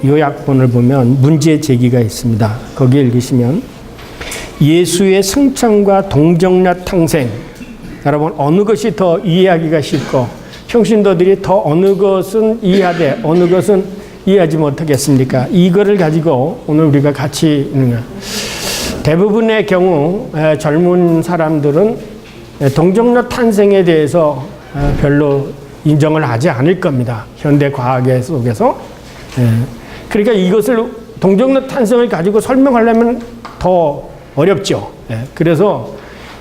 요약본을 보면 문제 제기가 있습니다. 거기에 읽으시면 예수의 승천과 동정녀 탕생, 여러분 어느 것이 더 이해하기가 쉽고 평신도들이 더 어느 것은 이해하되 어느 것은 이해하지 못하겠습니까? 이거를 가지고 오늘 우리가 같이 있는 거예요. 대부분의 경우 젊은 사람들은 동정녀 탄생에 대해서 별로 인정을 하지 않을 겁니다. 현대 과학의 속에서. 그러니까 이것을 동정녀 탄생을 가지고 설명하려면 더 어렵죠. 그래서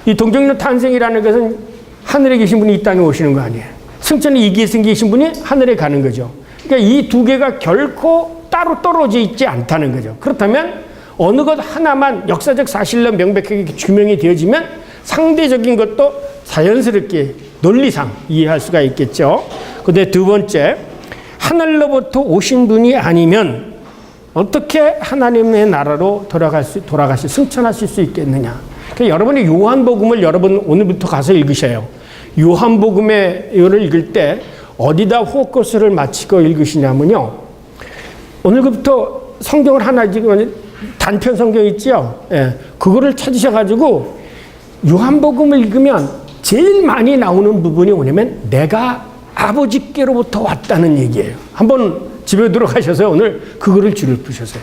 이 동정녀 탄생이라는 것은 하늘에 계신 분이 이 땅에 오시는 거 아니에요. 승천이 이기에 생기신 분이 하늘에 가는 거죠. 그러니까 이 두 개가 결코 따로 떨어져 있지 않다는 거죠. 그렇다면 어느 것 하나만 역사적 사실로 명백하게 규명이 되어지면 상대적인 것도 자연스럽게 논리상 이해할 수가 있겠죠. 그런데 두 번째, 하늘로부터 오신 분이 아니면 어떻게 하나님의 나라로 돌아가실 승천하실 수 있겠느냐. 그러니까 여러분이 요한복음을 여러분 오늘부터 가서 읽으셔요. 요한복음을 읽을 때 어디다 포커스를 맞추고 읽으시냐면요. 오늘부터 성경을 하나 지금 단편 성경 있죠. 그거를 찾으셔가지고 요한복음을 읽으면 제일 많이 나오는 부분이 뭐냐면 내가 아버지께로부터 왔다는 얘기예요. 한번 집에 들어가셔서 오늘 그거를 줄을 푸셨어요.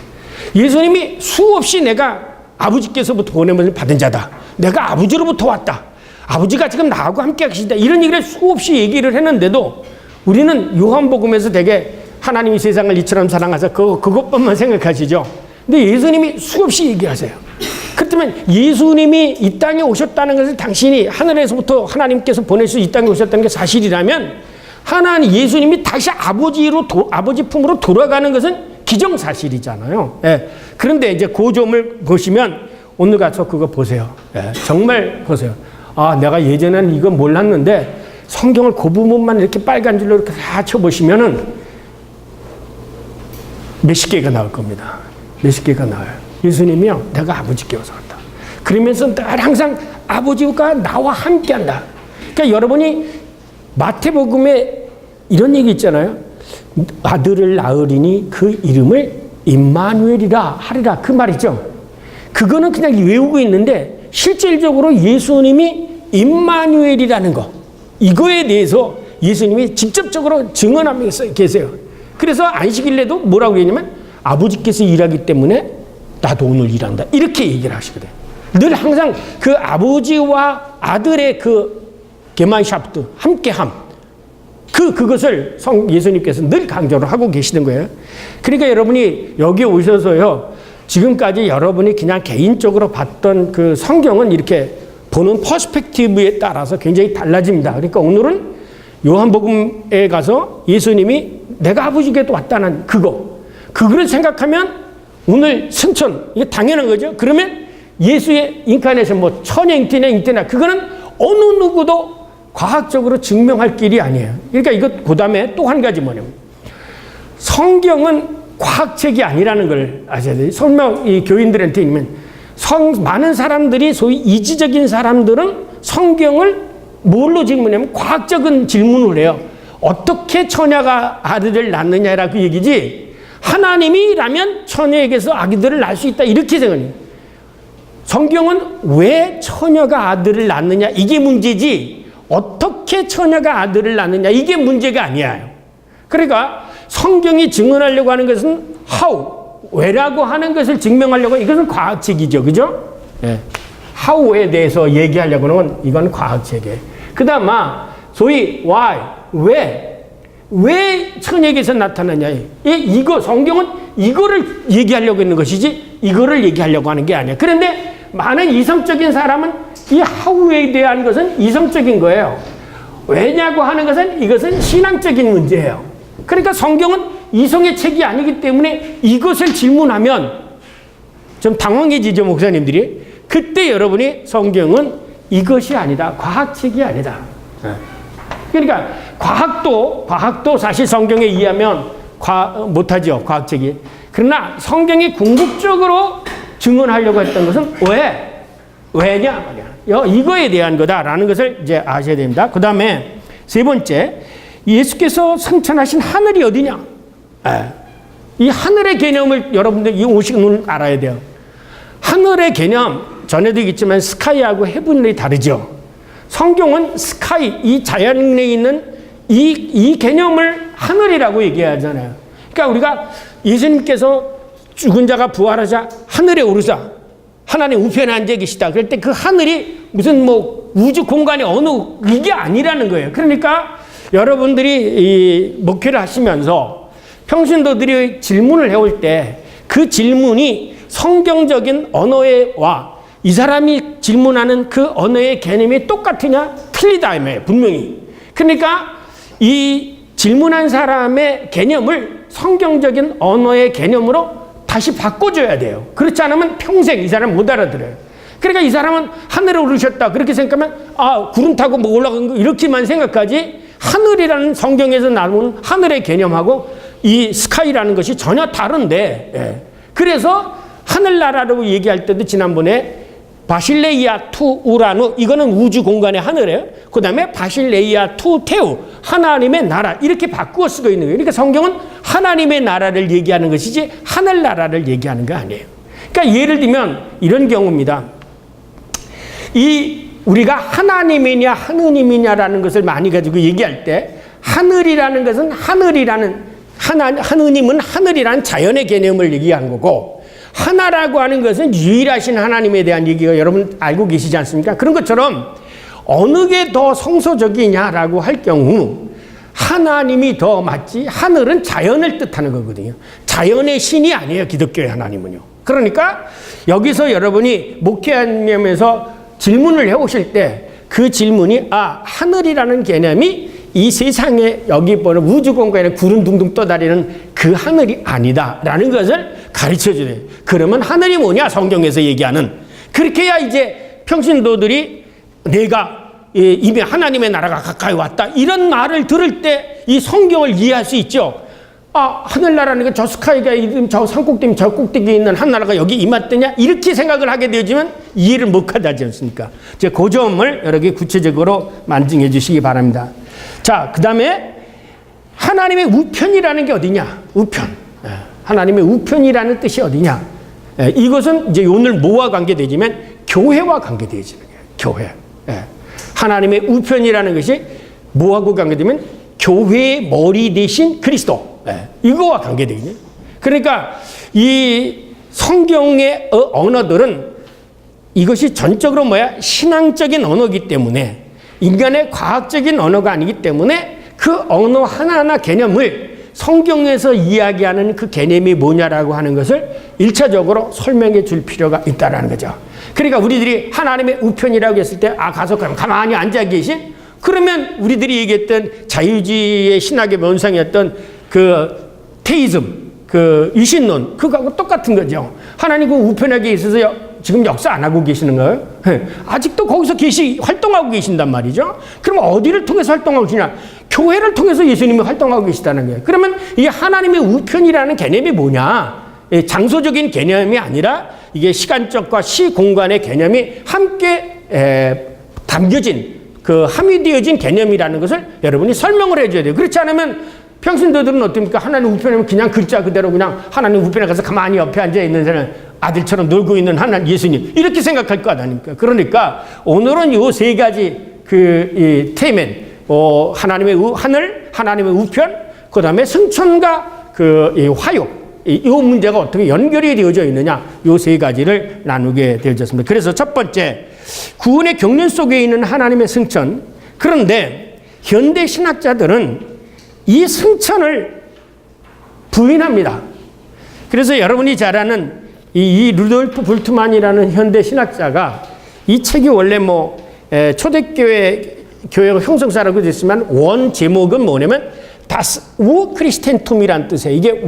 예수님이 수없이 내가 아버지께서부터 보냄을 받은 자다. 내가 아버지로부터 왔다. 아버지가 지금 나하고 함께 계시다. 이런 얘기를 수없이 얘기를 했는데도 우리는 요한복음에서 되게 하나님이 세상을 이처럼 사랑하사 그것뿐만 생각하시죠. 근데 예수님이 수없이 얘기하세요. 그렇다면 예수님이 이 땅에 오셨다는 것을 당신이 하늘에서부터 하나님께서 보내서 이 땅에 오셨다는 게 사실이라면 하나님 예수님이 다시 아버지 품으로 돌아가는 것은 기정사실이잖아요. 그런데 이제 그 점을 보시면 오늘 가서 그거 보세요. 정말 보세요. 아, 내가 예전에는 이거 몰랐는데 성경을 그 부분만 이렇게 빨간 줄로 이렇게 다 쳐보시면은 몇십 개가 나올 겁니다. 몇십 개가 나와요. 예수님이요, 내가 아버지께서 왔다. 그러면서 늘 항상 아버지가 나와 함께 한다. 그러니까 여러분이 마태복음에 이런 얘기 있잖아요. 아들을 낳으리니 그 이름을 임마누엘이라 하리라. 그 말이죠. 그거는 그냥 외우고 있는데 실질적으로 예수님이 임마누엘이라는 거, 이거에 대해서 예수님이 직접적으로 증언하면서 계세요. 그래서 안식일에도 뭐라고 했냐면 아버지께서 일하기 때문에 나도 오늘 일한다. 이렇게 얘기를 하시거든요. 늘 항상 그 아버지와 아들의 그 게만샤프트, 함께함, 그것을 예수님께서 늘 강조를 하고 계시는 거예요. 그러니까 여러분이 여기 오셔서요, 지금까지 여러분이 그냥 개인적으로 봤던 그 성경은 이렇게 보는 퍼스펙티브에 따라서 굉장히 달라집니다. 그러니까 오늘은 요한복음에 가서 예수님이 내가 아버지께도 왔다는 그거를 생각하면 오늘 승천, 이게 당연한 거죠. 그러면 예수의 인카네이션, 뭐 천의 잉태나 그거는 어느 누구도 과학적으로 증명할 길이 아니에요. 그러니까 이것 그 다음에 또 한 가지 뭐냐면 성경은 과학책이 아니라는 걸 아셔야 돼요. 이 교인들한테 있으면 많은 사람들이 소위 이지적인 사람들은 성경을 뭘로 질문하면 과학적인 질문을 해요. 어떻게 처녀가 아들을 낳느냐라고 얘기지 하나님이라면 처녀에게서 아기들을 낳을 수 있다 이렇게 생각해요. 성경은 왜 처녀가 아들을 낳느냐 이게 문제지 어떻게 처녀가 아들을 낳느냐 이게 문제가 아니에요. 그러니까 성경이 증언하려고 하는 것은 how, 왜라고 하는 것을 증명하려고 이것은 과학책이죠. 그죠? how에 대해서 얘기하려고 하는 건 이건 과학책이에요. 그 다음 소위 why, 왜 처녀에게서 나타나냐. 이거 성경은 이거를 얘기하려고 있는 것이지 이거를 얘기하려고 하는 게 아니야. 그런데 많은 이성적인 사람은 이 how에 대한 것은 이성적인 거예요. 왜냐고 하는 것은 이것은 신앙적인 문제예요. 그러니까 성경은 이성의 책이 아니기 때문에 이것을 질문하면 좀 당황해지죠, 목사님들이. 그때 여러분이 성경은 이것이 아니다. 과학책이 아니다. 그러니까 과학도 사실 성경에 의하면 못하죠, 과학책이. 그러나 성경이 궁극적으로 증언하려고 했던 것은 왜냐 말이야. 이거에 대한 거다라는 것을 이제 아셔야 됩니다. 그 다음에 세 번째, 예수께서 승천하신 하늘이 어디냐? 이 하늘의 개념을 여러분들 이 오식은 알아야 돼요. 하늘의 개념, 전에도 얘기했지만 스카이하고 헤븐이 다르죠. 성경은 스카이, 이 자연에 있는 이 개념을 하늘이라고 얘기하잖아요. 그러니까 우리가 예수님께서 죽은 자가 부활하자 하늘에 오르자 하나님 우편에 앉아 계시다. 그럴 때 그 하늘이 무슨 뭐 우주 공간의 어느 이게 아니라는 거예요. 그러니까 여러분들이 이 목회를 하시면서 평신도들이 질문을 해올 때 그 질문이 성경적인 언어와 이 사람이 질문하는 그 언어의 개념이 똑같으냐? 틀리다 이거예요. 분명히. 그러니까 이 질문한 사람의 개념을 성경적인 언어의 개념으로 다시 바꿔줘야 돼요. 그렇지 않으면 평생 이 사람 못 알아들어요. 그러니까 이 사람은 하늘에 오르셨다 그렇게 생각하면 구름 타고 뭐 올라간 거 이렇게만 생각하지 하늘이라는 성경에서 나오는 하늘의 개념하고 이 스카이라는 것이 전혀 다른데 그래서 하늘나라라고 얘기할 때도 지난번에 바실레이아 투 우라누 이거는 우주 공간의 하늘이에요. 그 다음에 바실레이아 투 테우 하나님의 나라 이렇게 바꾸어 쓰고 있는 거예요. 그러니까 성경은 하나님의 나라를 얘기하는 것이지 하늘나라를 얘기하는 거 아니에요. 그러니까 예를 들면 이런 경우입니다. 우리가 하나님이냐 하느님이냐라는 것을 많이 가지고 얘기할 때 하늘이라는 것은 하느님은 하늘이라는 자연의 개념을 얘기한 거고 하나라고 하는 것은 유일하신 하나님에 대한 얘기가 여러분 알고 계시지 않습니까? 그런 것처럼 어느 게 더 성소적이냐라고 할 경우 하나님이 더 맞지 하늘은 자연을 뜻하는 거거든요. 자연의 신이 아니에요. 기독교의 하나님은요. 그러니까 여기서 여러분이 목회하면서 질문을 해오실 때 그 질문이 하늘이라는 개념이 이 세상에 여기 보는 우주 공간에 구름 둥둥 떠다니는 그 하늘이 아니다라는 것을 가르쳐줘야 돼요. 그러면 하늘이 뭐냐? 성경에서 얘기하는. 그렇게 해야 이제 평신도들이 내가 이미 하나님의 나라가 가까이 왔다 이런 말을 들을 때 이 성경을 이해할 수 있죠. 하늘나라는 게 저 스카이가 저 산꼭대기 저 꼭대기에 있는 하늘나라가 여기 임했더냐 이렇게 생각을 하게 되지만 이해를 못하지 않습니까? 이제 그 점을 여러 개 구체적으로 만증해 주시기 바랍니다. 자, 그 다음에 하나님의 우편이라는 게 어디냐? 우편. 하나님의 우편이라는 뜻이 어디냐? 이것은 이제 오늘 뭐와 관계되지만 교회와 관계되어지는 거예요. 교회. 하나님의 우편이라는 것이 뭐하고 관계되면 교회의 머리 대신 그리스도. 이거와 관계되거든요. 그러니까 이 성경의 언어들은 이것이 전적으로 신앙적인 언어이기 때문에 인간의 과학적인 언어가 아니기 때문에 그 언어 하나하나 개념을 성경에서 이야기하는 그 개념이 뭐냐라고 하는 것을 1차적으로 설명해 줄 필요가 있다는 거죠. 그러니까 우리들이 하나님의 우편이라고 했을 때 가서 그럼 가만히 앉아 계신 그러면 우리들이 얘기했던 자유주의의 신학의 원상이었던 그 테이즘, 그 유신론 그거하고 똑같은 거죠. 하나님 그 우편에 있어서 지금 역사 안 하고 계시는 거예요? 아직도 거기서 활동하고 계신단 말이죠. 그럼 어디를 통해서 활동하고 계시냐? 교회를 통해서 예수님이 활동하고 계시다는 거예요. 그러면 이 하나님의 우편이라는 개념이 뭐냐? 장소적인 개념이 아니라 이게 시간적과 시공간의 개념이 함께 담겨진 함유되어진 개념이라는 것을 여러분이 설명을 해줘야 돼요. 그렇지 않으면 평신도들은 어떻습니까? 하나님 우편이면 그냥 글자 그대로 그냥 하나님 우편에 가서 가만히 옆에 앉아 있는 사람 아들처럼 놀고 있는 하나님 예수님 이렇게 생각할 것 아닙니까? 그러니까 오늘은 요 세 가지 이 테멘 하나님의 하늘, 하나님의 우편, 그 다음에 승천과 이 화요 이 문제가 어떻게 연결이 되어져 있느냐 요 세 가지를 나누게 되어졌습니다. 그래서 첫 번째 구원의 경륜 속에 있는 하나님의 승천. 그런데 현대 신학자들은 이 승천을 부인합니다. 그래서 여러분이 잘 아는 이 루돌프 불트만이라는 현대 신학자가 이 책이 원래 초대교회 교회가 형성사라고 됐지만 원 제목은 뭐냐면 다스 우 크리스텐툼이란 뜻이에요. 이게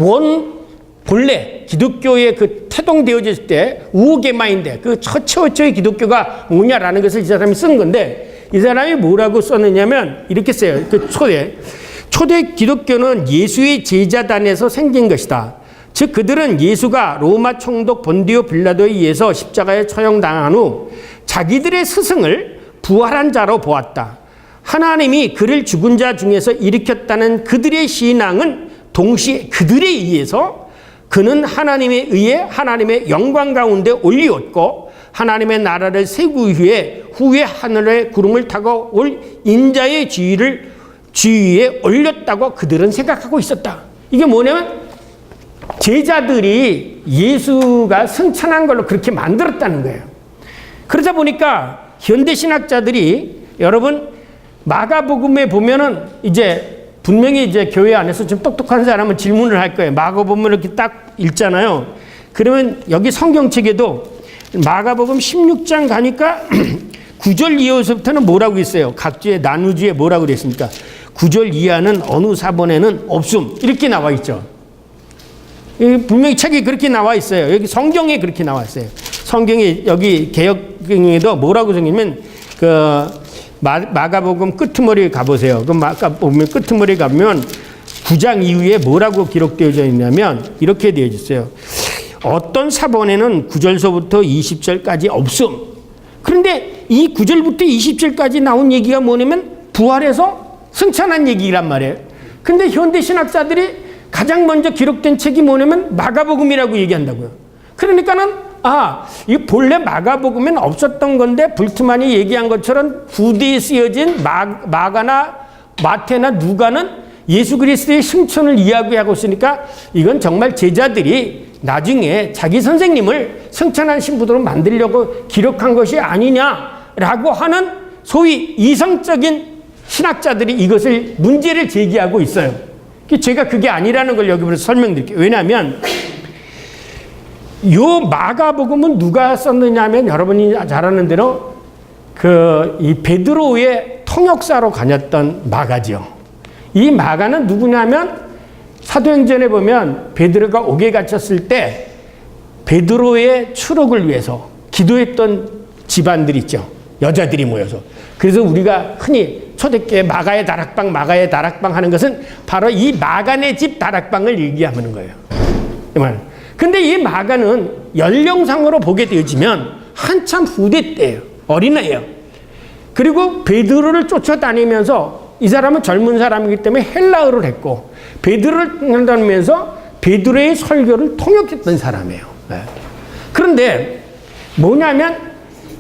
본래 기독교의 태동되어질 때 우게마인데 처처의 기독교가 뭐냐라는 것을 이 사람이 쓴 건데 이 사람이 뭐라고 썼느냐면 이렇게 써요. 초대 기독교는 예수의 제자단에서 생긴 것이다. 즉 그들은 예수가 로마 총독 본디오 빌라도에 의해서 십자가에 처형당한 후 자기들의 스승을 부활한 자로 보았다. 하나님이 그를 죽은 자 중에서 일으켰다는 그들의 신앙은 동시에 그들에 의해서 그는 하나님에 의해 하나님의 영광 가운데 올리었고 하나님의 나라를 세우기 위해 후에 하늘의 구름을 타고 올 인자의 지위에 올렸다고 그들은 생각하고 있었다. 이게 뭐냐면 제자들이 예수가 승천한 걸로 그렇게 만들었다는 거예요. 그러다 보니까 현대신학자들이 여러분 마가복음에 보면은 이제 분명히 이제 교회 안에서 좀 똑똑한 사람은 질문을 할 거예요. 마가복음을 이렇게 딱 읽잖아요. 그러면 여기 성경책에도 마가복음 16장 가니까 9절 이하서부터는 뭐라고 있어요? 각주의 나누주에 뭐라고 그랬습니까? 9절 이하는 어느 사본에는 없음 이렇게 나와 있죠. 분명히 책이 그렇게 나와 있어요. 여기 성경에 그렇게 나와 있어요. 성경에 여기 개역경에도 뭐라고 생기면 그 마가복음 끄트머리 가보세요. 그 마가복음 끄트머리 가면 9장 이후에 뭐라고 기록되어져 있냐면 이렇게 되어 있어요. 어떤 사본에는 9절서부터 20절까지 없음. 그런데 이 9절부터 20절까지 나온 얘기가 뭐냐면 부활해서 승천한 얘기란 말이에요. 근데 현대 신학자들이 가장 먼저 기록된 책이 뭐냐면 마가복음이라고 얘기한다고요. 그러니까는 이 본래 마가복음엔 없었던 건데 불트만이 얘기한 것처럼 후대에 쓰여진 마가나 마태나 누가는 예수 그리스도의 승천을 이야기하고 있으니까 이건 정말 제자들이 나중에 자기 선생님을 승천한 신부로 만들려고 기록한 것이 아니냐라고 하는 소위 이성적인 신학자들이 이것을 문제를 제기하고 있어요. 제가 그게 아니라는 걸 여기부터 설명드릴게요. 왜냐하면 요 마가복음은 누가 썼느냐면 여러분이 잘 아는 대로 이 베드로의 통역사로 다녔던 마가죠. 이 마가는 누구냐면 사도행전에 보면 베드로가 옥에 갇혔을 때 베드로의 추록을 위해서 기도했던 집안들 있죠. 여자들이 모여서. 그래서 우리가 흔히 초대교회 마가의 다락방 하는 것은 바로 이 마가네 집 다락방을 얘기하는 거예요. 근데 이 마가는 연령상으로 보게 되어지면 한참 후대 때예요. 어린애예요. 그리고 베드로를 쫓아다니면서 이 사람은 젊은 사람이기 때문에 헬라어를 했고 베드로를 다니면서 베드로의 설교를 통역했던 사람이에요. 그런데 뭐냐면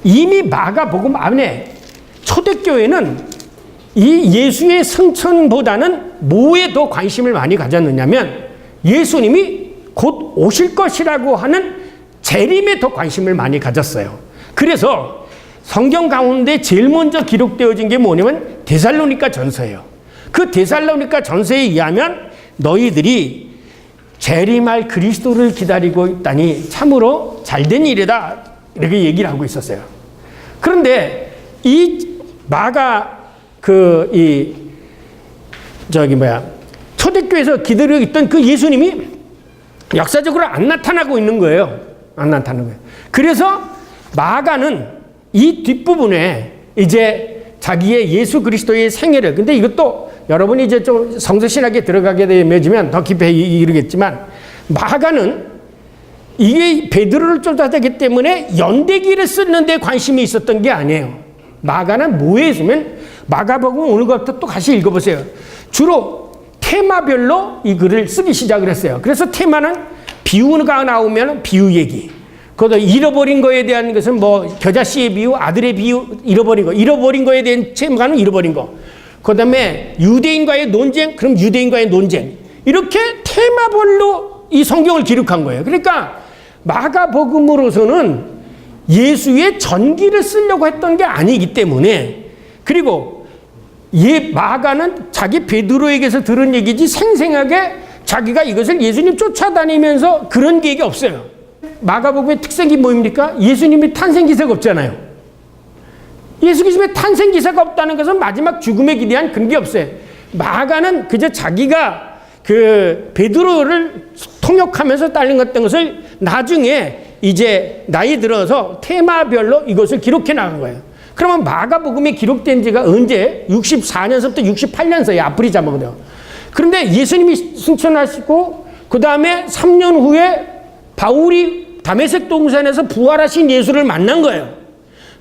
이미 마가복음 안에 초대교회는 이 예수의 승천보다는 뭐에 더 관심을 많이 가졌느냐면 예수님이 곧 오실 것이라고 하는 재림에 더 관심을 많이 가졌어요. 그래서 성경 가운데 제일 먼저 기록되어진 게 뭐냐면 데살로니가 전서예요. 그 데살로니가 전서에 의하면 너희들이 재림할 그리스도를 기다리고 있다니 참으로 잘된 일이다 이렇게 얘기를 하고 있었어요. 그런데 이 마가 초대교회에서 기다리고 있던 그 예수님이 역사적으로 안 나타나고 있는 거예요. 안 나타나는 거예요. 그래서 마가는 이 뒷부분에 이제 자기의 예수 그리스도의 생애를, 근데 이것도 여러분이 이제 좀 성서신학에 들어가게 되면 더 깊이 이르겠지만 마가는 이게 베드로를 쫓아다기 때문에 연대기를 쓰는 데 관심이 있었던 게 아니에요. 마가는 뭐에 있으면 마가복음 오늘 것부터 또 같이 읽어보세요. 주로 테마별로 이 글을 쓰기 시작을 했어요. 그래서 테마는 비유가 나오면 비유 얘기. 그것도 잃어버린 거에 대한 것은 뭐 겨자씨의 비유, 아들의 비유, 잃어버린 거에 대한 테마는 잃어버린 거. 그 다음에 유대인과의 논쟁, 그럼 유대인과의 논쟁. 이렇게 테마별로 이 성경을 기록한 거예요. 그러니까 마가복음으로서는 예수의 전기를 쓰려고 했던 게 아니기 때문에, 그리고 마가는 자기 베드로에게서 들은 얘기지 생생하게 자기가 이것을 예수님 쫓아다니면서 그런 계획이 없어요. 마가복음의 특색이 뭐입니까? 예수님이 탄생 기사가 없잖아요. 예수 그리스도의 탄생 기사가 없다는 것은 마지막 죽음에 기대한 그런 게 없어요. 마가는 그저 자기가 그 베드로를 통역하면서 딸린 것을 나중에 이제 나이 들어서 테마별로 이것을 기록해 나간 거예요. 그러면 마가복음이 기록된 지가 언제? 64년서부터 68년서에 앞으로 잡아보세요. 그런데 예수님이 승천하시고 그 다음에 3년 후에 바울이 다메섹 동산에서 부활하신 예수를 만난 거예요.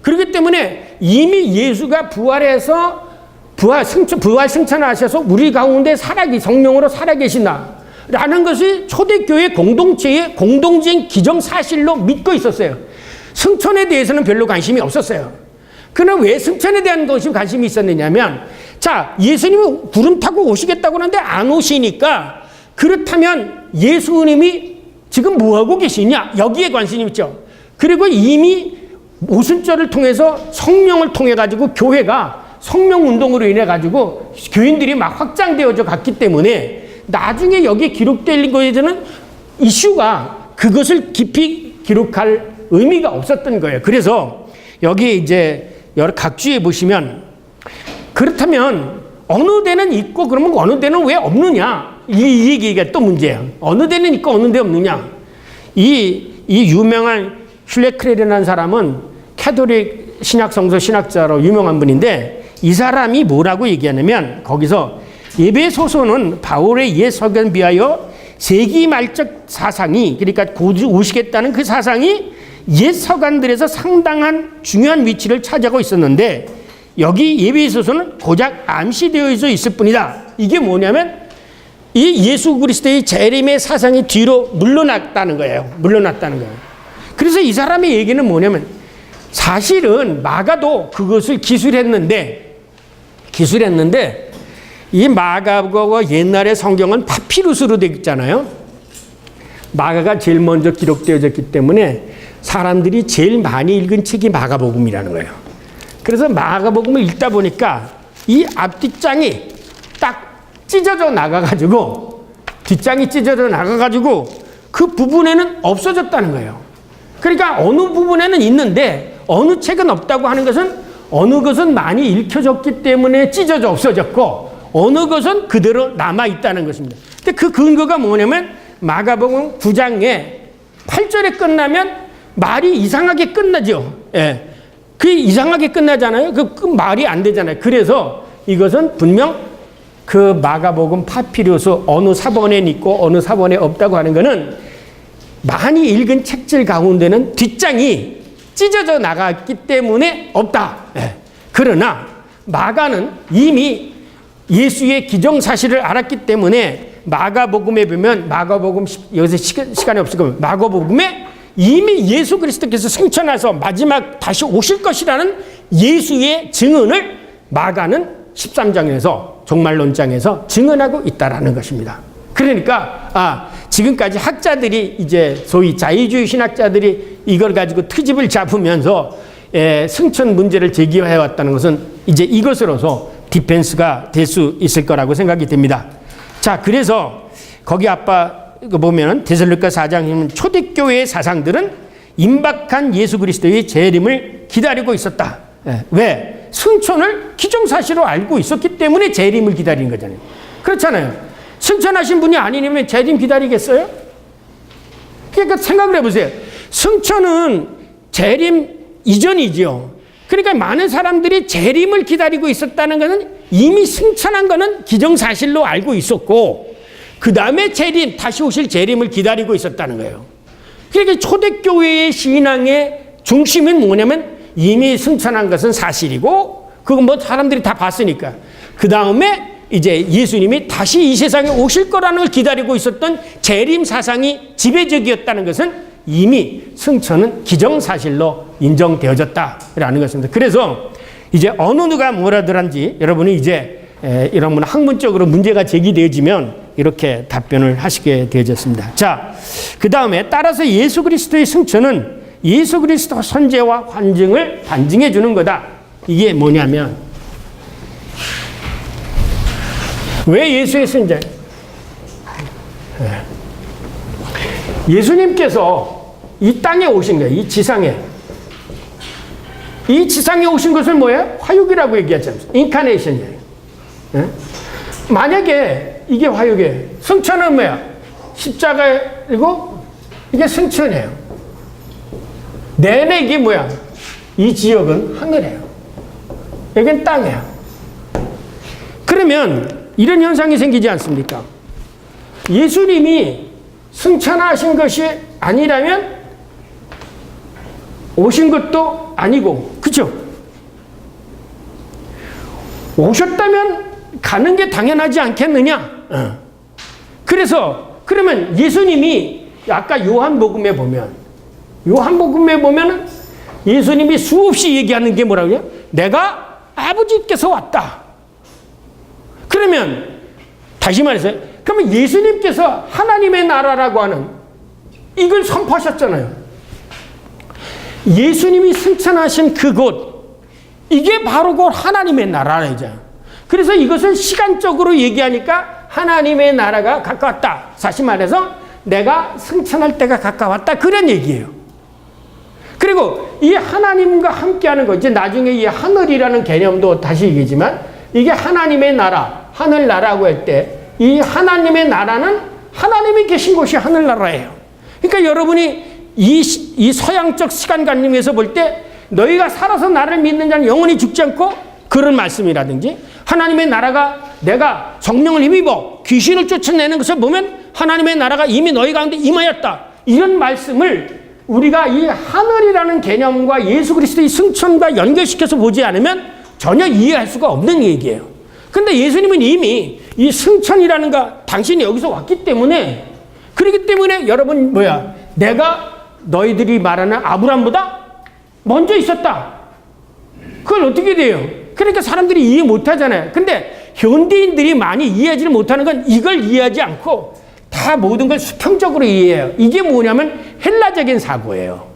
그렇기 때문에 이미 예수가 부활해서 부활 승천하셔서 우리 가운데 성령으로 살아계신다 라는 것이 초대교회 공동체의 공동적인 기정사실로 믿고 있었어요. 승천에 대해서는 별로 관심이 없었어요. 그러나 왜 승천에 대한 것이 관심이 있었느냐면, 자, 예수님이 구름 타고 오시겠다고 하는데 안 오시니까, 그렇다면 예수님이 지금 뭐하고 계시냐? 여기에 관심이 있죠. 그리고 이미 오순절을 통해서 성령을 통해가지고 교회가 성령운동으로 인해가지고 교인들이 막 확장되어져 갔기 때문에 나중에 여기에 기록된 거에 대한 이슈가 그것을 깊이 기록할 의미가 없었던 거예요. 그래서 여기 이제 여러 각주에 보시면 그렇다면 어느 데는 있고 그러면 어느 데는 왜 없느냐? 이 얘기가 또 문제예요. 어느 데는 있고 어느 데 없느냐? 이 유명한 슐레크렐이라는 사람은 캐톨릭 신약성서 신학자로 유명한 분인데 이 사람이 뭐라고 얘기하냐면 거기서 에베소서는 바울의 옛 서견 비하여 세기 말적 사상이 그러니까 곧 오시겠다는 그 사상이 옛 서간들에서 상당한 중요한 위치를 차지하고 있었는데 여기 에베소서는 고작 암시되어 있을 뿐이다. 이게 뭐냐면 이 예수 그리스도의 재림의 사상이 뒤로 물러났다는 거예요. 물러났다는 거예요. 그래서 이 사람의 얘기는 뭐냐면 사실은 마가도 그것을 기술했는데 이 마가가 옛날에 성경은 파피루스로 되어 있잖아요. 마가가 제일 먼저 기록되어졌기 때문에 사람들이 제일 많이 읽은 책이 마가복음이라는 거예요. 그래서 마가복음을 읽다 보니까 이 앞뒷장이 딱 찢어져 나가가지고 뒷장이 찢어져 나가가지고 그 부분에는 없어졌다는 거예요. 그러니까 어느 부분에는 있는데 어느 책은 없다고 하는 것은 어느 것은 많이 읽혀졌기 때문에 찢어져 없어졌고 어느 것은 그대로 남아있다는 것입니다. 근데 그 근거가 뭐냐면 마가복음 9장에 8절에 끝나면 말이 이상하게 끝나죠. 예. 그 이상하게 끝나잖아요. 그 말이 안 되잖아요. 그래서 이것은 분명 그 마가복음 파피루스 어느 사본에 있고 어느 사본에 없다고 하는 것은 많이 읽은 책들 가운데는 뒷장이 찢어져 나갔기 때문에 없다. 예. 그러나 마가는 이미 예수의 기정사실을 알았기 때문에 마가복음에 보면 마가복음 여기서 시간이 없으니까 마가복음에 이미 예수 그리스도께서 승천해서 마지막 다시 오실 것이라는 예수의 증언을 마가는 13장에서 종말론장에서 증언하고 있다라는 것입니다. 그러니까 지금까지 학자들이 이제 소위 자유주의 신학자들이 이걸 가지고 트집을 잡으면서 승천 문제를 제기해 왔다는 것은 이제 이것으로서 디펜스가 될 수 있을 거라고 생각이 됩니다. 자, 그래서 거기 보면 데살로니가 4장에 초대교회의 사상들은 임박한 예수 그리스도의 재림을 기다리고 있었다. 왜? 승천을 기정사실로 알고 있었기 때문에 재림을 기다리는 거잖아요. 그렇잖아요. 승천하신 분이 아니면 재림 기다리겠어요? 그러니까 생각을 해보세요. 승천은 재림 이전이죠. 그러니까 많은 사람들이 재림을 기다리고 있었다는 것은 이미 승천한 것은 기정사실로 알고 있었고 그 다음에 재림, 다시 오실 재림을 기다리고 있었다는 거예요. 그러니까 초대교회의 신앙의 중심은 뭐냐면 이미 승천한 것은 사실이고 그건 뭐 사람들이 다 봤으니까 그 다음에 이제 예수님이 다시 이 세상에 오실 거라는 걸 기다리고 있었던 재림 사상이 지배적이었다는 것은 이미 승천은 기정사실로 인정되어졌다라는 것입니다. 그래서 이제 어느 누가 뭐라더란지 여러분이 이제 이런 학문적으로 문제가 제기되어지면 이렇게 답변을 하시게 되어졌습니다. 자, 그 다음에 따라서 예수 그리스도의 승천은 예수 그리스도 선제와 환증을 반증해 주는 거다. 이게 뭐냐면 왜 예수의 승제? 예수님께서 이 땅에 오신 거예요. 이 지상에. 이 지상에 오신 것을 뭐예요? 화육이라고 얘기하잖아요. 인카네이션이에요. 만약에 이게 화육이에요. 승천은 뭐야? 십자가이고 이게 승천이에요. 내내 이게 뭐야? 이 지역은 하늘이에요. 여긴 땅이에요. 그러면 이런 현상이 생기지 않습니까? 예수님이 승천하신 것이 아니라면 오신 것도 아니고, 그렇죠? 오셨다면 가는 게 당연하지 않겠느냐? 그래서 그러면 예수님이 아까 요한복음에 보면은 예수님이 수없이 얘기하는 게 뭐라고요? 내가 아버지께서 왔다. 그러면 다시 말해서 그러면 예수님께서 하나님의 나라라고 하는 이걸 선포하셨잖아요. 예수님이 승천하신 그곳, 이게 바로 곧 하나님의 나라이죠. 그래서 이것을 시간적으로 얘기하니까 하나님의 나라가 가까웠다. 사실 말해서 내가 승천할 때가 가까웠다. 그런 얘기예요. 그리고 이 하나님과 함께하는 거, 이제 나중에 이 하늘이라는 개념도 다시 얘기지만 이게 하나님의 나라, 하늘나라고 할 때 이 하나님의 나라는 하나님이 계신 곳이 하늘나라예요. 그러니까 여러분이 이 서양적 시간관념에서 볼 때 너희가 살아서 나를 믿는 자는 영원히 죽지 않고, 그런 말씀이라든지 하나님의 나라가 내가 성령을 힘입어 귀신을 쫓아내는 것을 보면 하나님의 나라가 이미 너희 가운데 임하였다. 이런 말씀을 우리가 이 하늘이라는 개념과 예수 그리스도의 승천과 연결시켜서 보지 않으면 전혀 이해할 수가 없는 얘기예요. 근데 예수님은 이미 이 승천이라는 거 당신이 여기서 왔기 때문에, 그렇기 때문에 여러분 내가 너희들이 말하는 아브라함보다 먼저 있었다. 그걸 어떻게 돼요? 그러니까 사람들이 이해 못 하잖아요. 근데 현대인들이 많이 이해하지 못하는 건 이걸 이해하지 않고 다 모든 걸 수평적으로 이해해요. 이게 뭐냐면 헬라적인 사고예요.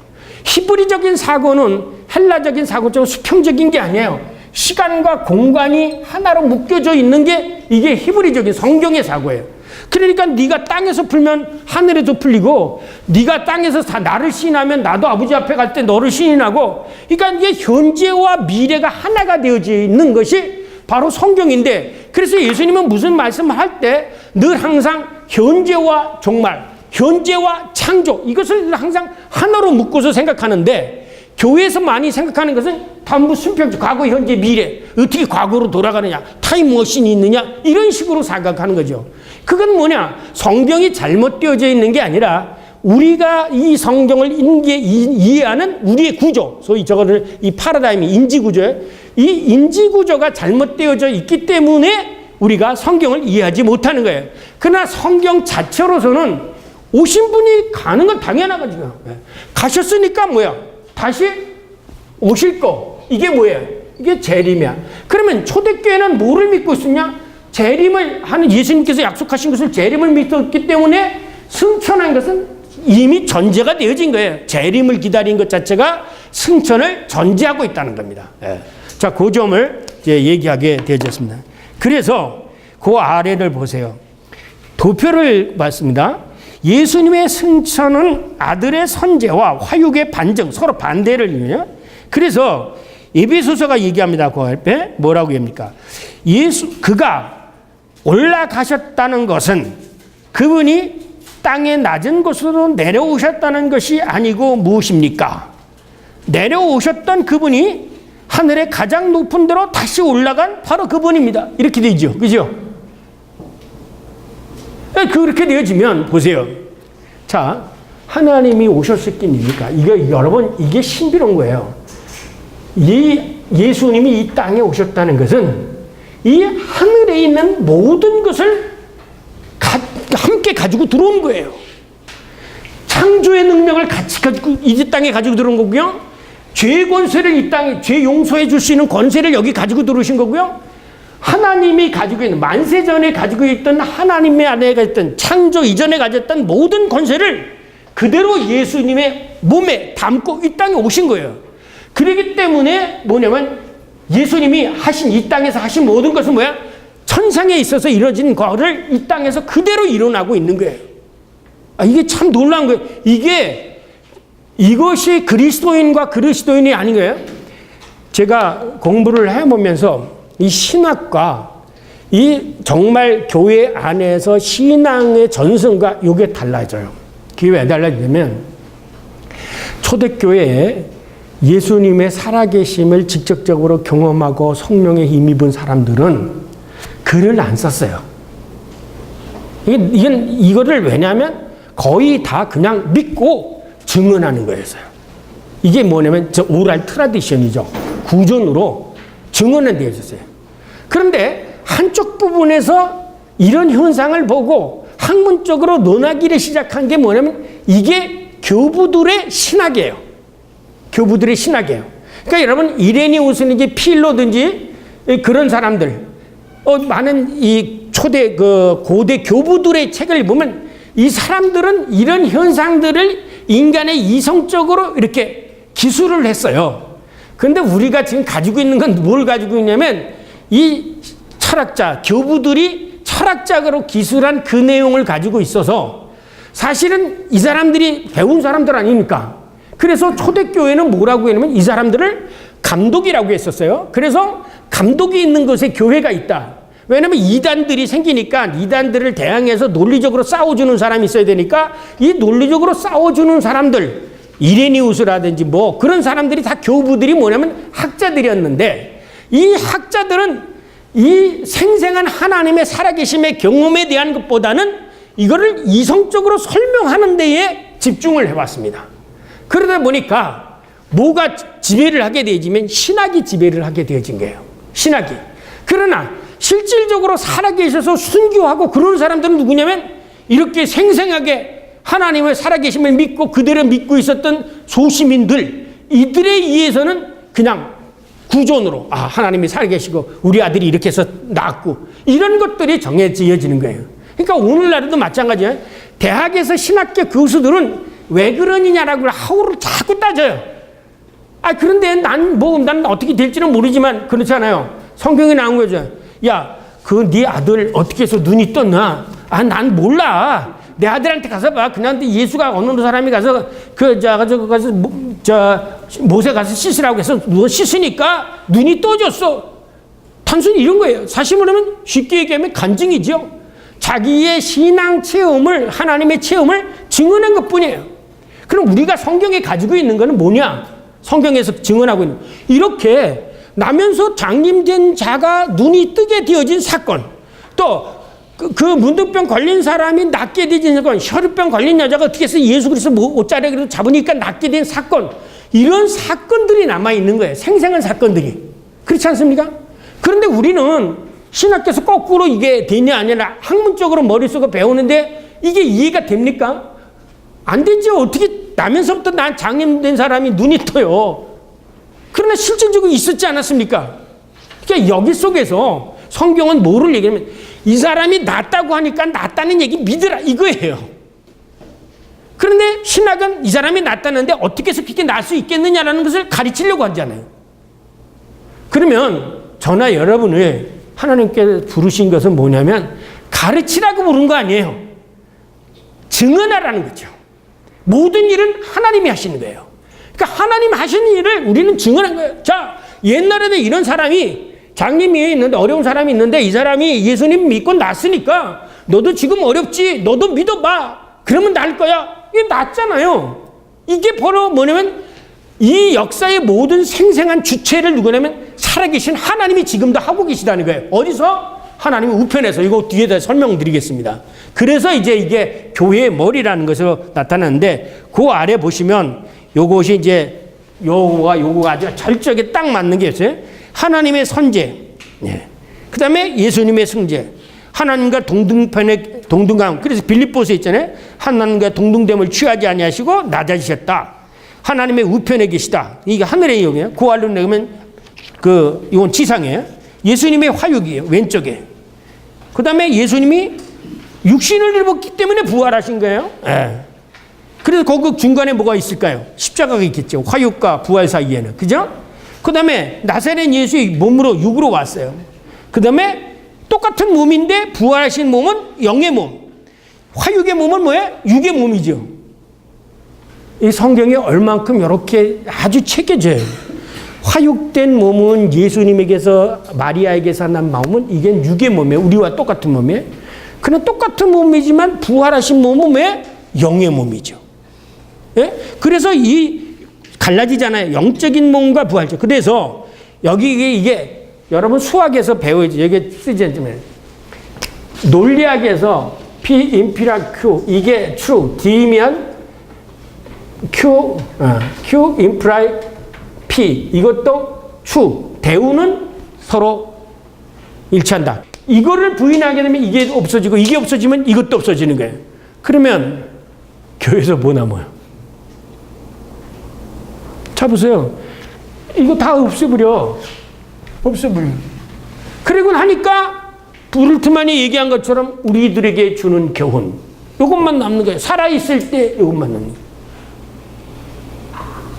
히브리적인 사고는 헬라적인 사고처럼 수평적인 게 아니에요. 시간과 공간이 하나로 묶여져 있는 게 이게 히브리적인 성경의 사고예요. 그러니까 네가 땅에서 풀면 하늘에도 풀리고, 네가 땅에서 나를 시인하면 나도 아버지 앞에 갈 때 너를 시인하고, 그러니까 이게 현재와 미래가 하나가 되어져 있는 것이 바로 성경인데, 그래서 예수님은 무슨 말씀을 할 때 늘 항상 현재와 종말, 현재와 창조, 이것을 항상 하나로 묶어서 생각하는데, 교회에서 많이 생각하는 것은 전부 순평적, 과거, 현재, 미래, 어떻게 과거로 돌아가느냐, 타임머신이 있느냐, 이런 식으로 생각하는 거죠. 그건 뭐냐? 성경이 잘못되어져 있는 게 아니라 우리가 이 성경을 이해하는 우리의 구조, 소위 저거를 이 파라다임이 인지구조예요. 이 인지구조가 잘못되어져 있기 때문에 우리가 성경을 이해하지 못하는 거예요. 그러나 성경 자체로서는 오신 분이 가는 건 당연하거든요. 가셨으니까 다시 오실 거. 이게 뭐예요? 이게 재림이야. 그러면 초대교회는 뭐를 믿고 있었냐? 재림을 하는, 예수님께서 약속하신 것을 재림을 믿었기 때문에 승천한 것은 이미 전제가 되어진 거예요. 재림을 기다린 것 자체가 승천을 전제하고 있다는 겁니다. 자, 그 점을 이제 얘기하게 되어졌습니다. 그래서 그 아래를 보세요. 도표를 봤습니다. 예수님의 승천은 아들의 선제와 화육의 반증, 서로 반대를 이루냐? 그래서 에베소서가 얘기합니다. 그 앞에 뭐라고 합니까? 그가 올라가셨다는 것은 그분이 땅의 낮은 곳으로 내려오셨다는 것이 아니고 무엇입니까? 내려오셨던 그분이 하늘의 가장 높은 데로 다시 올라간 바로 그분입니다. 이렇게 되죠. 그죠? 그렇게 되어지면 보세요. 자, 하나님이 오셨을 깁니까? 여러분, 이게 신비로운 거예요. 예수님이 이 땅에 오셨다는 것은 이 하늘에 있는 모든 것을 함께 가지고 들어온 거예요. 창조의 능력을 같이 가지고 이 땅에 가지고 들어온 거고요. 죄의 권세를 이 땅에, 죄 용서해 줄 수 있는 권세를 여기 가지고 들어오신 거고요. 하나님이 가지고 있는, 만세전에 가지고 있던 하나님의 안에 있던 창조 이전에 가졌던 모든 권세를 그대로 예수님의 몸에 담고 이 땅에 오신 거예요. 그렇기 때문에 뭐냐면 예수님이 하신, 이 땅에서 하신 모든 것은 뭐야? 천상에 있어서 이루어진 거를 이 땅에서 그대로 일어나고 있는 거예요. 이게 참 놀라운 거예요. 이것이 그리스도인과 그리스도인이 아닌 거예요. 제가 공부를 해보면서 이 신학과 이 정말 교회 안에서 신앙의 전승과 이게 달라져요. 그게 왜 달라지냐면 초대교회에 예수님의 살아계심을 직접적으로 경험하고 성령에 힘입은 사람들은 글을 안 썼어요. 이거를 왜냐하면 거의 다 그냥 믿고 증언하는 거였어요. 이게 뭐냐면 저 오랄 트라디션이죠. 구전으로 증언은 되어 있었어요. 그런데 한쪽 부분에서 이런 현상을 보고 학문적으로 논하기를 시작한 게 뭐냐면 이게 교부들의 신학이에요. 교부들의 신학이에요. 그러니까 여러분 이레니우스든지 필로든지 그런 사람들, 많은 이 초대 그 고대 교부들의 책을 보면 이 사람들은 이런 현상들을 인간의 이성적으로 이렇게 기술을 했어요. 그런데 우리가 지금 가지고 있는 건 뭘 가지고 있냐면 이 철학자, 교부들이 철학적으로 기술한 그 내용을 가지고 있어서 사실은 이 사람들이 배운 사람들 아닙니까? 그래서 초대교회는 뭐라고 했냐면 이 사람들을 감독이라고 했었어요. 그래서 감독이 있는 곳에 교회가 있다. 왜냐하면 이단들이 생기니까 이단들을 대항해서 논리적으로 싸워주는 사람이 있어야 되니까 이 논리적으로 싸워주는 사람들, 이레니우스라든지 뭐 그런 사람들이 다 교부들이 뭐냐면 학자들이었는데 이 학자들은 이 생생한 하나님의 살아계심의 경험에 대한 것보다는 이거를 이성적으로 설명하는 데에 집중을 해왔습니다. 그러다 보니까 뭐가 지배를 하게 되어지면 신학이 지배를 하게 되어진 거예요. 신학이. 그러나 실질적으로 살아계셔서 순교하고 그런 사람들은 누구냐면 이렇게 생생하게 하나님의 살아계심을 믿고 그대로 믿고 있었던 소시민들, 이들에 의해서는 그냥 구존으로 하나님이 살아계시고 우리 아들이 이렇게 해서 낳았고 이런 것들이 정해지어지는 거예요. 그러니까 오늘날에도 마찬가지예요. 대학에서 신학계 교수들은 왜 그러느냐라고 하우를 자꾸 따져요. 그런데 난 어떻게 될지는 모르지만 그렇잖아요. 성경에 나온 거죠. 야, 네 아들 어떻게 해서 눈이 떴나? 난 몰라. 내 아들한테 가서 봐. 그냥 예수가 어느 사람이 가서 모세 가서 씻으라고 해서 누워 씻으니까 눈이 떠졌어. 단순히 이런 거예요. 사실 뭐냐면 쉽게 얘기하면 간증이죠. 자기의 신앙 체험을, 하나님의 체험을 증언한 것 뿐이에요. 그럼 우리가 성경에 가지고 있는 거는 뭐냐? 성경에서 증언하고 있는 이렇게 나면서 장림된 자가 눈이 뜨게 되어진 사건, 또 그 문둥병 걸린 사람이 낫게 되진 사건, 혈우병 걸린 여자가 어떻게 해서 예수 그리스도 옷자락으로 잡으니까 낫게 된 사건, 이런 사건들이 남아있는 거예요. 생생한 사건들이. 그렇지 않습니까? 그런데 우리는 신학교에서 거꾸로 이게 되냐 아니냐 학문적으로 머릿속에 배우는데 이게 이해가 됩니까? 안 되죠. 어떻게 나면서부터 난 장님된 사람이 눈이 떠요. 그러나 실질적으로 있었지 않았습니까? 그러니까 여기 속에서 성경은 뭐를 얘기하면 이 사람이 낫다고 하니까 낫다는 얘기 믿으라 이거예요. 그런데 신학은 이 사람이 낫다는데 어떻게 해서 그렇게 날 수 있겠느냐라는 것을 가르치려고 하잖아요. 그러면 저나 여러분을 하나님께 부르신 것은 뭐냐면 가르치라고 부른 거 아니에요. 증언하라는 거죠. 모든 일은 하나님이 하시는 거예요. 그러니까 하나님 하시는 일을 우리는 증언한 거예요. 자, 옛날에도 이런 사람이 장님이 있는데 어려운 사람이 있는데 이 사람이 예수님 믿고 났으니까 너도 지금 어렵지? 너도 믿어봐. 그러면 날 거야. 이게 낫잖아요. 이게 바로 뭐냐면 이 역사의 모든 생생한 주체를 누구냐면 살아계신 하나님이 지금도 하고 계시다는 거예요. 어디서? 하나님의 우편에서. 이거 뒤에다 설명드리겠습니다. 그래서 이제 이게 교회의 머리라는 것으로 나타나는데 그 아래 보시면 요것이 이제 요거가 아주 절적에 딱 맞는 게 있어요. 하나님의 선제, 그 다음에 예수님의 승제, 하나님과 동등감. 그래서 빌립보서에 있잖아요. 하나님과 동등됨을 취하지 아니하시고 낮아지셨다. 하나님의 우편에 계시다. 이게 하늘의 영이에요. 그 아래로 내면 이건 지상이에요. 예수님의 화육이에요. 왼쪽에. 그 다음에 예수님이 육신을 입었기 때문에 부활하신 거예요. 그래서 거기 중간에 뭐가 있을까요? 십자가가 있겠죠. 화육과 부활 사이에는. 그죠? 그 다음에 나사렛 예수의 몸으로 육으로 왔어요. 그 다음에 똑같은 몸인데 부활하신 몸은 영의 몸. 화육의 몸은 뭐예요? 육의 몸이죠. 이 성경이 얼만큼 이렇게 아주 체계져요. 화육된 몸은 예수님에게서 마리아에게서 난 마음은 이게 육의 몸이에요. 우리와 똑같은 몸이에요. 그냥 똑같은 몸이지만 부활하신 몸은 왜? 영의 몸이죠. 예? 그래서 이 갈라지잖아요. 영적인 몸과 부활적. 그래서 여기 이게 여러분 수학에서 배워야지. 여기 쓰지 않지만 논리학에서 P 인피라 Q 이게 true. D면 Q 임플라이 P 이것도 true. 대우는 서로 일치한다. 이거를 부인하게 되면 이게 없어지고 이게 없어지면 이것도 없어지는 거예요. 그러면 교회에서 뭐 남아요? 자 보세요. 이거 다 없애버려. 그리고 하니까 부르트만이 얘기한 것처럼 우리들에게 주는 교훈, 이것만 남는 거예요. 살아있을 때 이것만 남는 거예요.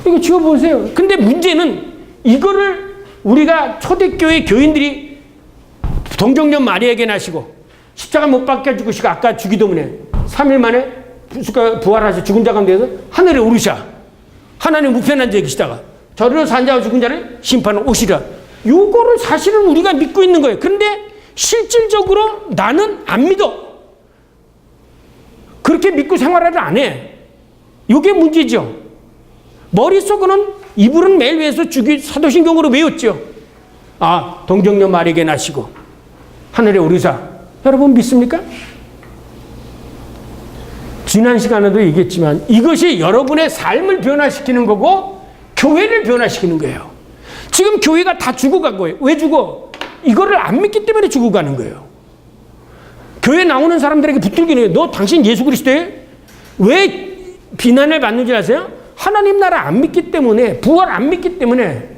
이거 지워보세요. 근데 문제는 이거를 우리가 초대교회 교인들이 동정녀 마리아에게 나시고 십자가 못 박혀 죽으시고 아까 주기도문에 3일 만에 부활하셔 죽은 자 가운데서 하늘에 오르셔. 하나님 우편에 앉아 계시다가 저리로 산 자와 죽은 자를 심판을 오시라. 요거를 사실은 우리가 믿고 있는 거예요. 그런데 실질적으로 나는 안 믿어. 그렇게 믿고 생활을 안 해. 요게 문제죠. 머릿속으로는 이불은 매일 외워서 사도신경으로 외웠죠. 아, 동정녀 마리아에게 나시고 하늘에 오르사. 여러분 믿습니까? 지난 시간에도 얘기했지만 이것이 여러분의 삶을 변화시키는 거고 교회를 변화시키는 거예요. 지금 교회가 다 죽어간 거예요. 왜 죽어? 이거를 안 믿기 때문에 죽어가는 거예요. 교회 나오는 사람들에게 붙들기는 해요. 너 당신 예수 그리스도에 왜 비난을 받는 줄 아세요? 하나님 나라 안 믿기 때문에, 부활 안 믿기 때문에.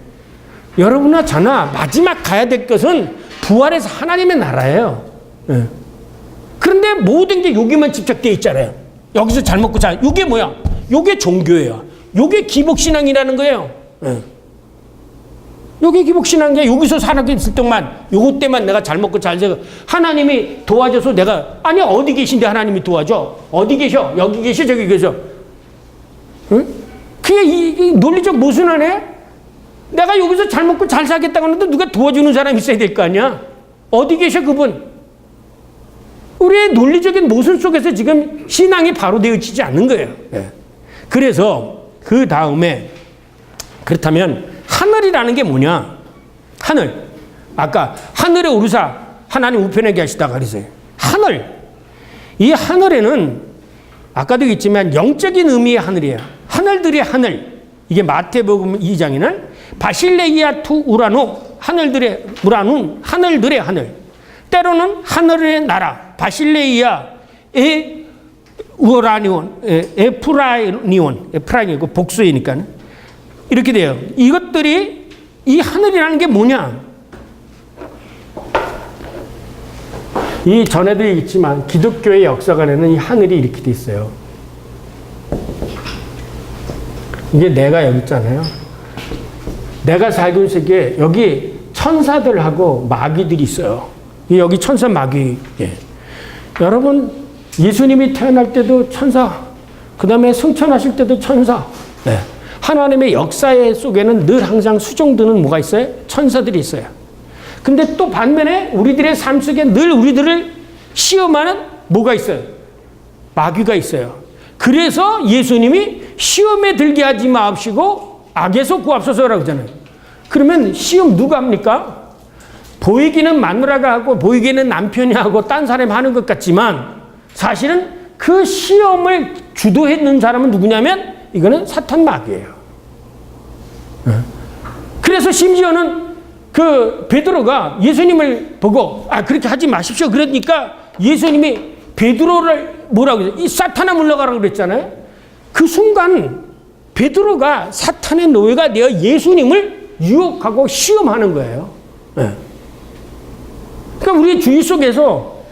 여러분이나 저나 마지막 가야 될 것은 부활해서 하나님의 나라예요. 네. 그런데 모든 게 여기만 집착되어 있잖아요. 여기서 잘 먹고 잘, 이게 뭐야? 이게 종교예요. 이게 기복신앙이라는 거예요. 네. 이게 기복신앙이야. 여기서 살아있을 동안, 요것 때만 내가 잘 먹고 잘 살고, 하나님이 도와줘서 내가, 아니, 어디 계신데 하나님이 도와줘? 어디 계셔? 여기 계셔? 저기 계셔? 응? 그게 이 논리적 모순하네? 내가 여기서 잘 먹고 잘 살겠다고 하는데 누가 도와주는 사람이 있어야 될 거 아니야? 어디 계셔, 그분? 우리의 논리적인 모순 속에서 지금 신앙이 바로 되어지지 않는 거예요. 네. 그래서 그 다음에 그렇다면 하늘이라는 게 뭐냐? 하늘. 아까 하늘에 오르사 하나님 우편에 계시다가 그랬어요. 하늘. 이 하늘에는 아까도 얘기했지만 영적인 의미의 하늘이에요. 하늘들의 하늘. 이게 마태복음 2장에는 바실레이아 투 우라노 하늘들의 우라눈 하늘들의 하늘. 때로는 하늘의 나라 바실레이아의 우라니온 에프라이니온 복수이니까 이렇게 돼요. 이것들이 이 하늘이라는 게 뭐냐? 이 전에도 얘기했지만 기독교의 역사관에는 이 하늘이 이렇게 돼 있어요. 이게 내가 여기 있잖아요. 내가 살고 있는 세계에 여기 천사들하고 마귀들이 있어요. 여기 천사 마귀. 예. 여러분 예수님이 태어날 때도 천사, 그 다음에 승천하실 때도 천사. 예. 하나님의 역사의 속에는 늘 항상 수종드는 뭐가 있어요? 천사들이 있어요. 근데 또 반면에 우리들의 삶 속에 늘 우리들을 시험하는 뭐가 있어요? 마귀가 있어요. 그래서 예수님이 시험에 들게 하지 마옵시고 악에서 구하옵소서라고 하잖아요. 그러면 시험 누가 합니까? 보이기는 마누라가 하고 보이기는 남편이 하고 딴 사람이 하는 것 같지만 사실은 그 시험을 주도했는 사람은 누구냐면 이거는 사탄 마귀예요. 그래서 심지어는 그 베드로가 예수님을 보고 그렇게 하지 마십시오. 그러니까 예수님이 베드로를 뭐라고 그랬어요? 이 사탄아 물러가라고 그랬잖아요. 그 순간 베드로가 사탄의 노예가 되어 예수님을 유혹하고 시험하는 거예요. 그러니까 우리 주위 속에서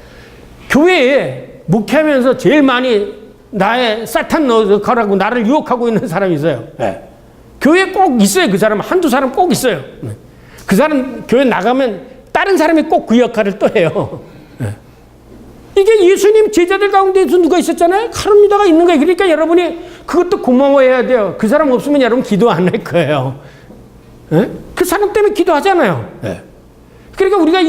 교회에 목회하면서 제일 많이 나의 사탄 넣어가라고 나를 유혹하고 있는 사람이 있어요. 교회에 꼭 있어요. 그 사람 한두 사람 꼭 있어요. 그 사람 교회 나가면 다른 사람이 꼭 그 역할을 또 해요. 이게 예수님 제자들 가운데에서 누가 있었잖아요. 카르미다가 있는 거예요. 그러니까 여러분이 그것도 고마워해야 돼요. 그 사람 없으면 여러분 기도 안 할 거예요. 그 사람 때문에 기도하잖아요. 그러니까 우리가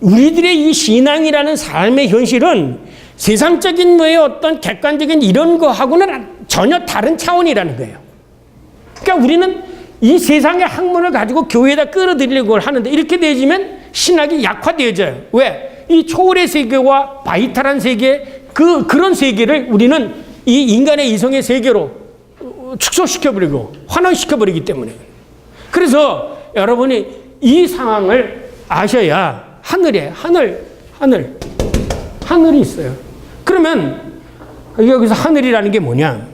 우리들의 이 신앙이라는 삶의 현실은 세상적인 뭐의 어떤 객관적인 이런 거하고는 전혀 다른 차원이라는 거예요. 그러니까 우리는 이 세상의 학문을 가지고 교회에다 끌어들이려고 하는데 이렇게 되어지면 신학이 약화되어져요. 왜? 이 초월의 세계와 바이탈한 세계, 그런 세계를 우리는 이 인간의 이성의 세계로 축소시켜버리고 환원시켜버리기 때문에. 그래서 여러분이 이 상황을 아셔야 하늘에 하늘이 있어요. 그러면 여기서 하늘이라는 게 뭐냐?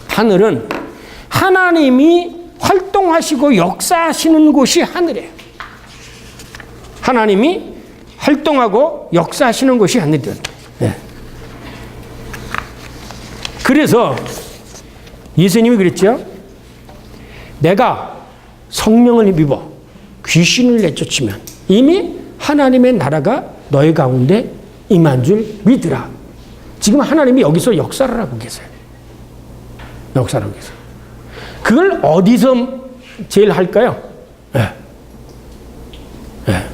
하늘은 하나님이 활동하시고 역사하시는 곳이 하늘이에요. 하나님이 활동하고 역사하시는 곳이 하늘이에요. 네. 그래서 예수님이 그랬죠. 내가 성령을 입어 귀신을 내쫓으면 이미 하나님의 나라가 너희 가운데 임한 줄 믿으라. 지금 하나님이 여기서 역사를 하고 계세요. 역사를 하고 계세요. 그걸 어디서 제일 할까요? 네. 네.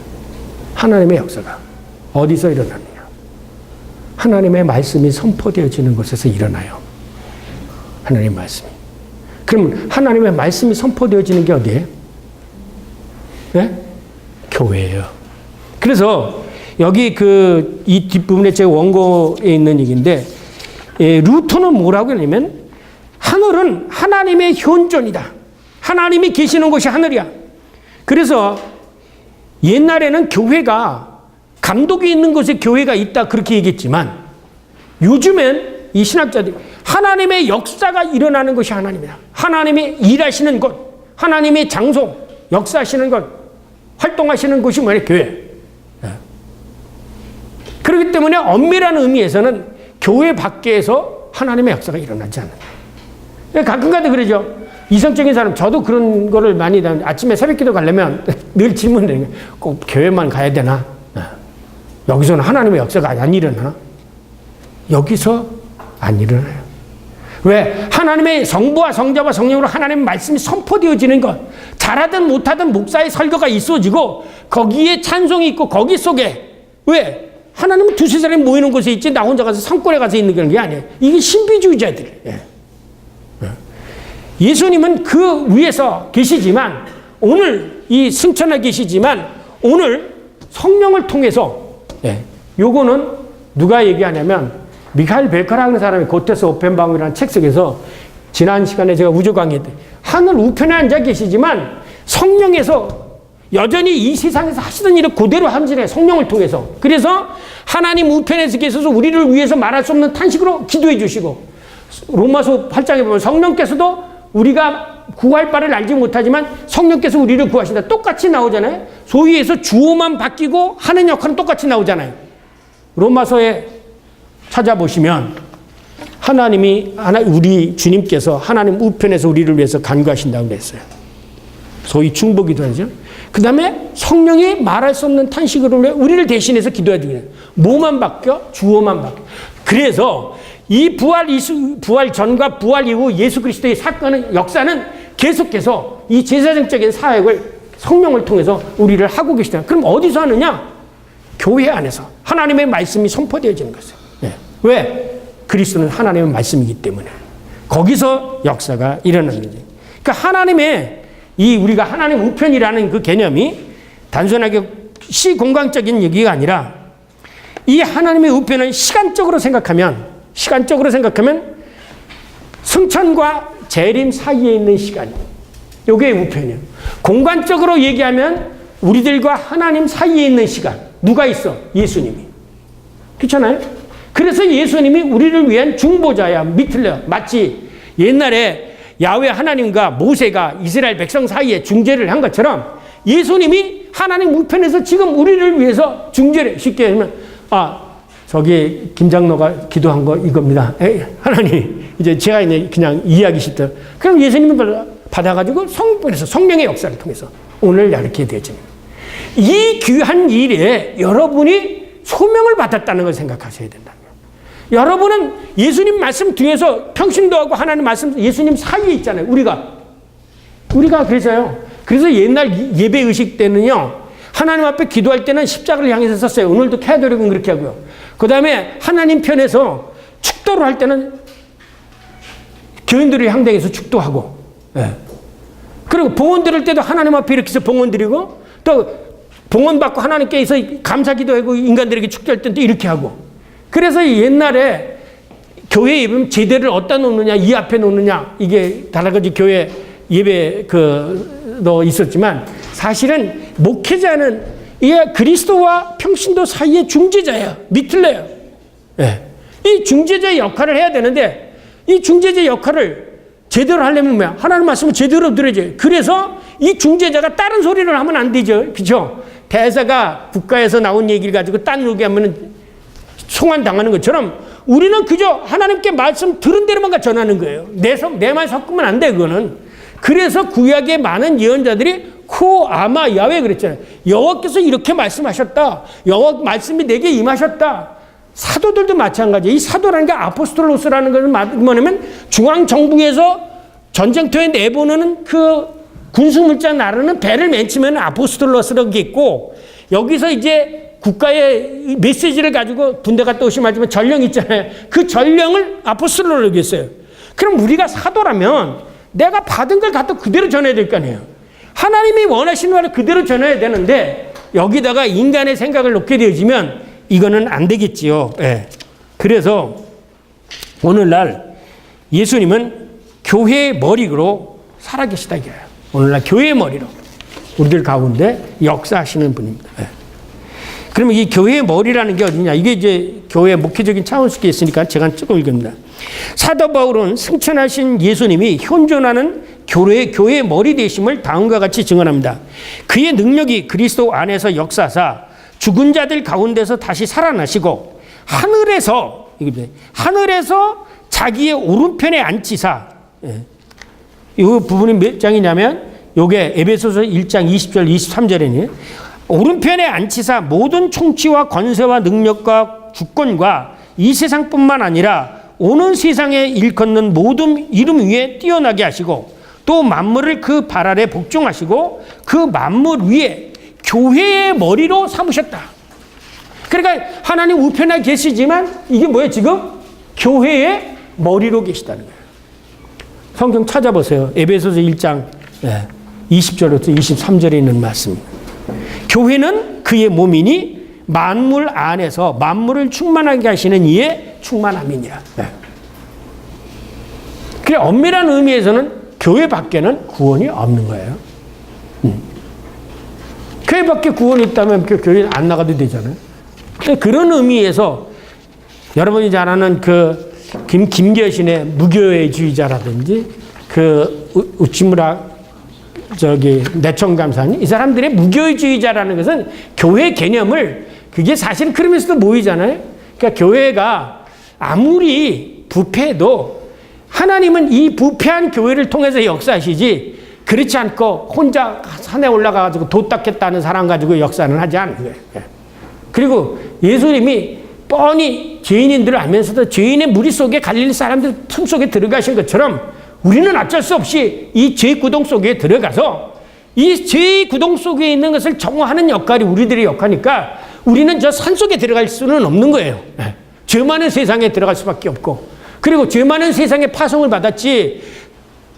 하나님의 역사가 어디서 일어나느냐? 하나님의 말씀이 선포되어지는 곳에서 일어나요. 하나님의 말씀이. 그럼 하나님의 말씀이 선포되어지는 게 어디예요? 네? 교회예요. 그래서 여기 이 뒷부분에 제 원고에 있는 얘기인데, 루터는 뭐라고 하냐면, 하늘은 하나님의 현존이다. 하나님이 계시는 곳이 하늘이야. 그래서 옛날에는 교회가 감독이 있는 곳에 교회가 있다 그렇게 얘기했지만, 요즘엔 이 신학자들이 하나님의 역사가 일어나는 것이 하나님이다. 하나님이 일하시는 곳, 하나님의 장소, 역사하시는 것, 활동하시는 곳이 뭐냐? 교회. 그렇기 때문에 엄밀한 의미에서는 교회 밖에서 하나님의 역사가 일어나지 않아요. 가끔가다 그러죠. 이성적인 사람, 저도 그런 거를 많이, 아침에 새벽기도 가려면 늘 질문드리는 거예요. 꼭 교회만 가야 되나? 여기서는 하나님의 역사가 안 일어나? 여기서 안 일어나요. 왜? 하나님의 성부와 성자와 성령으로 하나님의 말씀이 선포되어지는 것, 잘하든 못하든 목사의 설교가 있어지고 거기에 찬송이 있고 거기 속에, 왜? 하나님은 두세 사람이 모이는 곳에 있지 나 혼자 가서 산골에 가서 있는 그런 게 아니에요. 이게 신비주의자들이에요. 예수님은 그 위에서 계시지만, 오늘 이 승천에 계시지만 오늘 성령을 통해서, 요거는 누가 얘기하냐면 미카엘 벨커라는 사람이 고테스 오펜바움이라는 책 속에서, 지난 시간에 제가 우주 강의 때 하늘 우편에 앉아 계시지만 성령에서 여전히 이 세상에서 하시던 일을 그대로 함질해, 성령을 통해서. 그래서 하나님 우편에서 계셔서 우리를 위해서 말할 수 없는 탄식으로 기도해 주시고, 로마서 8장에 보면 성령께서도 우리가 구할 바를 알지 못하지만 성령께서 우리를 구하신다. 똑같이 나오잖아요. 소위에서 주어만 바뀌고 하는 역할은 똑같이 나오잖아요. 로마서에 찾아보시면 우리 주님께서 하나님 우편에서 우리를 위해서 간구하신다고 그랬어요. 소위 중보기도 하죠. 그 다음에 성령이 말할 수 없는 탄식으로 우리를 대신해서 기도해야 돼요. 뭐만 바뀌어? 주어만 바뀌어. 그래서 이 부활 전과 부활 이후 예수 그리스도의 사건은, 역사는 계속해서 이 제사장적인 사역을 성령을 통해서 우리를 하고 계시다. 그럼 어디서 하느냐? 교회 안에서 하나님의 말씀이 선포되어지는 것이에요. 왜? 그리스도는 하나님의 말씀이기 때문에 거기서 역사가 일어나는 거죠. 그러니까 우리가 하나님 우편이라는 그 개념이 단순하게 시공간적인 얘기가 아니라, 이 하나님의 우편은 시간적으로 생각하면 승천과 재림 사이에 있는 시간, 이게 우편이에요. 공간적으로 얘기하면 우리들과 하나님 사이에 있는 시간, 누가 있어? 예수님이. 그렇잖아요? 그래서 예수님이 우리를 위한 중보자야, 미틀레. 마치 옛날에 야훼 하나님과 모세가 이스라엘 백성 사이에 중재를 한 것처럼 예수님이 하나님 우편에서 지금 우리를 위해서 중재를, 쉽게 하면, 저기 김장로가 기도한 거 이겁니다. 하나님, 이제 제가 그냥 이해하기 쉽다. 그럼 예수님을 받아가지고 성령의 역사를 통해서 오늘 이렇게 되죠. 이 귀한 일에 여러분이 소명을 받았다는 걸 생각하셔야 된다. 여러분은 예수님 말씀 뒤에서 평신도 하고 하나님 말씀, 예수님 사이에 있잖아요. 우리가 그래서요. 그래서 옛날 예배 의식 때는요, 하나님 앞에 기도할 때는 십자가를 향해서 썼어요. 오늘도 캐도릭은 그렇게 하고요. 그 다음에 하나님 편에서 축도를 할 때는 교인들이 향당해서 축도하고, 그리고 봉헌 드릴 때도 하나님 앞에 이렇게 해서 봉헌 드리고, 또 봉헌 받고 하나님께서 감사 기도하고 인간들에게 축도할 때도 이렇게 하고. 그래서 옛날에 교회 예배는 제대를 어디다 놓느냐, 이 앞에 놓느냐, 이게 다른 가지 교회 예배 너 있었지만, 사실은 목회자는 이게 그리스도와 평신도 사이의 중재자예요. 미틀레요. 예. 이 중재자의 역할을 해야 되는데 이 중재자의 역할을 제대로 하려면 뭐야? 하나님 말씀을 제대로 들어야죠. 그래서 이 중재자가 다른 소리를 하면 안 되죠. 그렇죠? 대사가 국가에서 나온 얘기를 가지고 딴 얘기 하면 송환당하는 것처럼 우리는 그저 하나님께 말씀 들은 대로만 전하는 거예요. 내 말 섞으면 안 돼, 그거는. 그래서 구약의 많은 예언자들이 아마 야훼 그랬잖아요. 여호와께서 이렇게 말씀하셨다. 여호와 말씀이 내게 임하셨다. 사도들도 마찬가지예요. 이 사도라는 게 아포스톨로스라는 것은 뭐냐면 중앙정부에서 전쟁터에 내보내는 그 군수물자 나르는 배를 맨치면 아포스톨로스라고 있고, 여기서 이제 국가의 메시지를 가지고 군대 갔다 오시면 하지만 전령 있잖아요. 그 전령을 아포스톨로라고 했어요. 그럼 우리가 사도라면 내가 받은 걸 갖다 그대로 전해야 될 거 아니에요. 하나님이 원하시는 말을 그대로 전해야 되는데 여기다가 인간의 생각을 놓게 되어지면 이거는 안 되겠지요. 예. 그래서 오늘날 예수님은 교회의 머리로 살아계시다 이거예요. 오늘날 교회의 머리로 우리들 가운데 역사하시는 분입니다. 예. 그러면 이 교회의 머리라는 게 어디냐? 이게 이제 교회의 목회적인 차원 속에 있으니까 제가 조금 읽습니다. 사도 바울은 승천하신 예수님이 현존하는 교회의 머리 되심을 다음과 같이 증언합니다. 그의 능력이 그리스도 안에서 역사사 죽은 자들 가운데서 다시 살아나시고 하늘에서 자기의 오른편에 앉히사. 이 부분이 몇 장이냐면 요게 에베소서 1장 20절 23절이니 오른편에 앉히사 모든 총치와 권세와 능력과 주권과 이 세상뿐만 아니라 오는 세상에 일컫는 모든 이름 위에 뛰어나게 하시고 또 만물을 그 발 아래 복종하시고 그 만물 위에 교회의 머리로 삼으셨다. 그러니까 하나님 우편에 계시지만 이게 뭐예요? 지금 교회의 머리로 계시다는 거예요. 성경 찾아보세요. 에베소서 1장 20절부터 23절에 있는 말씀. 교회는 그의 몸이니 만물 안에서 만물을 충만하게 하시는 이의 충만함이니라. 그래 엄밀한 의미에서는 교회 밖에는 구원이 없는 거예요. 교회 밖에 구원이 있다면 교회 안 나가도 되잖아요. 그런 의미에서 여러분이 잘 아는 그 김계신의 무교회주의자라든지 그 우치무라 내청감사님 이 사람들의 무교회주의자라는 것은 교회 개념을 그게 사실은 그러면서도 모이잖아요. 그러니까 교회가 아무리 부패해도 하나님은 이 부패한 교회를 통해서 역사하시지 그렇지 않고 혼자 산에 올라가가지고 도 닦겠다는 사람 가지고 역사는 하지 않는 거예요. 그리고 예수님이 뻔히 죄인인들을 알면서도 죄인의 무리 속에 갈릴리 사람들 틈 속에 들어가신 것처럼 우리는 어쩔 수 없이 이 죄 구덩 속에 들어가서 이 죄의 구덩 속에 있는 것을 정화하는 역할이 우리들의 역할이니까 우리는 저 산 속에 들어갈 수는 없는 거예요. 죄 많은 세상에 들어갈 수밖에 없고 그리고 죄 많은 세상에 파송을 받았지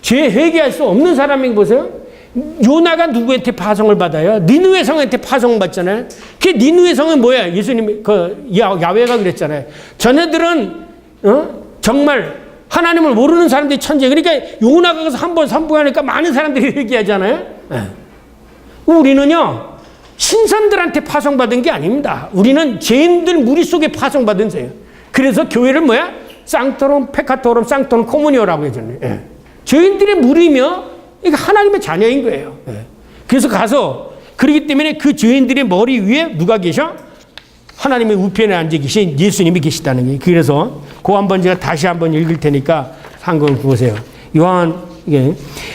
죄 회개할 수 없는 사람이 보세요. 요나가 누구한테 파송을 받아요? 니느웨 성한테 파송을 받잖아요. 그 니느웨 성은 뭐야? 예수님이 야훼가 그랬잖아요. 자네들은 정말 하나님을 모르는 사람들이 천재. 그러니까 요나가 가서 한번 선포하니까 많은 사람들이 회개하잖아요. 우리는요 신선들한테 파송받은 게 아닙니다. 우리는 죄인들 무리 속에 파송받은 죄예요. 그래서 교회를 뭐야? 쌍토롬 페카토롬 쌍토롬 코무니오라고 해줬네. 죄인들의 무리며 이게 하나님의 자녀인 거예요. 그래서 가서 그렇기 때문에 그 죄인들의 머리 위에 누가 계셔? 하나님의 우편에 앉아 계신 예수님이 계시다는 거예요. 그래서 그 한번 제가 다시 한번 읽을 테니까 한번 보세요. 요한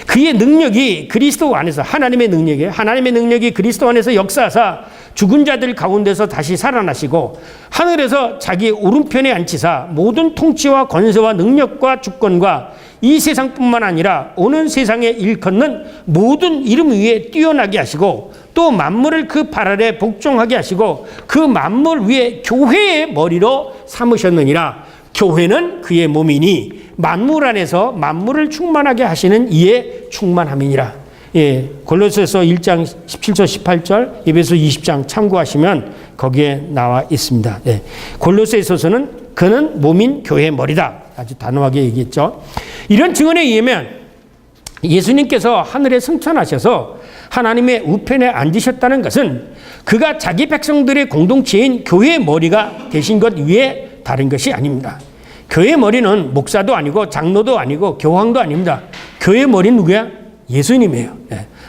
그의 능력이 그리스도 안에서 하나님의 능력이 그리스도 안에서 역사하사 죽은 자들 가운데서 다시 살아나시고 하늘에서 자기 오른편에 앉히사 모든 통치와 권세와 능력과 주권과 이 세상뿐만 아니라 오는 세상에 일컫는 모든 이름 위에 뛰어나게 하시고 또 만물을 그 발 아래 복종하게 하시고 그 만물 위에 교회의 머리로 삼으셨느니라. 교회는 그의 몸이니 만물 안에서 만물을 충만하게 하시는 이의 충만함이니라. 골로새서 1장 17절 18절 에베소 20장 참고하시면 거기에 나와 있습니다. 골로새서는 그는 몸인 교회의 머리다. 아주 단호하게 얘기했죠. 이런 증언에 의하면 예수님께서 하늘에 승천하셔서 하나님의 우편에 앉으셨다는 것은 그가 자기 백성들의 공동체인 교회의 머리가 되신 것 외에 다른 것이 아닙니다. 교회의 머리는 목사도 아니고 장로도 아니고 교황도 아닙니다. 교회의 머리는 누구야? 예수님이에요.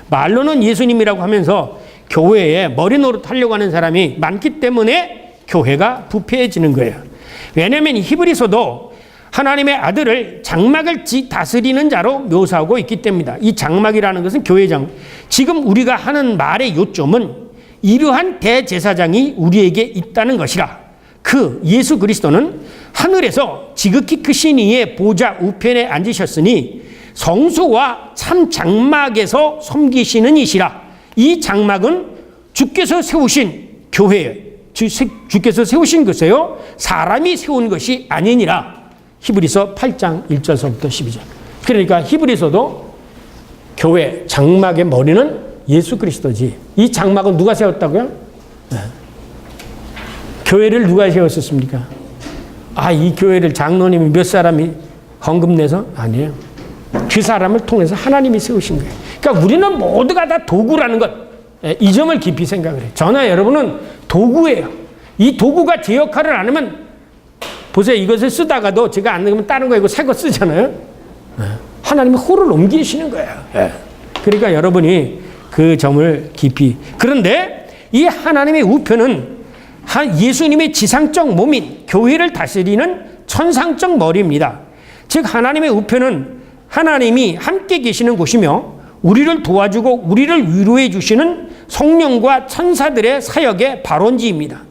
말로는 예수님이라고 하면서 교회에 머리 노릇하려고 하는 사람이 많기 때문에 교회가 부패해지는 거예요. 왜냐하면 히브리서도 하나님의 아들을 장막을 다스리는 자로 묘사하고 있기 때문입니다. 이 장막이라는 것은 교회장. 지금 우리가 하는 말의 요점은 이러한 대제사장이 우리에게 있다는 것이라. 그 예수 그리스도는 하늘에서 지극히 크신 이의 보좌 우편에 앉으셨으니 성소와 참 장막에서 섬기시는 이시라. 이 장막은 주께서 세우신 교회예요. 주께서 세우신 것이에요. 사람이 세운 것이 아니니라. 히브리서 8장 1절서부터 12절. 그러니까 히브리서도 교회 장막의 머리는 예수 그리스도지. 이 장막은 누가 세웠다고요? 교회를 누가 세웠었습니까? 이 교회를 장로님이 몇 사람이 헌금 내서? 아니에요. 그 사람을 통해서 하나님이 세우신 거예요. 그러니까 우리는 모두가 다 도구라는 것. 이 점을 깊이 생각을 해요. 저나 여러분은 도구예요. 이 도구가 제 역할을 안 하면 보세요. 이것을 쓰다가도 제가 안 넣으면 다른 거 이거 새 거 쓰잖아요. 하나님이 호를 옮기시는 거예요. 그러니까 여러분이 그 점을 깊이. 그런데 이 하나님의 우편은 예수님의 지상적 몸인 교회를 다스리는 천상적 머리입니다. 즉 하나님의 우편은 하나님이 함께 계시는 곳이며 우리를 도와주고 우리를 위로해 주시는 성령과 천사들의 사역의 발원지입니다.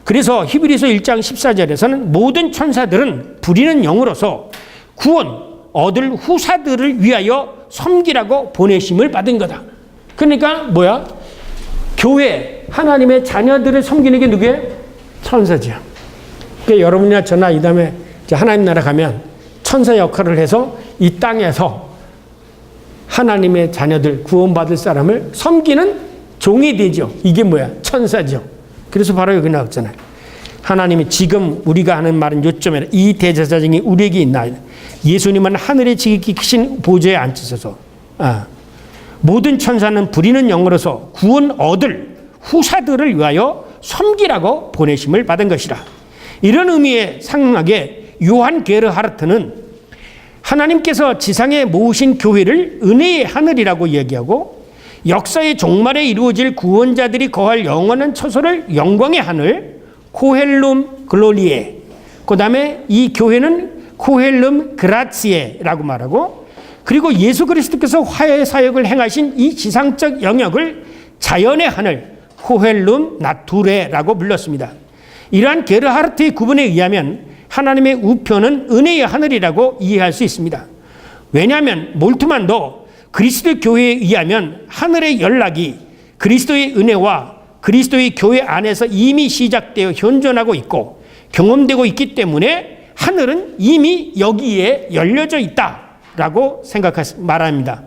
그래서 히브리서 1장 14절에서는 모든 천사들은 부리는 영으로서 구원 얻을 후사들을 위하여 섬기라고 보내심을 받은 거다. 그러니까 뭐야? 교회, 하나님의 자녀들을 섬기는 게 누구예요? 천사죠. 그러니까 여러분이나 저나 이 다음에 하나님 나라 가면 천사 역할을 해서 이 땅에서 하나님의 자녀들, 구원받을 사람을 섬기는 종이 되죠. 이게 뭐야? 천사죠. 그래서 바로 여기 나왔잖아요. 하나님이 지금 우리가 하는 말은 요점에 이 대제사장이 우리에게 있나. 예수님은 하늘에 지극히 크신 보좌에 앉으셔서 모든 천사는 부리는 영으로서 구원 얻을 후사들을 위하여 섬기라고 보내심을 받은 것이라. 이런 의미에 상응하게 요한 게르하르트는 하나님께서 지상에 모으신 교회를 은혜의 하늘이라고 이야기하고 역사의 종말에 이루어질 구원자들이 거할 영원한 처소를 영광의 하늘, 코헬룸 글로리에, 그 다음에 이 교회는 코헬룸 그라치에라고 말하고, 그리고 예수 그리스도께서 화해의 사역을 행하신 이 지상적 영역을 자연의 하늘, 코헬룸 나투레라고 불렀습니다. 이러한 게르하르트의 구분에 의하면 하나님의 우편은 은혜의 하늘이라고 이해할 수 있습니다. 왜냐하면 몰트만도 그리스도 교회에 의하면 하늘의 연락이 그리스도의 은혜와 그리스도의 교회 안에서 이미 시작되어 현존하고 있고 경험되고 있기 때문에 하늘은 이미 여기에 열려져 있다라고 말합니다.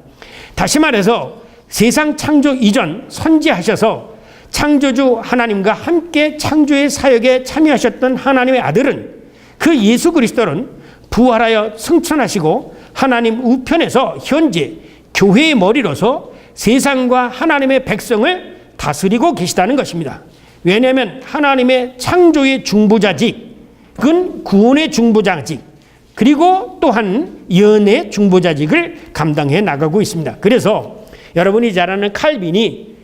다시 말해서 세상 창조 이전 선지하셔서 창조주 하나님과 함께 창조의 사역에 참여하셨던 하나님의 아들은 그 예수 그리스도는 부활하여 승천하시고 하나님 우편에서 현재 교회의 머리로서 세상과 하나님의 백성을 다스리고 계시다는 것입니다. 왜냐하면 하나님의 창조의 중보자직은 구원의 중보자직, 그리고 또한 연의 중보자직을 감당해 나가고 있습니다. 그래서 여러분이 잘 아는 칼빈이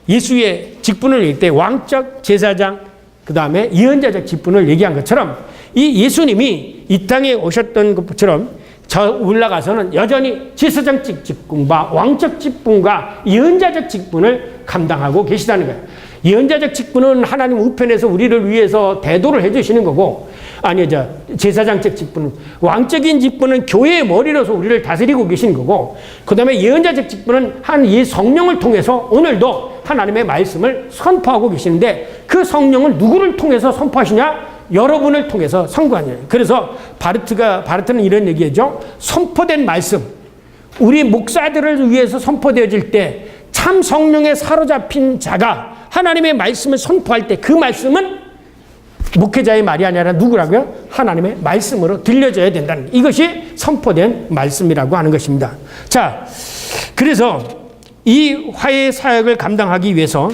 예수의 직분을 얘기할 때 왕적 제사장, 그 다음에 예언자적 직분을 얘기한 것처럼 이 예수님이 이 땅에 오셨던 것처럼 저 올라가서는 여전히 제사장적 직분과 왕적 직분과 예언자적 직분을 감당하고 계시다는 거예요. 예언자적 직분은 하나님 우편에서 우리를 위해서 대도를 해주시는 거고, 제사장적 직분은, 왕적인 직분은 교회의 머리로서 우리를 다스리고 계시는 거고, 그 다음에 예언자적 직분은 이 성령을 통해서 오늘도 하나님의 말씀을 선포하고 계시는데, 그 성령을 누구를 통해서 선포하시냐? 여러분을 통해서 선포하냐. 그래서 바르트는 이런 얘기죠. 선포된 말씀, 우리 목사들을 위해서 선포되어질 때 참 성령에 사로잡힌 자가 하나님의 말씀을 선포할 때 그 말씀은 목회자의 말이 아니라 누구라고요? 하나님의 말씀으로 들려져야 된다는, 이것이 선포된 말씀이라고 하는 것입니다. 자, 그래서 이 화해의 사역을 감당하기 위해서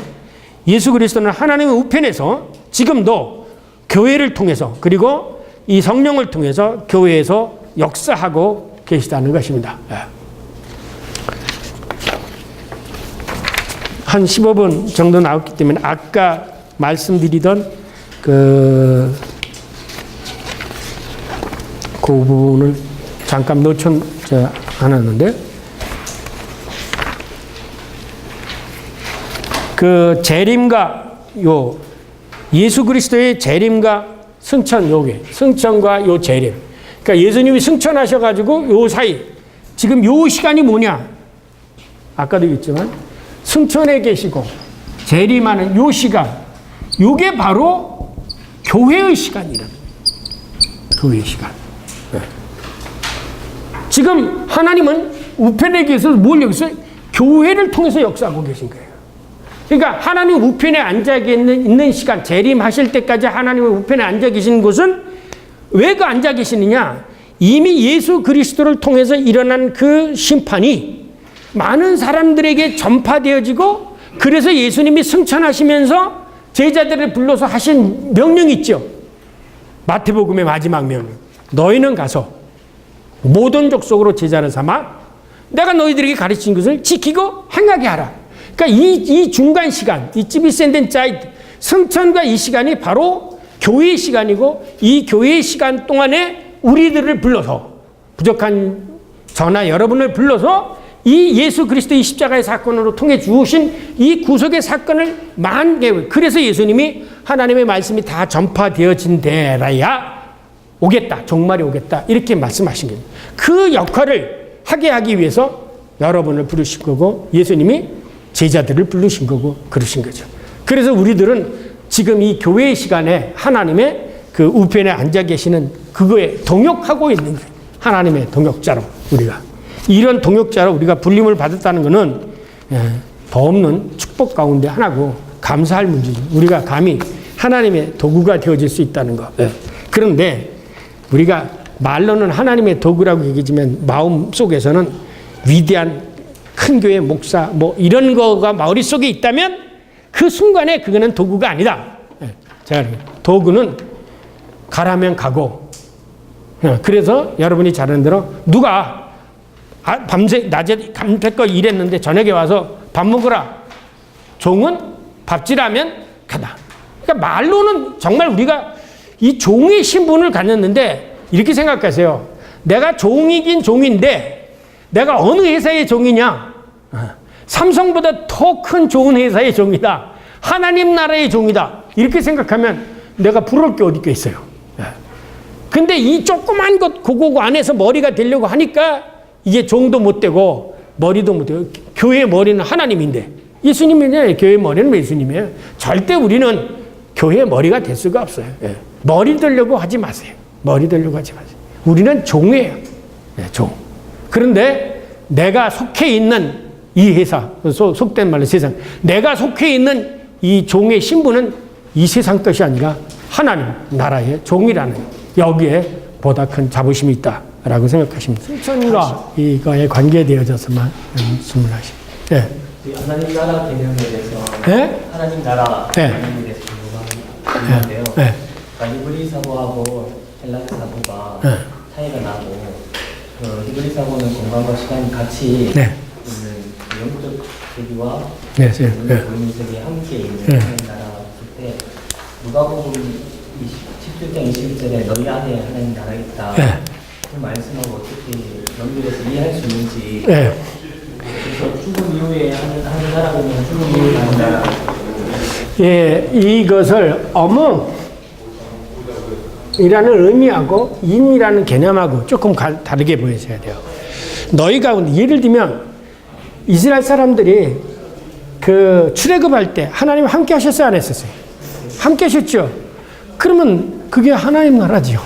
예수 그리스도는 하나님의 우편에서 지금도 교회를 통해서 그리고 이 성령을 통해서 교회에서 역사하고 계시다는 것입니다. 한 15분 정도 나왔기 때문에 아까 말씀드리던 그 부분을 잠깐 놓쳐 않았는데, 그 재림과 요 예수 그리스도의 재림과 승천, 요게 승천과 요 재림. 그러니까 예수님이 승천하셔가지고 요 사이 지금 요 시간이 뭐냐? 아까도 얘기했지만 승천에 계시고 재림하는 요 시간, 요게 바로 교회의 시간이라는 거예요. 교회의 시간. 네. 지금 하나님은 우편에 계셔서 뭘 여기서 교회를 통해서 역사하고 계신 거예요. 그러니까 하나님 우편에 앉아 있는 시간, 재림하실 때까지 하나님의 우편에 앉아 계시는 곳은 왜 그 앉아 계시느냐? 이미 예수 그리스도를 통해서 일어난 그 심판이 많은 사람들에게 전파되어지고, 그래서 예수님이 승천하시면서 제자들을 불러서 하신 명령이 있죠. 마태복음의 마지막 명령. 너희는 가서 모든 족속으로 제자를 삼아 내가 너희들에게 가르친 것을 지키고 행하게 하라. 그러니까 이 중간 시간, 이 지비센덴 짜이트, 승천과 이 시간이 바로 교회의 시간이고, 이 교회의 시간 동안에 우리들을 불러서, 부족한 저나 여러분을 불러서 이 예수 그리스도의 십자가의 사건으로 통해 주신 이 구속의 사건을 그래서 예수님이 하나님의 말씀이 다 전파되어진 데라야 오겠다, 종말이 오겠다, 이렇게 말씀하신 겁니다. 그 역할을 하게 하기 위해서 여러분을 부르신 거고, 예수님이 제자들을 부르신 거고, 그러신 거죠. 그래서 우리들은 지금 이 교회의 시간에 하나님의 그 우편에 앉아 계시는 그거에 동역하고 있는 거예요. 하나님의 동역자로 우리가. 이런 동역자로 우리가 불림을 받았다는 것은 더 없는 축복 가운데 하나고 감사할 문제죠. 우리가 감히 하나님의 도구가 되어질 수 있다는 것. 그런데 우리가 말로는 하나님의 도구라고 얘기하지만 마음 속에서는 위대한 큰 교회 목사 뭐 이런 거가 머릿속에 있다면 그 순간에 그거는 도구가 아니다. 제가 도구는 가라면 가고, 그래서 여러분이 잘 아는 대로 누가 밤새 낮에 밤새껏 일했는데 저녁에 와서 밥 먹으라. 종은 밥질하면 가다. 그러니까 말로는 정말 우리가 이 종의 신분을 갖는데 이렇게 생각하세요. 내가 종이긴 종인데 내가 어느 회사의 종이냐? 삼성보다 더 큰 좋은 회사의 종이다. 하나님 나라의 종이다. 이렇게 생각하면 내가 부러울 게 어디 있겠어요. 근데 이 조그만 것 고고 안에서 머리가 되려고 하니까 이게 종도 못 되고 머리도 못 되고, 교회의 머리는 하나님인데 예수님이냐? 교회의 머리는 예수님이에요. 절대 우리는 교회의 머리가 될 수가 없어요. 머리 되려고 하지 마세요. 머리 되려고 하지 마세요. 우리는 종이에요. 종. 그런데 내가 속해 있는 이 회사, 속된 말로 세상, 내가 속해 있는 이 종의 신분은 이 세상 것이 아니라 하나님 나라의 종이라는, 여기에 보다 큰 자부심이 있다라고 생각하십니다. 승천과 이거에 관계되어져서만 말씀을 하십니다. 하나님 나라 개념에 대해서, 하나님 나라 개념에 대해서 궁금한데요. 히브리 사고하고 헬라어 사고가 차이가 나고, 히브리 사고는 공간과 시간이 같이 있는 영적 세계와 물리 세계 함께 있는 하나님 나라일 때, 누가복음 17장 21절에 너희 안에 하나님 나라가 있다. 그 말씀하고 어떻게 연결해서 이해할 수 있는지. 그래서 죽음 이후에 하는 나라면 죽음 이후에 하는 나라. 이것을 어멍이라는 의미하고 인이라는 개념하고 조금 다르게 보여줘야 돼요. 너희 가운데, 예를 들면 이스라엘 사람들이 그 출애굽할 때 하나님 함께 하셨어요, 안 했었어요? 함께 하셨죠. 그러면 그게 하나님 나라지요.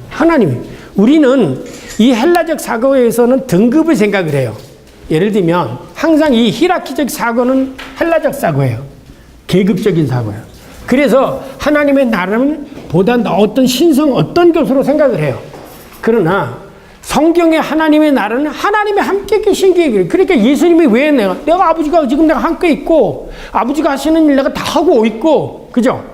하나님이. 우리는 이 헬라적 사고에서는 등급을 생각을 해요. 예를 들면 항상 이 히라키적 사고는 헬라적 사고예요. 계급적인 사고예요. 그래서 하나님의 나라는 보다 어떤 신성, 어떤 것으로 생각을 해요. 그러나 성경의 하나님의 나라는 하나님이 함께 계신 게, 그러니까 예수님이 왜 내가 아버지가 지금 내가 함께 있고 아버지가 하시는 일 내가 다 하고 있고, 그죠?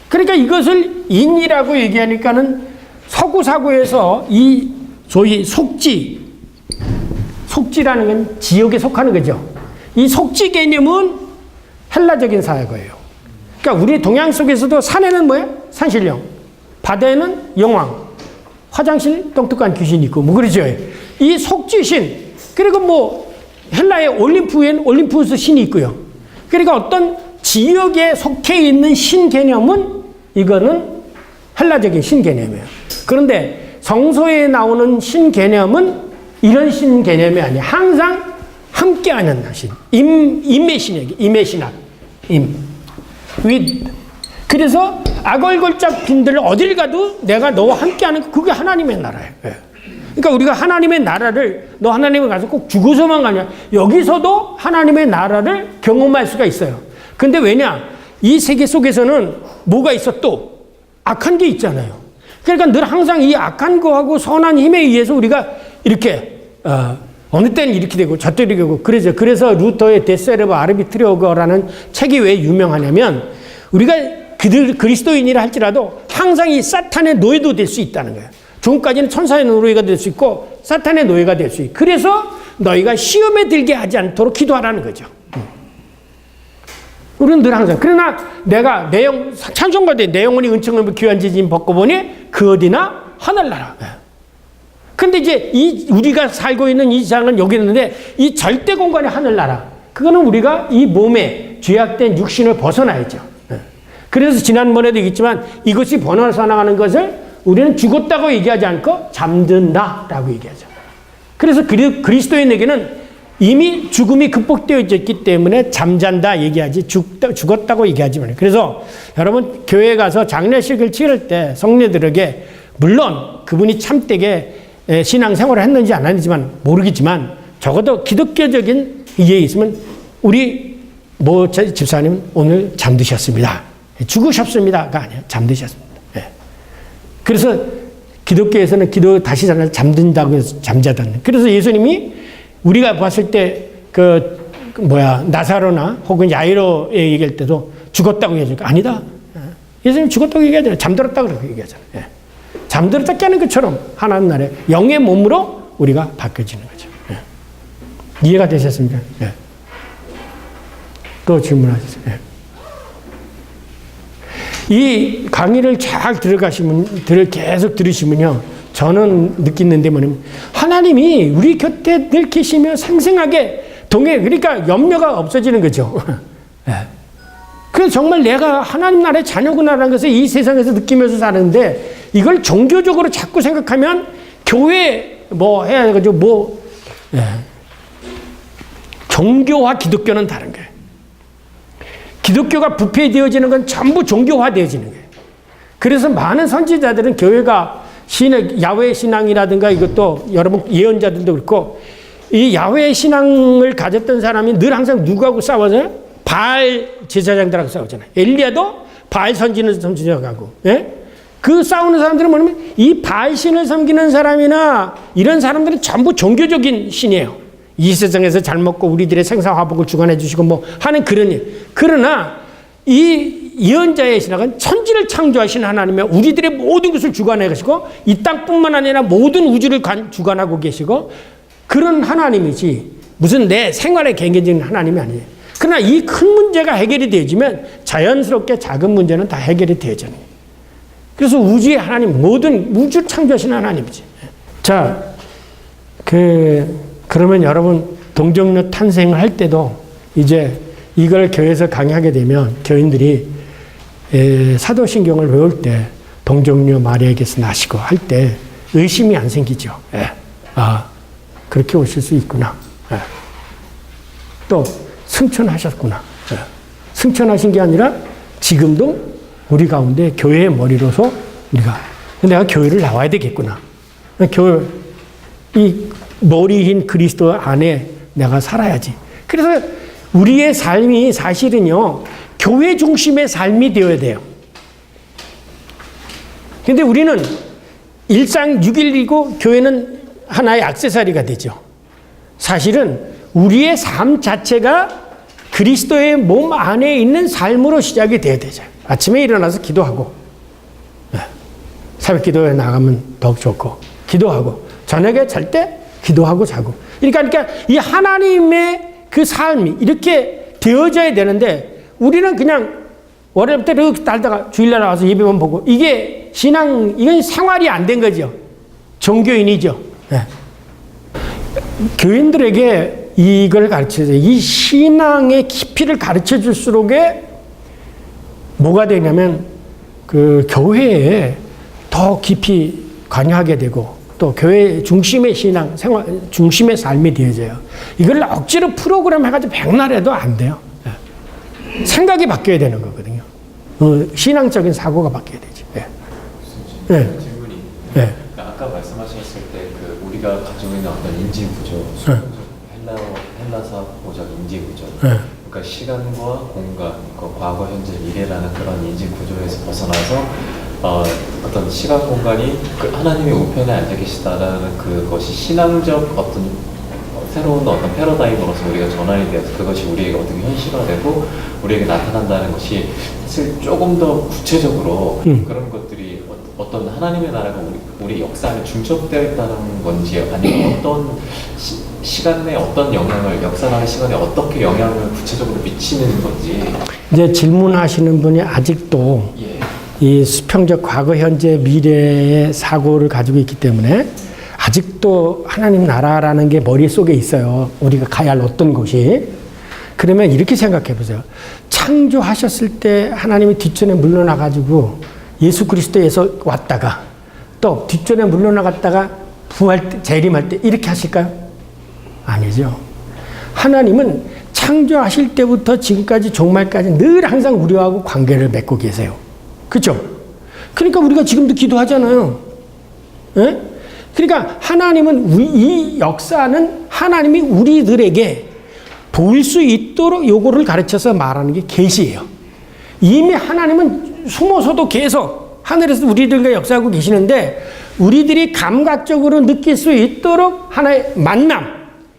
그러니까 이것을 인이라고 얘기하니까는 서구사고에서 이 소위 속지라는 건 지역에 속하는 거죠. 이 속지 개념은 헬라적인 사고예요. 그러니까 우리 동양 속에서도 산에는 뭐예요? 산신령, 바다에는 영왕, 화장실 똥뚝한 귀신이 있고 뭐 그러죠. 이 속지신, 그리고 뭐 헬라의 올림푸에는 올림푸스 신이 있고요. 그러니까 어떤 지역에 속해 있는 신 개념은 이거는 헬라적인 신 개념이에요. 그런데 성서에 나오는 신 개념은 이런 신 개념이 아니에요. 항상 함께하는 신, 임의 신이에요. 임의 신학, 그래서 아걸골짝 빈들 어딜 가도 내가 너와 함께하는, 그게 하나님의 나라예요. 그러니까 우리가 하나님의 나라를, 너 하나님을 가서 꼭 죽어서만 가냐, 여기서도 하나님의 나라를 경험할 수가 있어요. 근데 왜냐, 이 세계 속에서는 뭐가 있어? 또 악한 게 있잖아요. 그러니까 늘 항상 이 악한 거하고 선한 힘에 의해서 우리가 이렇게 어느 때는 이렇게 되고 저 때는 이렇게 되고 그러죠. 그래서 루터의 데스레버 아르비트리오거라는 책이 왜 유명하냐면, 우리가 그리스도인이라 할지라도 항상 이 사탄의 노예도 될 수 있다는 거예요. 조금까지는 천사의 노예가 될 수 있고 사탄의 노예가 될 수 있고, 그래서 너희가 시험에 들게 하지 않도록 기도하라는 거죠. 우리는 늘 항상, 그러나 내가 찬송가대 내 영혼이 은총을 귀한 지진 벗고 보니 그 어디나 하늘나라. 근데 이제 우리가 살고 있는 이 세상은 여기 있는데, 이 절대 공간의 하늘나라, 그거는 우리가 이 몸에 죄악된 육신을 벗어나야죠. 그래서 지난번에도 얘기했지만, 이것이 벗어나가는 것을 우리는 죽었다고 얘기하지 않고 잠든다라고 얘기하죠. 그래서 그리스도인에게는 이미 죽음이 극복되어 있기 때문에 잠잔다 얘기하지 죽었다고 얘기하지 말아요. 그래서 여러분 교회에 가서 장례식을 치를 때 성례들에게, 물론 그분이 참되게 신앙생활을 했는지 안 했는지만 모르겠지만, 적어도 기독교적인 이해 있으면 우리 집사님 오늘 잠드셨습니다, 죽으셨습니다가 아니에요. 잠드셨습니다. 그래서 기독교에서는 다시 살아서 잠든다고 해서 잠자다는. 그래서 예수님이 우리가 봤을 때 나사로나 혹은 야이로에 얘기할 때도 죽었다고 얘기하니까 아니다. 예수님 죽었다고 얘기하잖아요. 잠들었다고 그렇게 얘기하잖아요. 잠들었다 깨는 것처럼 하나님 나라의 영의 몸으로 우리가 바뀌어지는 거죠. 이해가 되셨습니까? 또 질문하세요. 이 강의를 잘 계속 들으시면요, 저는 느끼는데 뭐냐면, 하나님이 우리 곁에 늘 계시며 생생하게 그러니까 염려가 없어지는 거죠. 그래서 정말 내가 하나님 나라의 자녀구나라는 것을 이 세상에서 느끼면서 사는데, 이걸 종교적으로 자꾸 생각하면 교회 해가지고 종교와 기독교는 다른 거예요. 기독교가 부패되어지는 건 전부 종교화되어지는 거예요. 그래서 많은 선지자들은 교회가 야훼 신앙이라든가, 이것도 여러분 예언자들도 그렇고, 이 야훼 신앙을 가졌던 사람이 늘 항상 누구하고 싸워서요? 바알 제사장들하고 싸우잖아요. 엘리야도 바알 선지자하고. 그 싸우는 사람들은 뭐냐면, 이 바알 신을 섬기는 사람이나 이런 사람들은 전부 종교적인 신이에요. 이 세상에서 잘 먹고 우리들의 생사화복을 주관해 주시고 하는 그런 일. 그러나 이 예언자의 신학은 천지를 창조하신 하나님의 우리들의 모든 것을 주관해 가시고, 이 땅뿐만 아니라 모든 우주를 주관하고 계시고, 그런 하나님이지 무슨 내 생활의 개인적인 하나님이 아니에요. 그러나 이 큰 문제가 해결이 되어지면 자연스럽게 작은 문제는 다 해결이 되어져요. 그래서 우주의 하나님, 모든 우주 창조하신 하나님이지. 자, 그러면 여러분 동정녀 탄생을 할 때도 이제 이걸 교회에서 강의하게 되면 교인들이 사도신경을 배울 때 동정녀 마리아에게서 나시고 할 때 의심이 안 생기죠. 그렇게 오실 수 있구나. 또 승천하셨구나. 승천하신 게 아니라 지금도 우리 가운데 교회의 머리로서 내가 교회를 나와야 되겠구나. 이 머리인 그리스도 안에 내가 살아야지. 그래서 우리의 삶이 사실은요, 교회 중심의 삶이 되어야 돼요. 근데 우리는 일상 6일이고 교회는 하나의 액세서리가 되죠. 사실은 우리의 삶 자체가 그리스도의 몸 안에 있는 삶으로 시작이 돼야 되죠. 아침에 일어나서 기도하고, 새벽 기도에 나가면 더욱 좋고, 기도하고, 저녁에 잘 때 기도하고 자고. 그러니까 이 하나님의 그 삶이 이렇게 되어져야 되는데, 우리는 그냥 월요일부터 이렇게 달다가 주일날 와서 예배만 보고, 이게 이건 생활이 안 된 거죠. 종교인이죠. 네. 교인들에게 이걸 가르쳐줘요. 이 신앙의 깊이를 가르쳐 줄수록에 뭐가 되냐면, 그 교회에 더 깊이 관여하게 되고, 또 교회 중심의 신앙, 생활, 중심의 삶이 되어져요. 이걸 억지로 프로그램 해가지고 백날 해도 안 돼요. 네. 생각이 바뀌어야 되는 거거든요. 신앙적인 사고가 바뀌어야 되죠. 네. 네. 질문이. 네. 아까 말씀하셨을 때 그 우리가 가지고 있는 어떤 인지 구조, 헬라사고적 인지 구조, 그러니까 시간과 공간, 과거, 현재, 미래라는 그런 인지 구조에서 벗어나서 어떤 시간 공간이 그 하나님의 우편에 앉아 계시다라는 그것이 신앙적 어떤 새로운 어떤 패러다임으로서 우리가 전환이 되어서 그것이 우리에게 어떻게 현실화되고 우리에게 나타난다는 것이 사실 조금 더 구체적으로 그런 것들이 어떤 하나님의 나라가 우리 역사 안에 중첩되어 있다는 건지, 아니면 어떤 시간 내에 어떤 영향을, 역사라는 시간에 어떻게 영향을 구체적으로 미치는 건지. 이제 질문하시는 분이 아직도 이 수평적 과거, 현재, 미래의 사고를 가지고 있기 때문에 아직도 하나님 나라라는 게 머릿속에 있어요. 우리가 가야 할 어떤 곳이. 그러면 이렇게 생각해 보세요. 창조하셨을 때 하나님이 뒷전에 물러나가지고 예수 그리스도에서 왔다가 또 뒷전에 물러나갔다가 부활 때, 재림할 때 이렇게 하실까요? 아니죠. 하나님은 창조하실 때부터 지금까지 종말까지 늘 항상 우리하고 관계를 맺고 계세요. 그렇죠? 그러니까 우리가 지금도 기도하잖아요. 예? 그러니까 하나님은 이 역사는 하나님이 우리들에게 볼 수 있도록 요거를 가르쳐서 말하는 게 계시예요. 이미 하나님은 숨어서도 계속 하늘에서 우리들과 역사하고 계시는데, 우리들이 감각적으로 느낄 수 있도록 하나의 만남,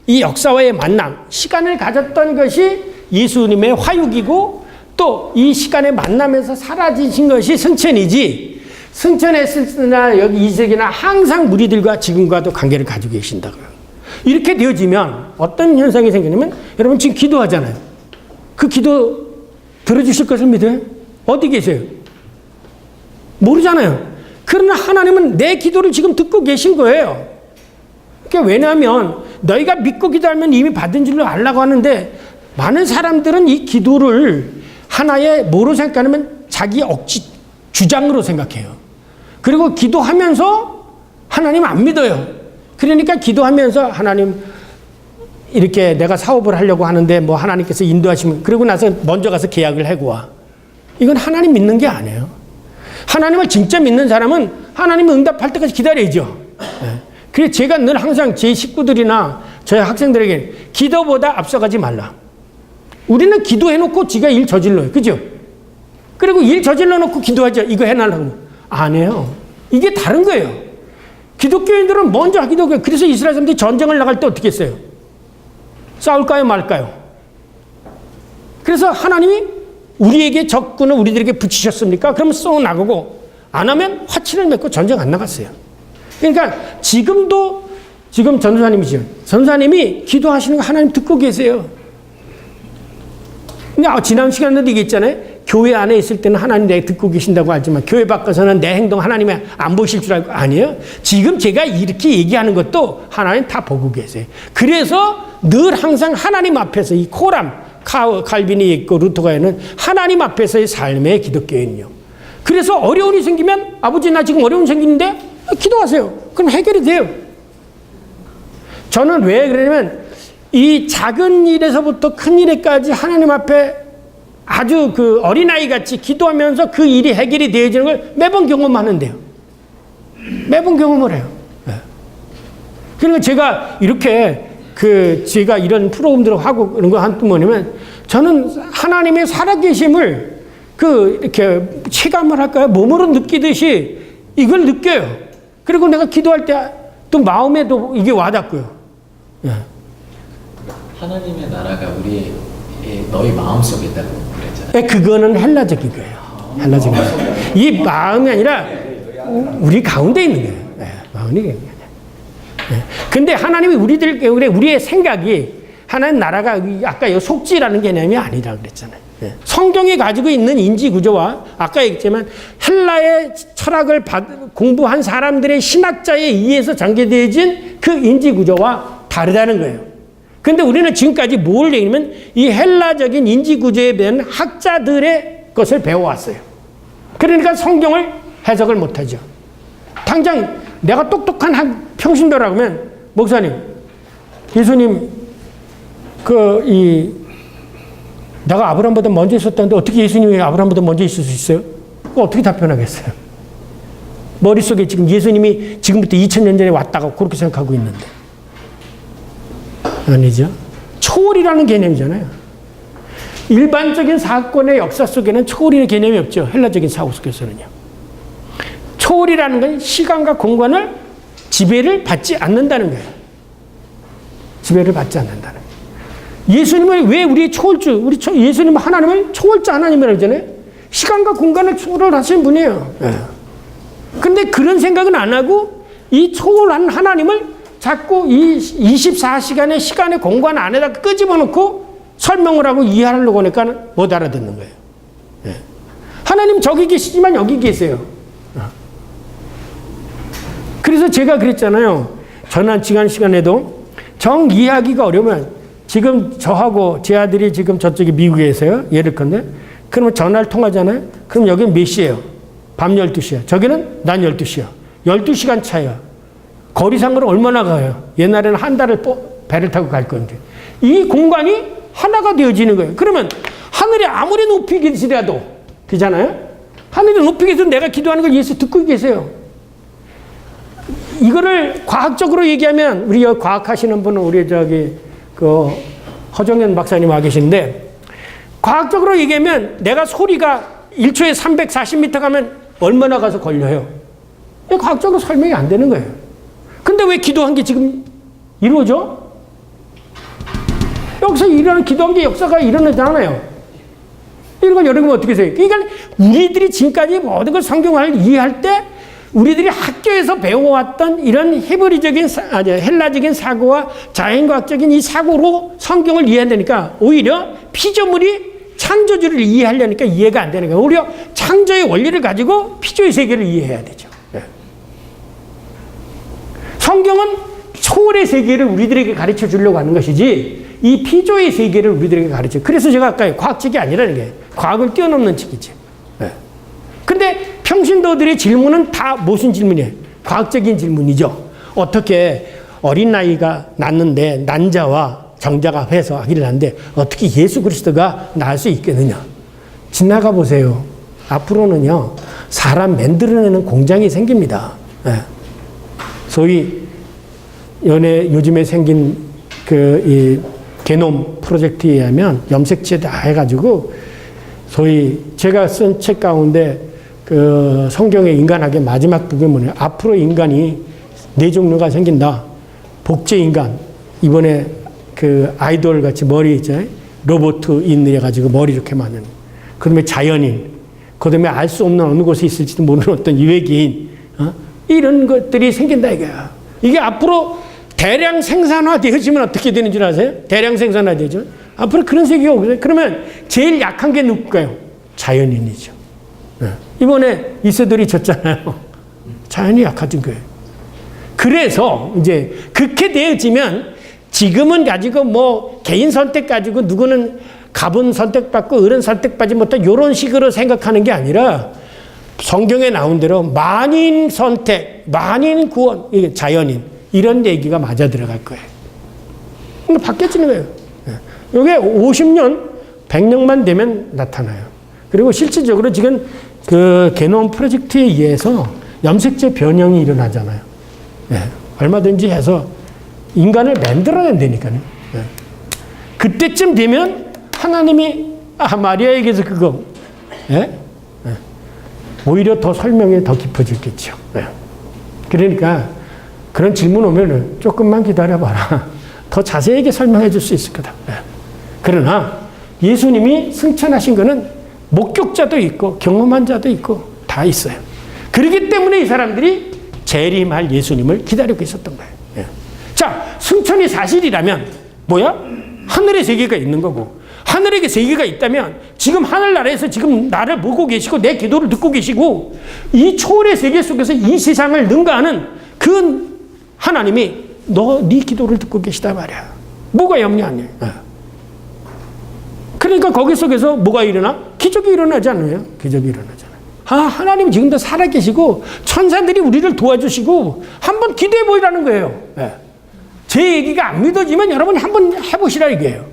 이 역사와의 만남, 시간을 가졌던 것이 예수님의 화육이고, 또 이 시간에 만나면서 사라지신 것이 승천이지, 승천했으나 여기 이세계나 항상 우리들과 지금과도 관계를 가지고 계신다고요. 이렇게 되어지면 어떤 현상이 생기냐면, 여러분 지금 기도하잖아요. 그 기도 들어주실 것을 믿어요? 어디 계세요? 모르잖아요. 그러나 하나님은 내 기도를 지금 듣고 계신 거예요. 그러니까 왜냐하면 너희가 믿고 기도하면 이미 받은 줄로 알라고 하는데, 많은 사람들은 이 기도를 하나의 뭐로 생각하냐면 자기 억지 주장으로 생각해요. 그리고 기도하면서 하나님 안 믿어요. 그러니까 기도하면서 하나님 이렇게 내가 사업을 하려고 하는데 뭐 하나님께서 인도하시면, 그러고 나서 먼저 가서 계약을 하고 와. 이건 하나님 믿는 게 아니에요. 하나님을 진짜 믿는 사람은 하나님 응답할 때까지 기다려야죠. 그래서 제가 늘 항상 제 식구들이나 저희 학생들에게 기도보다 앞서가지 말라. 우리는 기도해놓고 지가 일 저질러요. 그죠? 그리고 일 저질러 놓고 기도하죠. 이거 해달라고. 안 해요. 이게 다른 거예요. 기독교인들은 먼저 기도해요. 그래서 이스라엘 사람들이 전쟁을 나갈 때 어떻게 했어요? 싸울까요, 말까요? 그래서 하나님이 우리에게 적군을 우리들에게 붙이셨습니까? 그러면 쏘 나가고, 안 하면 화친을 맺고 전쟁 안 나갔어요. 그러니까 지금도, 지금 전도사님이죠. 전도사님이 기도하시는 거 하나님 듣고 계세요. 근데 지난 시간에도 얘기했잖아요. 교회 안에 있을 때는 하나님 내가 듣고 계신다고 하지만 교회 밖에서는 내 행동 하나님이 안 보실 줄 알고. 아니에요. 지금 제가 이렇게 얘기하는 것도 하나님 다 보고 계세요. 그래서 늘 항상 하나님 앞에서 이 코람, 칼빈이 있고 루터가에는 하나님 앞에서의 삶의 기독교인요. 그래서 어려움이 생기면 아버지 나 지금 어려움 생기는데 기도하세요. 그럼 해결이 돼요. 저는 왜 그러냐면 이 작은 일에서부터 큰 일에까지 하나님 앞에 아주 그 어린아이 같이 기도하면서 그 일이 해결이 되어지는 걸 매번 경험하는데요. 매번 경험을 해요. 그러니까 제가 이렇게 제가 이런 프로그램들을 하고 그런 거 한 뭐냐면, 저는 하나님의 살아계심을 이렇게 체감을 할까요? 몸으로 느끼듯이 이걸 느껴요. 그리고 내가 기도할 때 또 마음에도 이게 와닿고요. 예. 하나님의 나라가 우리 너희 마음속에 있다고 그랬잖아요. 예, 그거는 헬라적인 거예요. 헬라적인 거예요. 이 마음이 아니라 우리 가운데 있는 거예요. 예, 마음이 있는 거예요. 예. 근데 하나님이 우리의 생각이 하나님 나라가 아까 이 속지라는 개념이 아니라 그랬잖아요. 예. 성경이 가지고 있는 인지 구조와 아까 얘기했지만 헬라의 철학을 공부한 사람들의 신학자에 의해서 전개되어진 그 인지 구조와 다르다는 거예요. 근데 우리는 지금까지 뭘 얘기하면 이 헬라적인 인지 구조에 대한 학자들의 것을 배워왔어요. 그러니까 성경을 해석을 못하죠. 당장 내가 똑똑한 한 평신도라고 하면 목사님, 예수님 내가 아브라함보다 먼저 있었다는데 어떻게 예수님이 아브라함보다 먼저 있을 수 있어요? 그거 어떻게 답변하겠어요? 머릿속에 지금 예수님이 지금부터 2000년 전에 왔다고 그렇게 생각하고 있는데. 아니죠. 초월이라는 개념이잖아요. 일반적인 사건의 역사 속에는 초월이라는 개념이 없죠. 헬라적인 사고 속에서는요. 초월이라는 건 시간과 공간을 지배를 받지 않는다는 거예요. 지배를 받지 않는다는 거예요. 예수님을 왜 우리의 초월주, 예수님은 하나님을 초월자 하나님이라고 하잖아요. 시간과 공간을 초월을 하시는 분이에요. 근데 그런 생각은 안 하고 이 초월한 하나님을 자꾸 이 24시간의 시간의 공간 안에다 끄집어 놓고 설명을 하고 이해하려고 하니까 못 알아듣는 거예요. 하나님 저기 계시지만 여기 계세요. 그래서 제가 그랬잖아요. 지난 시간에도 정 이해하기가 어려우면 지금 저하고 제 아들이 지금 저쪽에 미국에 있어요. 예를컨대. 그러면 전화를 통하잖아요. 그럼 여기는 몇 시예요? 밤 12시야. 저기는 낮 12시야. 12시간 차이야. 거리상으로 얼마나 가요? 옛날에는 한 달을 배를 타고 갈 건데. 이 공간이 하나가 되어지는 거예요. 그러면 하늘이 아무리 높이 계시더라도, 그잖아요? 하늘이 높이 계셔도 내가 기도하는 걸 예수 듣고 계세요. 이거를 과학적으로 얘기하면, 우리 여기 과학하시는 분은 우리 허정현 박사님 와 계신데, 과학적으로 얘기하면 내가 소리가 1초에 340m 가면 얼마나 가서 걸려요? 과학적으로 설명이 안 되는 거예요. 근데 왜 기도한 게 지금 이루어져? 여기서 기도한 게 역사가 일어나잖아요. 이런 걸 여러분 어떻게 생각해요? 그러니까 우리들이 지금까지 모든 걸 성경을 이해할 때 우리들이 학교에서 배워왔던 이런 헬라적인 사고와 자연과학적인 이 사고로 성경을 이해한다니까 오히려 피조물이 창조주를 이해하려니까 이해가 안 되는 거예요. 오히려 창조의 원리를 가지고 피조의 세계를 이해해야 되죠. 성경은 초월의 세계를 우리들에게 가르쳐 주려고 하는 것이지 이 피조의 세계를 우리들에게 가르쳐. 그래서 제가 아까 과학책이 아니라는 게 과학을 뛰어넘는 책이지. 근데 평신도들의 질문은 다 무슨 질문이에요? 과학적인 질문이죠. 어떻게 어린 나이가 낳는데 난자와 정자가 해서 아기를 낳는데 어떻게 예수 그리스도가 낳을 수 있겠느냐? 지나가 보세요. 앞으로는요, 사람 만들어내는 공장이 생깁니다. 소위 요즘에 생긴 이 게놈 프로젝트에 의하면 염색체 다 해가지고 소위 제가 쓴 책 가운데 성경의 인간학의 마지막 부분이 뭐냐. 앞으로 인간이 4종류가 생긴다. 복제 인간. 이번에 아이돌 같이 머리 있잖아요. 로봇인 해가지고 머리 이렇게 만드는. 그 다음에 자연인. 그 다음에 알 수 없는 어느 곳에 있을지도 모르는 어떤 유해기인. 이런 것들이 생긴다 이거야. 이게 앞으로 대량 생산화 되어지면 어떻게 되는 줄 아세요? 대량 생산화 되죠. 앞으로 그런 세계가 오거든요. 그러면 제일 약한 게 누굴까요? 자연인이죠. 이번에 이세돌이 졌잖아요. 자연이 약해진 거예요. 그래서 이제 그렇게 되어지면 지금은 가지고 개인 선택 가지고 누구는 갑은 선택받고 을은 선택받지 못한 이런 식으로 생각하는 게 아니라 성경에 나온 대로 만인 선택, 만인 구원, 이게 자연인 이런 얘기가 맞아 들어갈 거예요. 그러니까 바뀌어지는 거예요. 이게 50년, 100년만 되면 나타나요. 그리고 실질적으로 지금 게놈 프로젝트에 의해서 염색체 변형이 일어나잖아요. 얼마든지 해서 인간을 만들어낸다니까요. 그때쯤 되면 하나님이 마리아에게서 그거 오히려 더 설명이 더 깊어지겠죠. 그러니까 그런 질문 오면은 조금만 기다려봐라. 더 자세하게 설명해 줄 수 있을 거다. 그러나 예수님이 승천하신 거는 목격자도 있고 경험한 자도 있고 다 있어요. 그렇기 때문에 이 사람들이 재림할 예수님을 기다리고 있었던 거예요. 자, 승천이 사실이라면 뭐야? 하늘의 세계가 있는 거고, 하늘의 세계가 있다면 지금 하늘나라에서 지금 나를 보고 계시고 내 기도를 듣고 계시고 이 초월의 세계 속에서 이 세상을 능가하는 그 하나님이 네 기도를 듣고 계시다 말이야. 뭐가 염려하냐? 그러니까 거기 속에서 뭐가 일어나? 기적이 일어나지 않나요? 기적이 일어나잖아요. 하나님 지금도 살아계시고 천사들이 우리를 도와주시고 한번 기도해 보이라는 거예요. 제 얘기가 안 믿어지면 여러분이 한번 해보시라 이게요.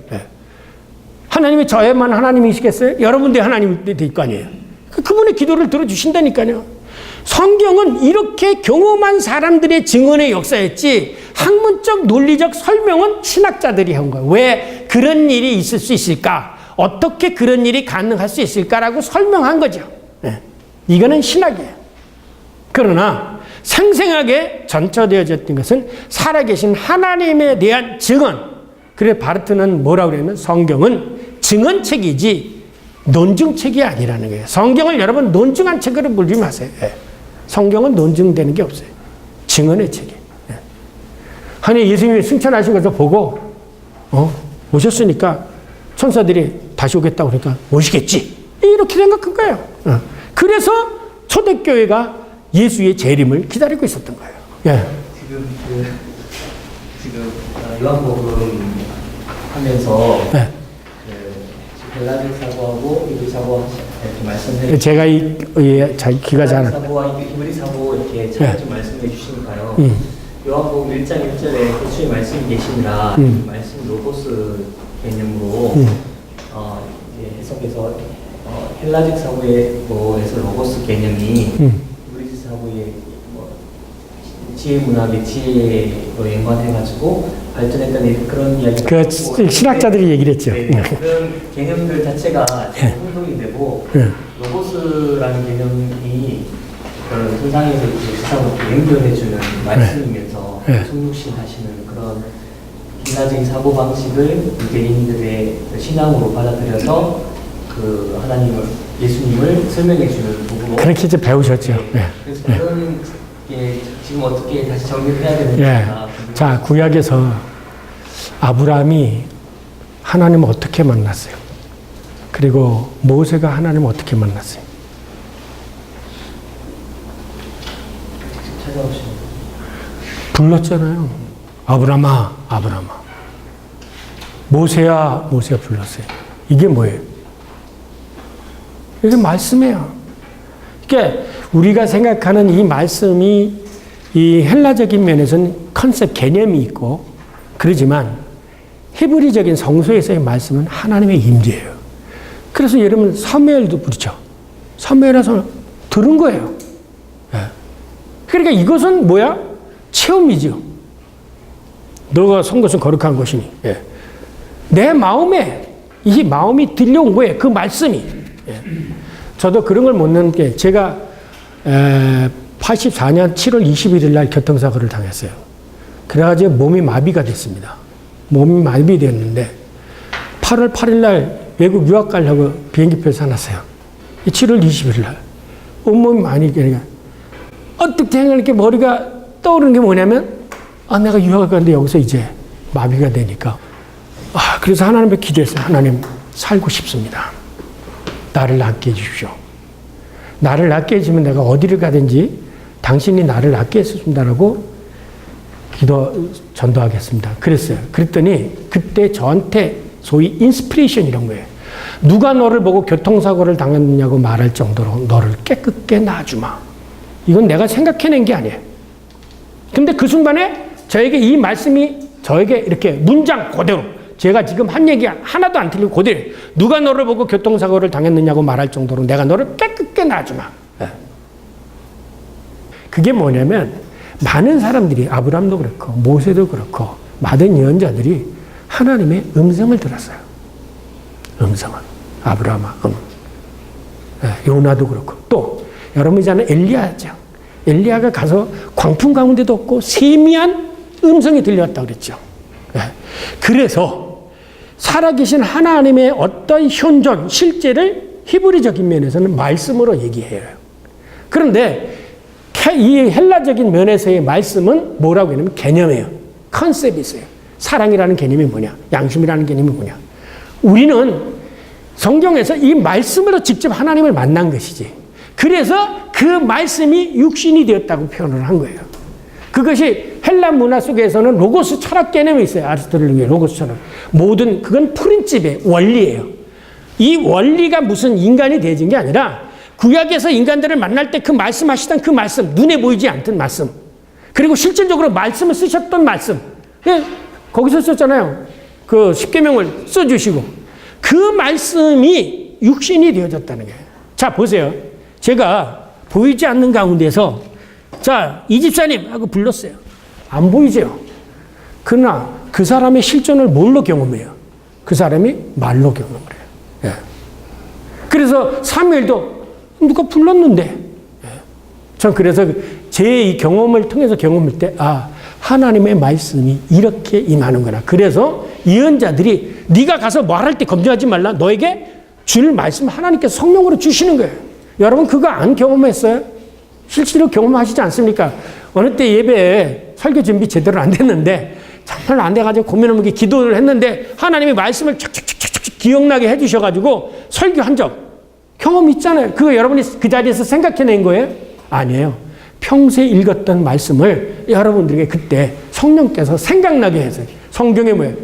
하나님이 저에만 하나님이시겠어요? 여러분도 하나님이 될 거 아니에요. 그분의 기도를 들어주신다니까요. 성경은 이렇게 경험한 사람들의 증언의 역사였지 학문적 논리적 설명은 신학자들이 한 거예요. 왜 그런 일이 있을 수 있을까? 어떻게 그런 일이 가능할 수 있을까라고 설명한 거죠. 이거는 신학이에요. 그러나 생생하게 전처되어졌던 것은 살아계신 하나님에 대한 증언. 그래 바르트는 뭐라고 그러냐면 성경은 증언책이지 논증책이 아니라는 거예요. 성경을 여러분 논증한 책으로 물지 마세요. 성경은 논증되는 게 없어요. 증언의 책이에요. 아니 예수님이 승천하신 것을 보고 오셨으니까 천사들이 다시 오겠다고 그러니까 오시겠지. 이렇게 생각한 거예요. 그래서 초대교회가 예수의 재림을 기다리고 있었던 거예요. 지금 요한복음 하면서 헬라직 사고하고 히브리 사고 이렇게 말씀해 제가 기가 잘 사고와 히브리 사고 이렇게 좀 말씀해 주시니까요. 요한복음 1장 1절에 예수의 말씀이 계시니라 말씀 로고스 개념으로 이제 해석해서 헬라직 사고에서 로고스 개념이 히브리 사고의 지혜 문학의 지혜로 연관해가지고 발전했던 그런 이야기. 그 신학자들이 얘기를 했죠. 네, 그런 개념들 자체가 혼동이 되고 로고스라는 개념이 세상에서 세상을 연결해주는 말씀이면서 성육신 하시는 그런 신화적인 사고 방식을 유대인들의 신앙으로 받아들여서 그 하나님을 예수님을 설명해주는 도구로 그렇게 이제 배우셨죠. 그래서 그런 게 지금 어떻게 다시 정리해야 되는가. 자, 구약에서 아브라함이 하나님을 어떻게 만났어요? 그리고 모세가 하나님을 어떻게 만났어요? 찾아오시는 불렀잖아요. 아브라함아, 아브라함아. 모세야, 모세가 불렀어요. 이게 뭐예요? 이게 말씀이에요. 그러니까 우리가 생각하는 이 말씀이 이 헬라적인 면에서는 컨셉 개념이 있고 그러지만 히브리적인 성서에서의 말씀은 하나님의 임재예요. 그래서 여러분 사무엘도 부르죠. 사무엘에서 들은 거예요. 그러니까 이것은 뭐야? 체험이죠. 너가 선 것은 거룩한 것이니. 내 마음에 이 마음이 들려온 거예요. 그 말씀이. 저도 그런 걸 못 넣는 게 제가 84년 7월 21일 날 교통사고를 당했어요. 그래가지고 몸이 마비가 됐습니다. 몸이 마비됐는데 8월 8일 날 외국 유학 가려고 비행기표 사놨어요. 7월 20일 날 온몸이 많이 그러니까 어떻게 이렇게 머리가 떠오르는 게 뭐냐면 내가 유학을 가는데 여기서 이제 마비가 되니까 그래서 하나님께 기도했어요. 하나님 살고 싶습니다. 나를 낫게 해주십시오. 나를 낫게 해주면 내가 어디를 가든지 당신이 나를 낫게 해준다라고 전도하겠습니다. 그랬어요. 그랬더니 그때 저한테 소위 인스피레이션 이런 거예요. 누가 너를 보고 교통사고를 당했느냐고 말할 정도로 너를 깨끗게 놔주마. 이건 내가 생각해낸 게 아니에요. 근데 그 순간에 저에게 이 말씀이 저에게 이렇게 문장 그대로 제가 지금 한 얘기 하나도 안 틀리고 그대로 누가 너를 보고 교통사고를 당했느냐고 말할 정도로 내가 너를 깨끗게 놔주마. 그게 뭐냐면 많은 사람들이 아브라함도 그렇고 모세도 그렇고 많은 예언자들이 하나님의 음성을 들었어요. 음성을. 아브라함아. 요나도 그렇고 또 여러분이 아는 엘리야죠. 엘리야가 가서 광풍 가운데도 없고 세미한 음성이 들려왔다고 그랬죠. 예. 그래서 살아계신 하나님의 어떤 현존, 실제를 히브리적인 면에서는 말씀으로 얘기해요. 그런데 이 헬라적인 면에서의 말씀은 뭐라고 하냐면 개념이에요. 컨셉이 있어요. 사랑이라는 개념이 뭐냐? 양심이라는 개념이 뭐냐? 우리는 성경에서 이 말씀으로 직접 하나님을 만난 것이지. 그래서 그 말씀이 육신이 되었다고 표현을 한 거예요. 그것이 헬라 문화 속에서는 로고스 철학 개념이 있어요. 아리스토텔레스의 로고스처럼. 모든 그건 프린집의 원리예요. 이 원리가 무슨 인간이 되어진 게 아니라 구약에서 인간들을 만날 때 그 말씀하시던 그 말씀, 눈에 보이지 않던 말씀, 그리고 실질적으로 말씀을 쓰셨던 말씀, 거기서 썼잖아요. 그 십계명을 써주시고 그 말씀이 육신이 되어졌다는 거예요. 자, 보세요. 제가 보이지 않는 가운데서 자, 이 집사님 하고 불렀어요. 안 보이죠? 그러나 그 사람의 실존을 뭘로 경험해요? 그 사람이 말로 경험을 해요. 예. 그래서 사무엘도 누가 불렀는데, 예. 전 그래서 제 이 경험을 통해서 경험할 때, 아, 하나님의 말씀이 이렇게 임하는구나. 그래서 예언자들이 네가 가서 말할 때 검증하지 말라. 너에게 줄 말씀 하나님께서 성령으로 주시는 거예요. 여러분 그거 안 경험했어요? 실제로 경험하시지 않습니까? 어느 때 예배에 설교 준비 제대로 안 됐는데 정말 안 돼가지고 고민하면서 기도를 했는데 하나님의 말씀을 촥촥촥촥 기억나게 해주셔가지고 설교한 적 경험 있잖아요. 그거 여러분이 그 자리에서 생각해낸 거예요? 아니에요. 평소에 읽었던 말씀을 여러분들에게 그때 성령께서 생각나게 해서 성경에 뭐예요?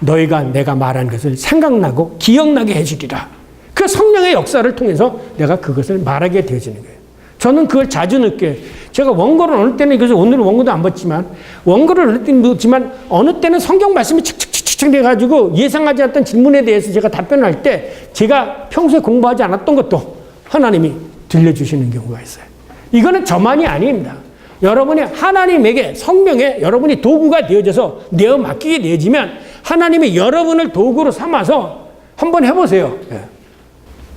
너희가 내가 말한 것을 생각나고 기억나게 해주리라. 그 성령의 역사를 통해서 내가 그것을 말하게 되어지는 거예요. 저는 그걸 자주 느껴요. 제가 원고를 어느 때는 그래서 오늘은 원고도 안 봤지만 원고를 어느 때는 넣었지만 어느 때는 성경 말씀이 칙칙칙칙 돼가지고 예상하지 않았던 질문에 대해서 제가 답변할 때 제가 평소에 공부하지 않았던 것도 하나님이 들려주시는 경우가 있어요. 이거는 저만이 아닙니다. 여러분이 하나님에게 성령에 여러분이 도구가 되어져서 내어 맡기게 되어지면 하나님이 여러분을 도구로 삼아서 한번 해보세요.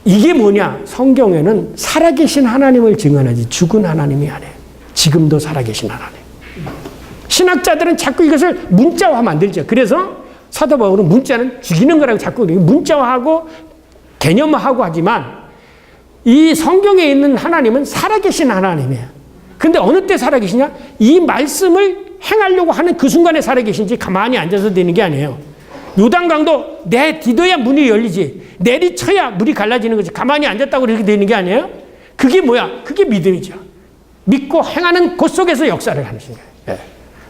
이게 뭐냐? 성경에는 살아계신 하나님을 증언하지 죽은 하나님이 아니에요. 지금도 살아계신 하나님. 신학자들은 자꾸 이것을 문자화 만들죠. 그래서 사도 바울은 문자는 죽이는 거라고 자꾸 문자화하고 개념화하고 하지만 이 성경에 있는 하나님은 살아계신 하나님이에요. 근데 어느 때 살아계시냐? 이 말씀을 행하려고 하는 그 순간에 살아계신지 가만히 앉아서 되는 게 아니에요. 요단강도 내디뎌야 문이 열리지 내리쳐야 물이 갈라지는 거지 가만히 앉았다고 이렇게 되는 게 아니에요? 그게 뭐야? 그게 믿음이죠. 믿고 행하는 것 속에서 역사를 하는 거예요. 예.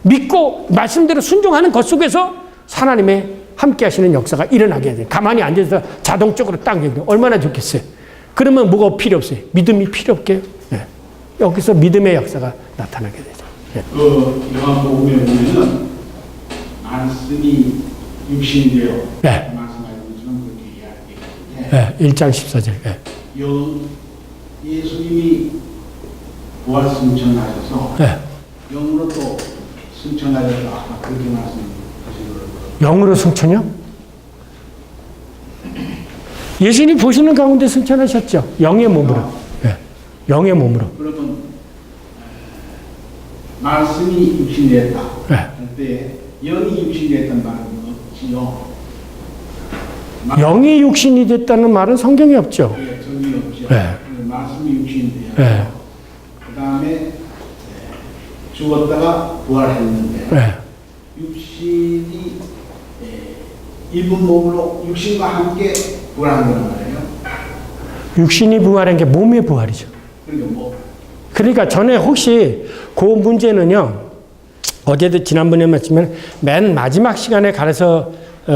믿고 말씀대로 순종하는 것 속에서 하나님의 함께 하시는 역사가 일어나게 돼요. 가만히 앉아서 자동적으로 딱 얼마나 좋겠어요. 그러면 뭐가 필요 없어요. 믿음이 필요 없게요. 예. 여기서 믿음의 역사가 나타나게 되죠. 예. 요한복음에 보면은 말씀이 육신이 되어 네. 말씀하신 것처럼 그렇게 이야기하는데 네, 1장 14절. 네. 예수님이 부활 승천하셔서 네. 영으로 또 승천하셔서 아까 그렇게 말씀하시더라고요. 영으로 승천이요? 예수님 보시는 가운데 승천하셨죠. 영의 몸으로. 네. 영의 몸으로. 그러면 말씀이 육신이 됐다. 네. 그때 영이 육신이 됐단 말은 없지요. 영이 육신이 됐다는 말은 성경에 없죠. 네, 성경이 없죠. 네. 말씀이 육신이 돼요. 네. 그 다음에 죽었다가 부활했는데 네. 육신이 입은 몸으로 육신과 함께 부활한 거란 말이에요. 육신이 부활한 게 몸의 부활이죠. 그러니까 전에 혹시 그 문제는요. 어제도 지난번에 말씀면 맨 마지막 시간에 가려서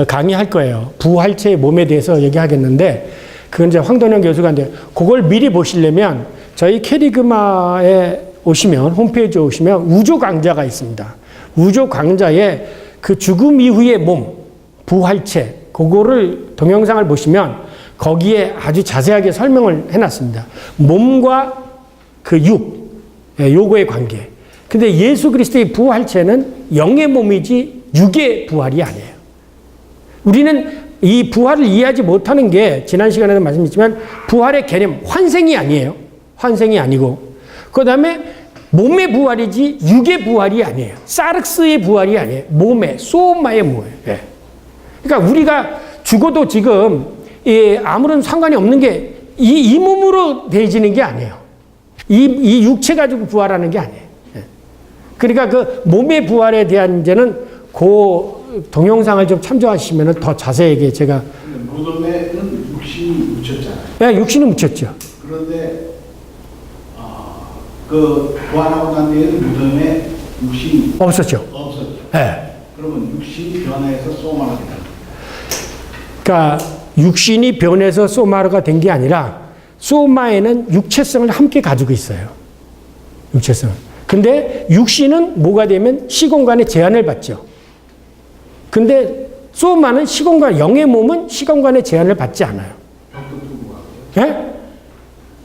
강의할 거예요. 부활체의 몸에 대해서 얘기하겠는데 그건 이제 황돈영 교수가 이제 그걸 미리 보시려면 저희 캐리그마에 오시면 홈페이지에 오시면 우조 강좌가 있습니다. 우조 강좌에 그 죽음 이후의 몸, 부활체 그거를 동영상을 보시면 거기에 아주 자세하게 설명을 해놨습니다. 몸과 그 육, 요거의 관계. 근데 예수 그리스도의 부활체는 영의 몸이지 육의 부활이 아니에요. 우리는 이 부활을 이해하지 못하는 게 지난 시간에도 말씀드렸지만 부활의 개념, 환생이 아니에요. 환생이 아니고 그 다음에 몸의 부활이지 육의 부활이 아니에요. 사르스의 부활이 아니에요. 몸의, 소마의 뭐예요. 예. 그러니까 우리가 죽어도 지금 아무런 상관이 없는 게 이 몸으로 되어지는 게 아니에요. 이 육체 가지고 부활하는 게 아니에요. 예. 그러니까 그 몸의 부활에 대한 이제는 그 동영상을 좀 참조하시면 더 자세하게 제가. 무덤에는 육신이 묻혔잖아요. 네, 육신이 묻혔죠. 그런데 그 부활하고 난 뒤에는 무덤에 육신이 없었죠. 없었죠. 네. 그러면 육신이 변화해서 소마가 된다. 그러니까 육신이 변해서 소마가 된 게 아니라 소마에는 육체성을 함께 가지고 있어요. 육체성. 근데 육신은 뭐가 되면 시공간의 제한을 받죠. 근데 소마는 시공간, 영의 몸은 시공간의 제한을 받지 않아요. 예?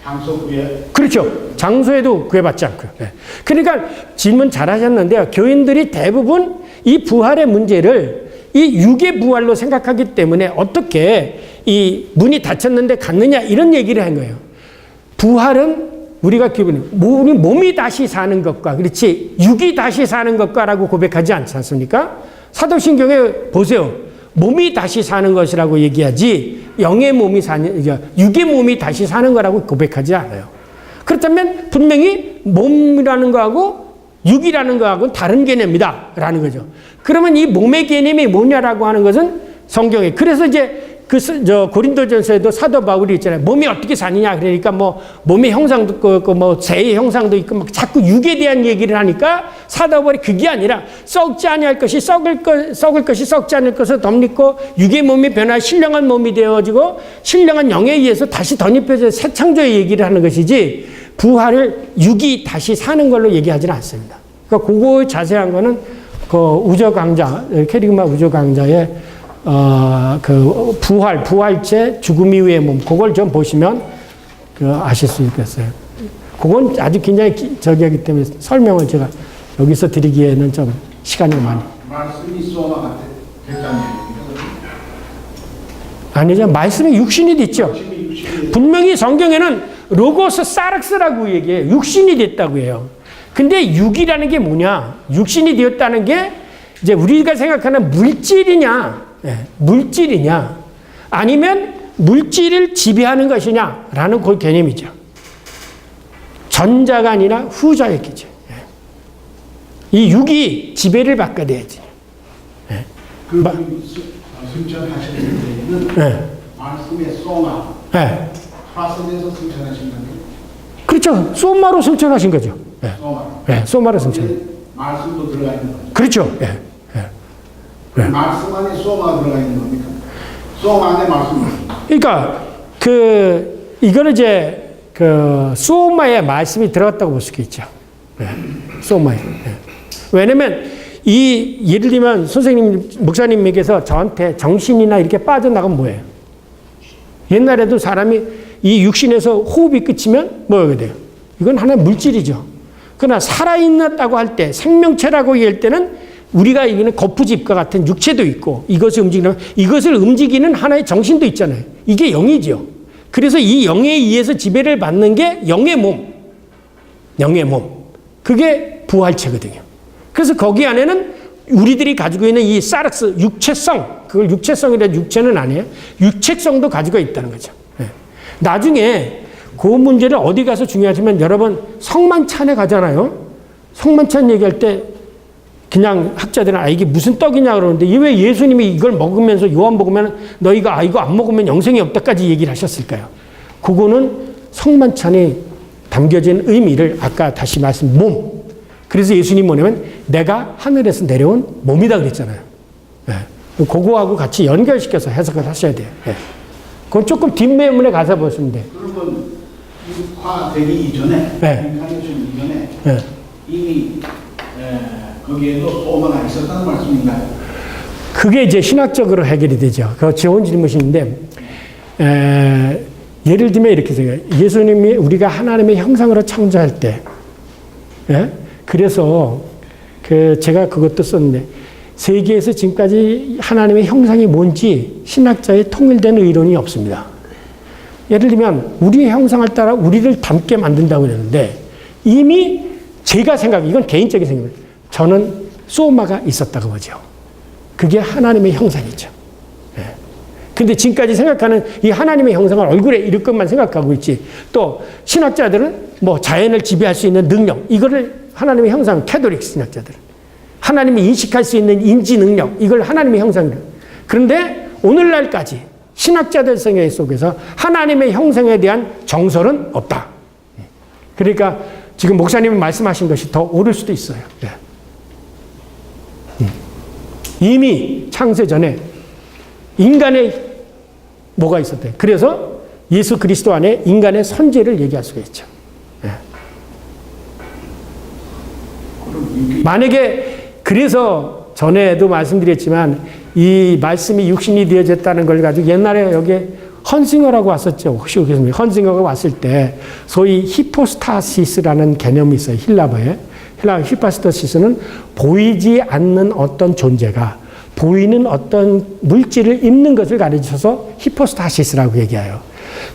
장소 구애. 그렇죠. 장소에도 구애받지 않고요. 예. 그러니까 질문 잘 하셨는데요. 교인들이 대부분 이 부활의 문제를 이 육의 부활로 생각하기 때문에 어떻게 이 문이 닫혔는데 갔느냐 이런 얘기를 한 거예요. 부활은 우리가 기분이 우리 몸이 다시 사는 것과 그렇지 육이 다시 사는 것과라고 고백하지 않지 않습니까? 사도신경에 보세요. 몸이 다시 사는 것이라고 얘기하지 영의 몸이 사는 육의 몸이 다시 사는 거라고 고백하지 않아요. 그렇다면 분명히 몸이라는 거하고 육이라는 거하고는 다른 개념이다 라는 거죠. 그러면 이 몸의 개념이 뭐냐라고 하는 것은 성경에 그래서 이제 고린도전서에도 사도 바울이 있잖아요. 몸이 어떻게 사느냐 그러니까 뭐 몸의 형상도 있고 뭐 새의 형상도 있고 막 자꾸 육에 대한 얘기를 하니까 사도 바울이 그게 아니라 썩지 아니할 것이 썩을 것이 썩지 않을 것을 덧입고 육의 몸이 변화 신령한 몸이 되어지고 신령한 영에 의해서 다시 덧입혀져 새 창조의 얘기를 하는 것이지 부활을 육이 다시 사는 걸로 얘기하지는 않습니다. 그러니까 그거 자세한 거는 그 우저 강좌 캐리그마 우저 강좌에 그 부활체 죽음 이후의 몸 그걸 좀 보시면 그 아실 수 있겠어요. 그건 아주 굉장히 저기하기 때문에 설명을 제가 여기서 드리기에는 좀 시간이 많이. 말씀이 소마가 됐다는 얘기죠. 아니죠. 말씀이 육신이 됐죠. 분명히 성경에는 로고스 사르스라고 얘기해요. 육신이 됐다고 해요. 근데 육이라는 게 뭐냐? 육신이 되었다는 게 이제 우리가 생각하는 물질이냐? 네, 물질이냐? 아니면 물질을 지배하는 것이냐라는 그 개념이죠. 전자가 아니라 후자였겠죠. 네. 이 육이 지배를 받게 돼야지. 네. 그 승천하실 때는 네. 말씀의 소마 네. 파선에서 승천하신 건데. 그렇죠. 소마로 승천하신 거죠. 네. 소마. 네, 소마로 승천. 말씀도 들어가 있는 거죠. 그렇죠. 네. 네. 말씀 안에 소마가 들어가 있는 겁니까? 소마 안에 말씀. 그러니까 이거는 이제 소마의 말씀이 들어갔다고 볼 수 있겠죠. 네. 소마에. 네. 왜냐면 예를 들면 선생님 목사님에게서 저한테 정신이나 이렇게 빠져나가면 뭐예요? 옛날에도 사람이 이 육신에서 호흡이 끝이면 뭐가 돼요? 이건 하나의 물질이죠. 그러나 살아있다고 할 때 생명체라고 얘기할 때는 우리가 이기는 거푸집과 같은 육체도 있고 이것을 움직이는 하나의 정신도 있잖아요. 이게 영이죠. 그래서 이 영에 의해서 지배를 받는 게 영의 몸. 영의 몸. 그게 부활체거든요. 그래서 거기 안에는 우리들이 가지고 있는 이 사르스, 육체성, 그걸 육체성이라 육체는 아니에요. 육체성도 가지고 있다는 거죠. 네. 나중에 그 문제를 어디 가서 중요하지만 여러분 성만찬에 가잖아요. 성만찬 얘기할 때 그냥 학자들은 이게 무슨 떡이냐 그러는데 왜 예수님이 이걸 먹으면서 요한복음에는 너희가 이거 안 먹으면 영생이 없다까지 얘기를 하셨을까요? 그거는 성만찬에 담겨진 의미를 아까 다시 말씀 몸. 그래서 예수님이 뭐냐면 내가 하늘에서 내려온 몸이다 그랬잖아요. 네. 그거하고 같이 연결시켜서 해석을 하셔야 돼요. 네. 그건 조금 뒷매문에 가서 보시면 돼요. 그러면 육화되기 이전에, 네. 인카네이션 이전에 네. 이미 거기에도 소마가 있었다는 말씀인가요? 그게 이제 신학적으로 해결이 되죠. 그 좋은 질문인데 예를 들면 이렇게 생각해요. 예수님이 우리가 하나님의 형상으로 창조할 때 그래서 제가 그것도 썼는데 세계에서 지금까지 하나님의 형상이 뭔지 신학자의 통일된 의론이 없습니다. 예를 들면 우리의 형상을 따라 우리를 닮게 만든다고 그러는데 이미 제가 이건 개인적인 생각입니다. 저는 소마가 있었다고 보죠. 그게 하나님의 형상이죠. 예. 근데 지금까지 생각하는 이 하나님의 형상을 얼굴에 이럴 것만 생각하고 있지. 또 신학자들은 뭐 자연을 지배할 수 있는 능력, 이거를 하나님의 형상, 캐톨릭 신학자들은 하나님이 인식할 수 있는 인지 능력, 이걸 하나님의 형상이래요. 그런데 오늘날까지 신학자들 생각 속에서 하나님의 형상에 대한 정설은 없다. 그러니까 지금 목사님이 말씀하신 것이 더 옳을 수도 있어요. 예. 이미 창세 전에 인간의 뭐가 있었대요. 그래서 예수 그리스도 안에 인간의 선제를 얘기할 수가 있죠. 예. 만약에 그래서 전에도 말씀드렸지만 이 말씀이 육신이 되어졌다는 걸 가지고 옛날에 여기 헌싱어라고 왔었죠. 혹시 오겠습니까? 헌싱어가 왔을 때 소위 히포스타시스라는 개념이 있어요. 힐라어에. 히포스타시스는 보이지 않는 어떤 존재가 보이는 어떤 물질을 입는 것을 가르쳐서 히포스타시스라고 얘기해요.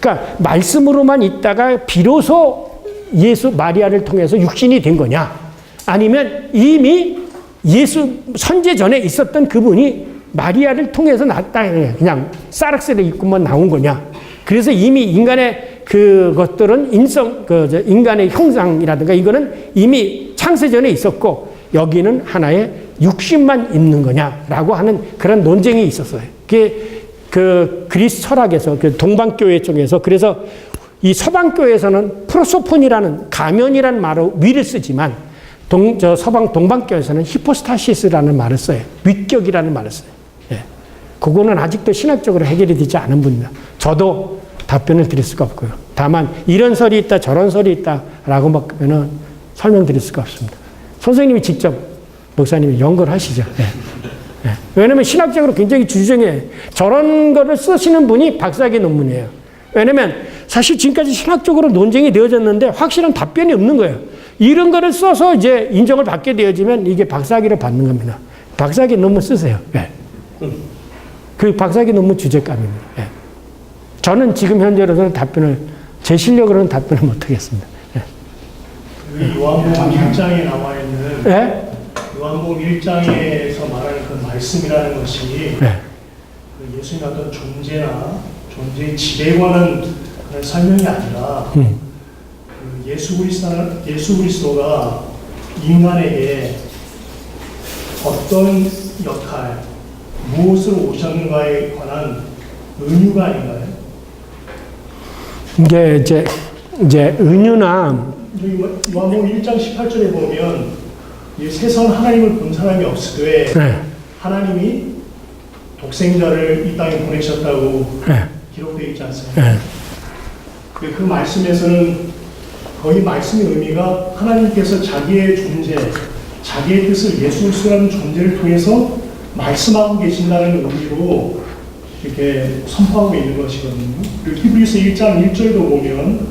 그러니까 말씀으로만 있다가 비로소 예수 마리아를 통해서 육신이 된 거냐? 아니면 이미 예수 선제 전에 있었던 그분이 마리아를 통해서 났다. 그냥 사락스를 입고만 나온 거냐? 그래서 이미 인간의 그것들은 인간의 형상이라든가 이거는 이미 창세 전에 있었고 여기는 하나의 육신만 있는 거냐라고 하는 그런 논쟁이 있었어요. 그게 그 그리스 철학에서 그 동방교회 쪽에서 그래서 이 서방교회에서는 프로소폰이라는 가면이라는 말로 위를 쓰지만 서방 동방교회에서는 히포스타시스라는 말을 써요. 위격이라는 말을 써요. 예. 그거는 아직도 신학적으로 해결이 되지 않은 분입니다. 저도 답변을 드릴 수가 없고요. 다만 이런 설이 있다 저런 설이 있다라고 막면은 설명드릴 수가 없습니다. 선생님이 직접 목사님이 연구하시죠. 예. 예. 왜냐하면 신학적으로 굉장히 주정해. 저런 거를 쓰시는 분이 박사학위 논문이에요. 왜냐하면 사실 지금까지 신학적으로 논쟁이 되어졌는데 확실한 답변이 없는 거예요. 이런 거를 써서 이제 인정을 받게 되어지면 이게 박사학위를 받는 겁니다. 박사학위 논문 쓰세요. 예. 그 박사학위 논문 주제감입니다. 예. 저는 지금 현재로서는 제 실력으로는 답변을 못하겠습니다. 예. 요한복음 1장에 나와 있는 예? 요한복음 1장에서 말하는 그 말씀이라는 것이 예. 그 예수님의 어떤 존재의 질에 관한 그런 설명이 아니라 그 예수 그리스도가 인간에게 어떤 역할, 무엇으로 오셨는가에 관한 은유가 아닌가요? 이게 이제 은유나 요한복음 1장 18절에 보면 이 세상 하나님을 본 사람이 없으되 네. 하나님이 독생자를 이 땅에 보내셨다고 네. 기록되어 있지 않습니까? 네. 그 말씀에서는 거의 말씀의 의미가 하나님께서 자기의 존재, 자기의 뜻을 예수 그리스도라는 존재를 통해서 말씀하고 계신다는 의미로 이렇게 선포하고 있는 것이거든요. 그리고 히브리서 1장 1절도 보면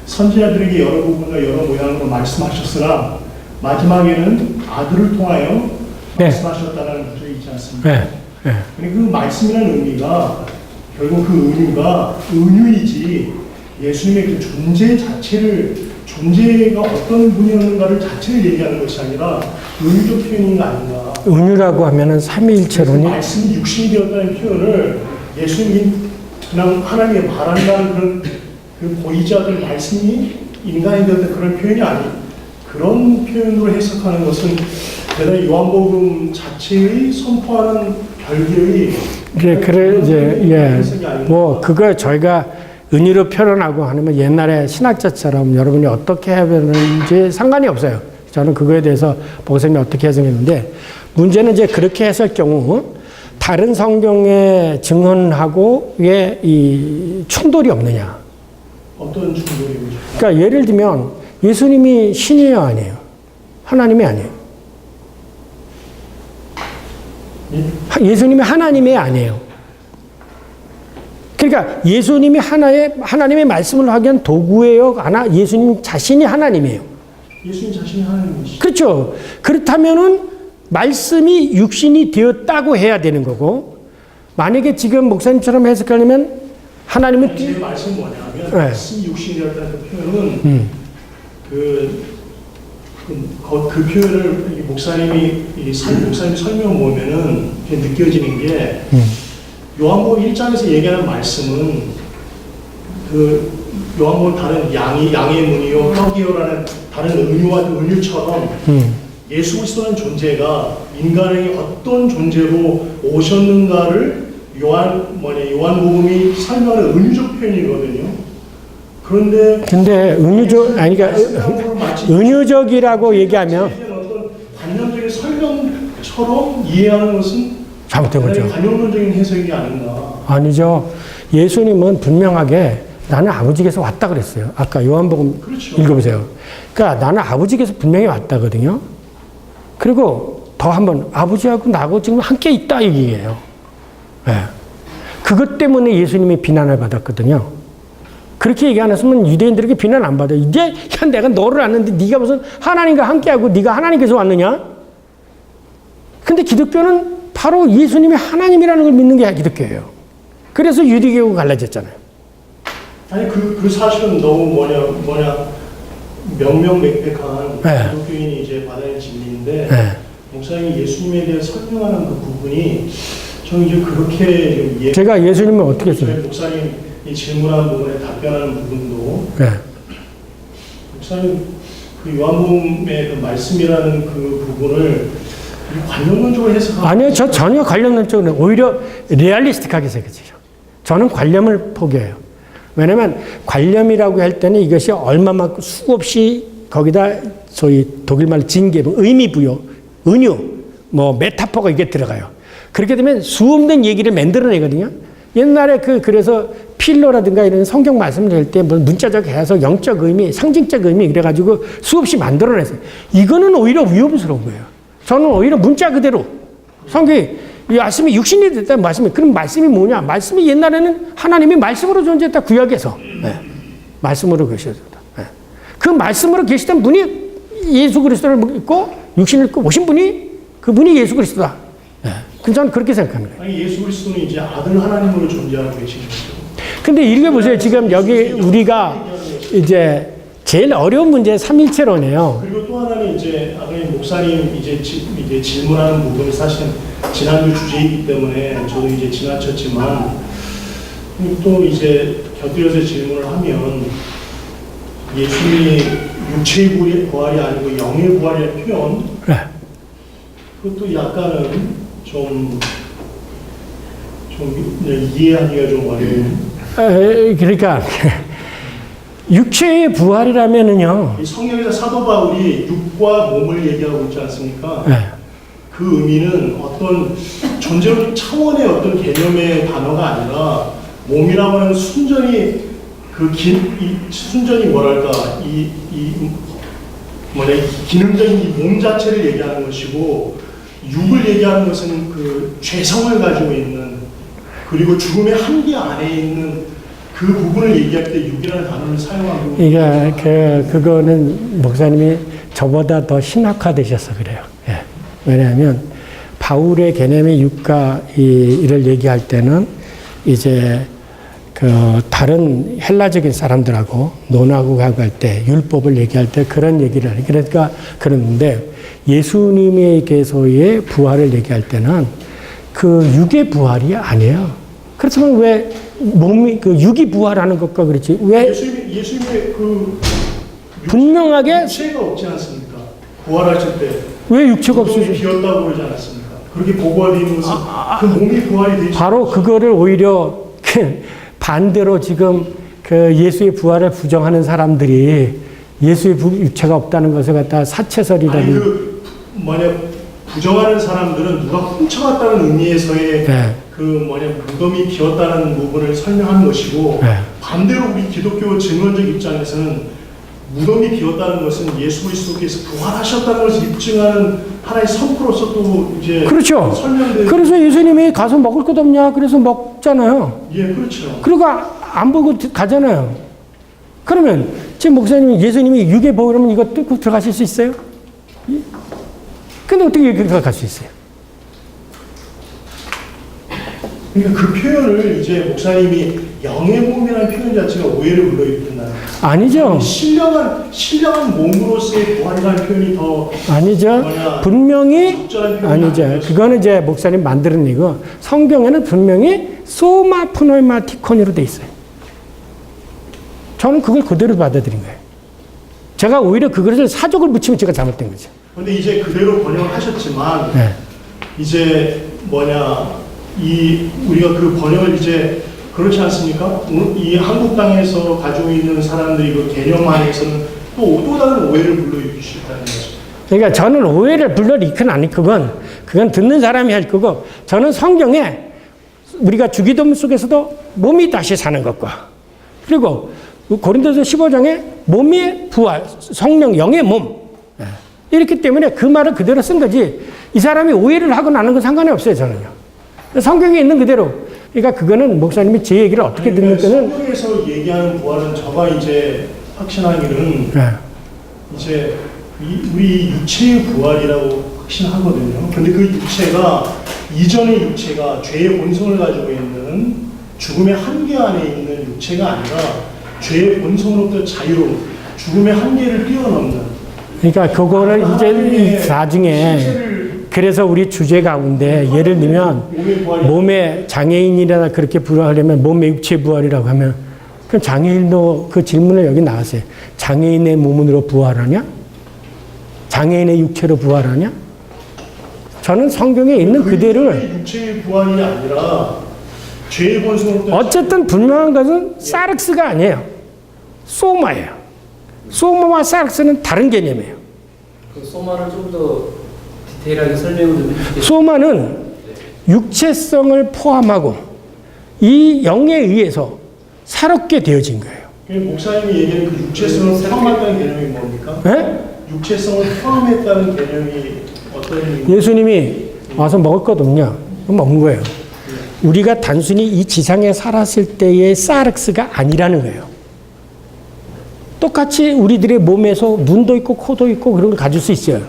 선지자들에게 여러 부분과 여러 모양으로 말씀하셨으나 마지막에는 아들을 통하여 네. 말씀하셨다는 구절이 있지 않습니까? 네. 네. 그 말씀이라는 의미가 결국 그 은유가 은유이지 예수님의 그 존재가 어떤 분이었는가를 자체를 얘기하는 것이 아니라 은유적 표현인 거 아닌가. 은유라고 하면은 삼위일체론이 말씀이 육신이 되었다는 표현을 예수님이 그냥 하나님의 말한다는 그런 그 보이지 않는 말씀이 인간이 되었다는 그런 표현이 그런 표현으로 해석하는 것은 대단히 요한복음 자체의 선포하는 별개의 그래 이제 뭐 그거 저희가 은유로 표현하고 하면 옛날에 신학자처럼 여러분이 어떻게 해야 되는지 상관이 없어요. 저는 그거에 대해서 목사님이 어떻게 해석했는데 문제는 이제 그렇게 했을 경우 다른 성경의 증언하고 왜 이 충돌이 없느냐? 어떤 충돌이? 그러니까 예를 들면 예수님이 신이에요, 아니에요? 하나님이 아니에요. 예수님이 하나님이 아니에요. 그러니까 예수님이 하나님의 말씀을 하기 위한 도구예요? 예수님 자신이 하나님이에요? 예수님 자신이 하나님이시죠. 그렇죠. 그렇다면은 말씀이 육신이 되었다고 해야 되는 거고, 만약에 지금 목사님처럼 해석하려면 하나님은 제 말씀은 뭐냐면 네. 말씀이 육신이 되었다는 그 표현은 그 그 표현을 목사님이 설명 보면은 느껴지는 게 요한복음 1장에서 얘기하는 말씀은 그 요한복음 다른 양의 문이요 떡이요라는 다른 은유처럼 예수 그리스도라는 존재가 인간에게 어떤 존재로 오셨는가를 요한복음이 설명하는 은유적 표현이거든요. 근데 은유적이라고 얘기하면 어떤 관념적인 설명처럼 이해하는 것은 잘못된 거죠. 관념론적인 해석이 아닌가. 아니죠. 예수님은 분명하게 나는 아버지께서 왔다 그랬어요. 아까 요한복음 그렇죠. 읽어보세요. 그러니까 나는 아버지께서 분명히 왔다거든요. 그리고 더 한번 아버지하고 나하고 지금 함께 있다 얘기예요. 네. 그것 때문에 예수님이 비난을 받았거든요. 그렇게 얘기 안 했으면 유대인들에게 비난 안 받아요. 이제 야, 내가 너를 아는데 네가 무슨 하나님과 함께하고 네가 하나님께서 왔느냐? 근데 기독교는 바로 예수님이 하나님이라는 걸 믿는 게 기독교예요. 그래서 유대교가 갈라졌잖아요. 아니 그 사실은 너무 명명백백한 네. 기독교인이 이제 받아낸 진리인데 네. 목사님이 예수님에 대해 설명하는 그 부분이 저는 이제 그렇게 좀 제가 예수님을 어떻게 했어요? 목사님이 질문하는 부분에 답변하는 부분도 네. 목사님 그 요한복음의 그 말씀이라는 그 부분을 관념론적으로 해석하고 아니요, 저 전혀 관념론적으로 오히려 리얼리스틱하게 생각해요. 저는 관념을 포기해요. 왜냐면 관념이라고 할 때는 이것이 얼마만큼 수없이 거기다 소위 독일말로 징계, 의미 부여, 은유, 메타포가 이게 들어가요. 그렇게 되면 수없는 얘기를 만들어내거든요. 옛날에 그래서 필로라든가 이런 성경 말씀을 할 때 문자적 해석, 영적 의미, 상징적 의미 이래가지고 수없이 만들어냈어요. 이거는 오히려 위험스러운 거예요. 저는 오히려 문자 그대로 성경이 이 말씀이 육신이 됐다는 말씀이 그럼 말씀이 뭐냐? 말씀이 옛날에는 하나님이 말씀으로 존재했다 구약에서 네. 말씀으로 계셨다. 네. 그 말씀으로 계시던 분이 예수 그리스도를 믿고 육신을 입고 오신 분이 그분이 예수 그리스도다. 네. 저는 그렇게 생각합니다. 아니 예수 그리스도는 이제 아들 하나님으로 존재하고 계신 거죠. 근데 이렇게 보세요. 지금 여기 우리가 이제 제일 어려운 문제 삼일체론이에요. 그리고 또 하나는 이제 아까 목사님 이제 질문하는 부분이 사실은 지난주 주제이기 때문에 저도 이제 지나쳤지만 또 이제 곁들여서 질문을 하면 예수님이 육체의 부활이 아니고 영의 부활이라는 표현 네. 그것도 약간은 좀 이해하기가 좀 어려운. 그러니까 육체의 부활이라면은요. 성경에서 사도 바울이 육과 몸을 얘기하고 있지 않습니까? 네. 그 의미는 어떤 존재론적 차원의 어떤 개념의 단어가 아니라 몸이라고 하는 순전히 순전히 뭐랄까 기능적인 이 몸 자체를 얘기하는 것이고 육을 얘기하는 것은 그 죄성을 가지고 있는 그리고 죽음의 한계 안에 있는 그 부분을 얘기할 때 육이라는 단어를 사용하고 그거는 목사님이 저보다 더 신학화되셔서 그래요. 예. 왜냐하면 바울의 개념의 육과 이를 얘기할 때는 이제 그 다른 헬라적인 사람들하고 논하고 할 때 율법을 얘기할 때 그런 얘기를 해요. 그러니까 그러는데 예수님에게서의 부활을 얘기할 때는 그 육의 부활이 아니에요. 그렇지만 왜 몸이 그 육이 부활하는 것과 그렇지 왜 예수님의 그 분명하게 육체가 없지 않습니까? 부활하실 때 왜 육체가 없으죠? 비었다고 그러지 않았습니까? 그렇게 보고가 되는 것은 그 몸이 부활이 되시 바로 그거를 오히려 반대로 지금 그 예수의 부활을 부정하는 사람들이 예수의 육체가 없다는 것을 갖다 사체설이라는 부정하는 사람들은 누가 훔쳐갔다는 의미에서의 네. 무덤이 비었다는 부분을 설명한 것이고 네. 반대로 우리 기독교 증언적 입장에서는 무덤이 비었다는 것은 예수 그리스도께서 부활하셨다는 것을 입증하는 하나의 선포로서 또 이제 그렇죠. 설명된. 그래서 예수님이 가서 먹을 것 없냐 그래서 먹잖아요. 예, 그렇죠. 그리고 안 보고 가잖아요. 그러면 지금 목사님이 예수님이 육에 보이면 이거 뚫고 들어가실 수 있어요? 근데 어떻게 여기 들어갈 수 있어요? 그러니까 그 표현을 이제 목사님이 영의 몸이라는 표현 자체가 오해를 불러일으킨다. 아니죠. 신령한 몸으로서의 부활이라는 표현이 더 아니죠. 분명히 적절한 표현이 아니죠. 아니었어요. 그거는 이제 목사님 만들어내고 성경에는 분명히 소마 프노이마티콘으로 돼 있어요. 저는 그걸 그대로 받아들인 거예요. 제가 오히려 그것을 사족을 붙이면 제가 잘못된 거죠. 근데 이제 그대로 번역을 하셨지만 네. 이제 우리가 그 번역을 이제 그렇지 않습니까? 이 한국 땅에서 가지고 있는 사람들이 그 개념 안에서는 또 다른 오해를 불러일으킬 수 있다는 거죠. 그러니까 저는 오해를 불러일으키는 안 그건 듣는 사람이 할 거고, 저는 성경에 우리가 주기도문 속에서도 몸이 다시 사는 것과, 그리고 고린도서 15장에 몸의 부활, 성령, 영의 몸, 이렇기 때문에 그 말을 그대로 쓴 거지, 이 사람이 오해를 하고 나는 건 상관이 없어요, 저는요. 성경에 있는 그대로. 그러니까 그거는 목사님이 제 얘기를 어떻게 듣는 거는, 성경에서 얘기하는 부활은 저가 이제 확신하기는 이제 우리 육체의 부활이라고 확신하거든요. 근데 그 육체가 이전의 육체가 죄의 본성을 가지고 있는 죽음의 한계 안에 있는 육체가 아니라 죄의 본성으로부터 자유로운 죽음의 한계를 뛰어넘는. 그러니까 그거를 이제 나중에, 그래서 우리 주제 가운데 예를 들면 몸의 장애인이라 그렇게 부활하려면 몸의 육체 부활이라고 하면, 그럼 장애인도 그 질문을 여기 나왔어요. 장애인의 몸으로 부활하냐? 장애인의 육체로 부활하냐? 저는 성경에 있는 그대로를, 육체의 부활이 아니라 죄의 본성으로부터 어쨌든 분명한 것은 사르스가 아니에요. 소마예요. 소마와 사르스는 다른 개념이에요. 그 소마를 좀 더 디테일하게 설명을 좀 해주세요. 소마는 육체성을 포함하고 이 영에 의해서 살았게 되어진 거예요. 목사님이 얘기하는 그 육체성을 포함했다는 개념이 뭡니까? 네? 육체성을 포함했다는 개념이 어떤 의미입니까? 예수님이 와서 먹을 것 없냐? 그럼 먹는 거예요. 우리가 단순히 이 지상에 살았을 때의 사르스가 아니라는 거예요. 똑같이 우리들의 몸에서 눈도 있고 코도 있고 그런 걸 가질 수 있어요.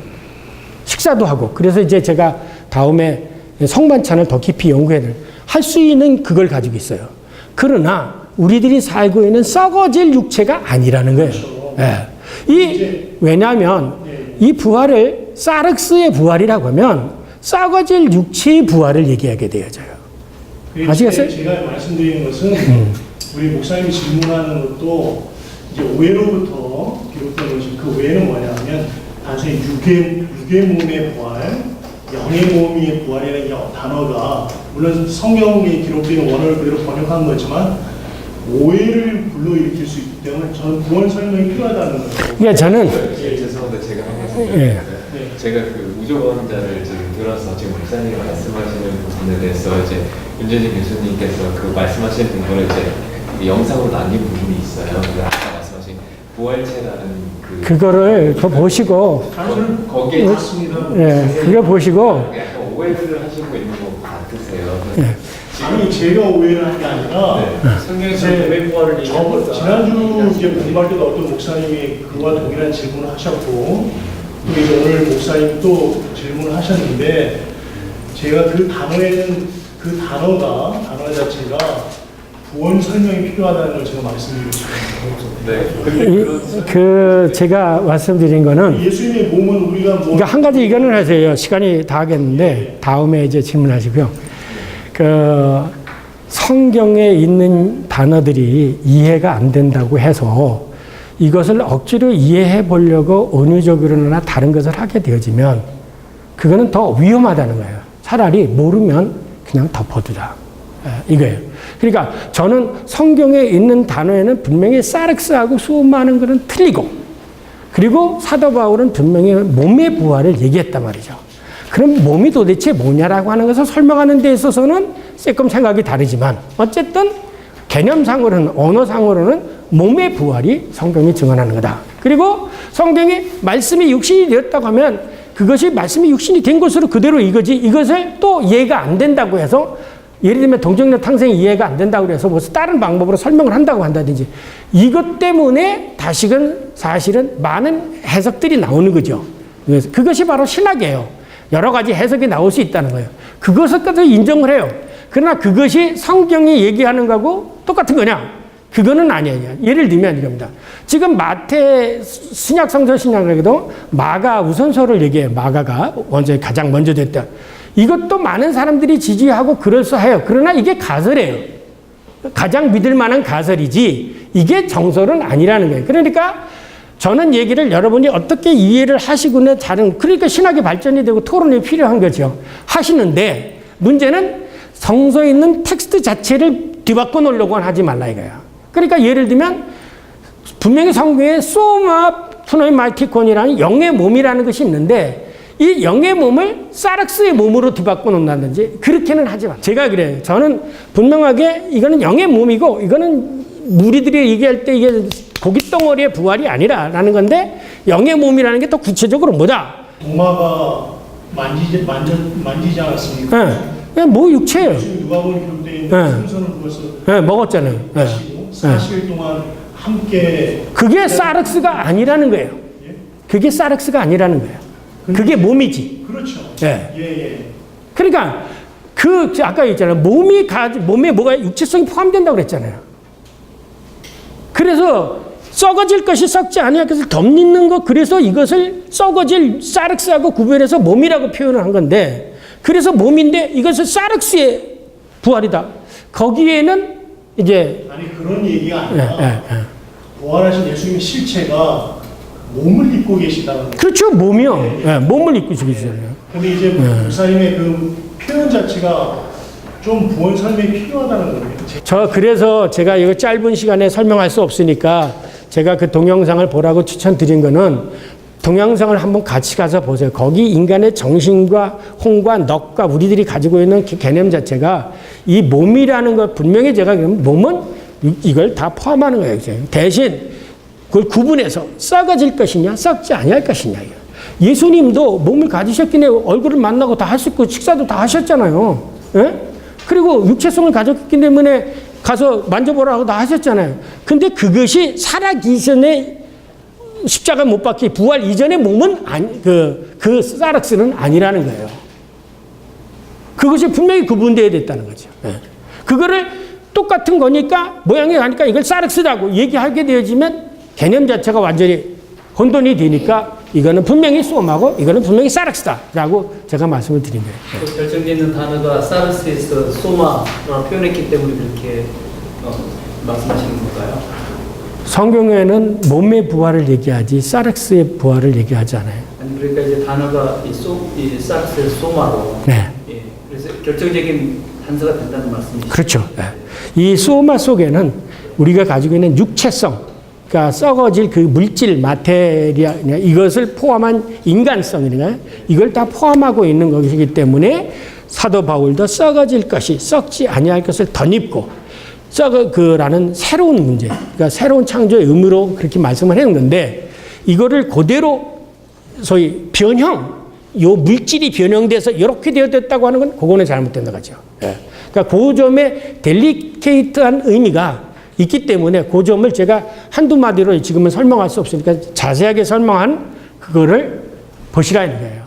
식사도 하고. 그래서 이제 제가 다음에 성만찬을 더 깊이 연구해야 될, 할 수 있는 그걸 가지고 있어요. 그러나 우리들이 살고 있는 썩어질 육체가 아니라는 거예요. 예. 왜냐하면 이 부활을 사르스의 부활이라고 하면 썩어질 육체의 부활을 얘기하게 되어져요. 아시겠어요? 제가 말씀드리는 것은 우리 목사님이 질문하는 것도 이제 오해로부터 비롯된 것이, 그 오해는 뭐냐면 단순히 육의 몸의 부활, 영의 몸의 부활이라는 이 단어가 물론 성경에 기록되는 원어를 그대로 번역한 거지만 오해를 불러일으킬 수 있기 때문에 저는 구원 설명이 필요하다는 거예요. 그러니까 저는 죄송한데 제가 한 말씀 드리는데 제가 그 우주보험자를 지금 들어서 지금 목사님이 말씀하시는 부분에 대해서 이제 윤재진 교수님께서 그 말씀하시는 부분을 이제 영상으로 남긴 부분이 있어요. 아까 말씀하신 부활체라는 그거를 더 보시고, 거기에 맞습니다. 예, 그거 보시고, 약간 오해를 하시고 있는 것 같으세요. 아니 제가 오해를 한 게 아니라 성경에서 몸의 부활을 얘기하고 지난주 이제 공부할 때도 어떤 목사님이 그와 동일한 질문을 하셨고 또 이제 오늘 목사님 또 질문을 하셨는데, 제가 그 단어에는 그 단어 자체가 구원 설명이 필요하다는 걸 제가 말씀드리고 싶습니다. 그 제가 말씀드린 거는, 예수님의 몸은 우리가 그러니까 한 가지 이거는 하세요. 시간이 다 하겠는데 다음에 이제 질문하시고요. 그 성경에 있는 단어들이 이해가 안 된다고 해서 이것을 억지로 이해해 보려고 은유적으로나 다른 것을 하게 되어지면 그거는 더 위험하다는 거예요. 차라리 모르면 그냥 덮어두자. 이거예요. 그러니까 저는 성경에 있는 단어에는 분명히 사르스하고 수많은 것은 틀리고, 그리고 사도 바울은 분명히 몸의 부활을 얘기했단 말이죠. 그럼 몸이 도대체 뭐냐라고 하는 것을 설명하는 데 있어서는 조금 생각이 다르지만 어쨌든 개념상으로는, 언어상으로는 몸의 부활이 성경이 증언하는 거다. 그리고 성경이 말씀이 육신이 되었다고 하면 그것이 말씀이 육신이 된 것으로 그대로 이거지, 이것을 또 이해가 안 된다고 해서, 예를 들면 동정녀 탕생이 이해가 안 된다고 해서 무슨 다른 방법으로 설명을 한다고 한다든지, 이것 때문에 다시금 사실은 많은 해석들이 나오는 거죠. 그것이 바로 신학이에요. 여러 가지 해석이 나올 수 있다는 거예요. 그것을까지 인정을 해요. 그러나 그것이 성경이 얘기하는 거하고 똑같은 거냐? 그거는 아니에요. 예를 들면 이겁니다. 지금 마태 신약 성서 신약에도 마가 우선서를 얘기해요. 마가가 가장 먼저 됐다. 이것도 많은 사람들이 지지하고 그럴싸해요. 그러나 이게 가설이에요. 가장 믿을 만한 가설이지 이게 정설은 아니라는 거예요. 그러니까 저는 얘기를 여러분이 어떻게 이해를 하시고는 그러니까 신학이 발전이 되고 토론이 필요한 거죠. 하시는데 문제는 성서에 있는 텍스트 자체를 뒤바꿔 놓으려고는 하지 말라 이거야. 그러니까 예를 들면 분명히 성경에 소마 프노이마티콘이라는 영의 몸이라는 것이 있는데 이 영의 몸을 사락스의 몸으로 뒤바꿔 놓는다든지 그렇게는 하지 마. 제가 그래요. 저는 분명하게 이거는 영의 몸이고 이거는 우리들이 얘기할 때 이게 고깃덩어리의 부활이 아니라라는 건데 영의 몸이라는 게 또 구체적으로 뭐다? 도마가 만지지 않았습니까? 네. 뭐 육체예요. 지금 누가복음 기록되어 있는 삼손은 그것을 네, 먹었잖아요. 네. 40일 동안 함께 그게 사락스가 아니라는 거예요. 그게 사락스가 아니라는 거예요. 그게 몸이지. 그렇죠. 예. 예. 그러니까 아까 얘기했잖아요. 몸에 뭐가 육체성이 포함된다고 그랬잖아요. 그래서 썩어질 것이 썩지 아니할 것을 덧입는 것, 그래서 이것을 썩어질 사락스하고 구별해서 몸이라고 표현을 한 건데, 그래서 몸인데 이것을 사락스의 부활이다. 거기에는 이제 아니 그런 얘기가 아니라 부활하신 예수님의 실체가 몸을 입고 계시다는 거예요. 그렇죠. 몸이요. 네, 몸을 입고 계시잖아요. 근데 이제 목사님의 그 표현 자체가 좀 부원 설명이 필요하다는 거예요. 그래서 제가 이거 짧은 시간에 설명할 수 없으니까 제가 그 동영상을 보라고 추천드린 거는 동영상을 한번 같이 가서 보세요. 거기 인간의 정신과 혼과 넉과 우리들이 가지고 있는 개념 자체가 이 몸이라는 것 분명히 제가 몸은 이걸 다 포함하는 거예요. 대신 그걸 구분해서 썩어질 것이냐 썩지 아니할 것이냐. 예수님도 몸을 가지셨긴 해요. 얼굴을 만나고 다 하셨고 식사도 다 하셨잖아요. 예? 그리고 육체성을 가졌기 때문에 가서 만져보라고 다 하셨잖아요. 근데 그것이 살아기 전에 십자가 못 박히 부활 이전의 몸은 그 사락스는 아니라는 거예요. 그것이 분명히 구분되어야 됐다는 거죠. 예. 그거를 똑같은 거니까 모양이 가니까 이걸 사락스라고 얘기하게 되어지면 개념 자체가 완전히 혼돈이 되니까 이거는 분명히 소마고 이거는 분명히 사락스다라고 제가 말씀을 드린 거예요. 그 결정되는 단어가 사르스에서 소마라고 표현했기 때문에 그렇게 말씀하시는 건가요? 성경에는 몸의 부활을 얘기하지 사락스의 부활을 얘기하지 않아요. 아니 그러니까 이제 단어가 이 사르스의 소마로. 네. 예, 그래서 결정적인 단서가 된다는 말씀이시죠. 그렇죠. 이 소마 속에는 우리가 가지고 있는 육체성, 그러니까 썩어질 그 물질, 마테리아, 이것을 포함한 인간성이니까 이걸 다 포함하고 있는 것이기 때문에 사도 바울도 썩어질 것이 썩지 아니할 것을 덧입고 썩어라는 새로운 문제, 그러니까 새로운 창조의 의미로 그렇게 말씀을 했는데 이거를 그대로 소위 변형, 요 물질이 변형돼서 이렇게 되었다고 하는 건 그거는 잘못된 거죠. 그러니까 그 점에 델리케이트한 의미가 있기 때문에 그 점을 제가 한두 마디로 지금은 설명할 수 없으니까 자세하게 설명한 그거를 보시라는 거예요.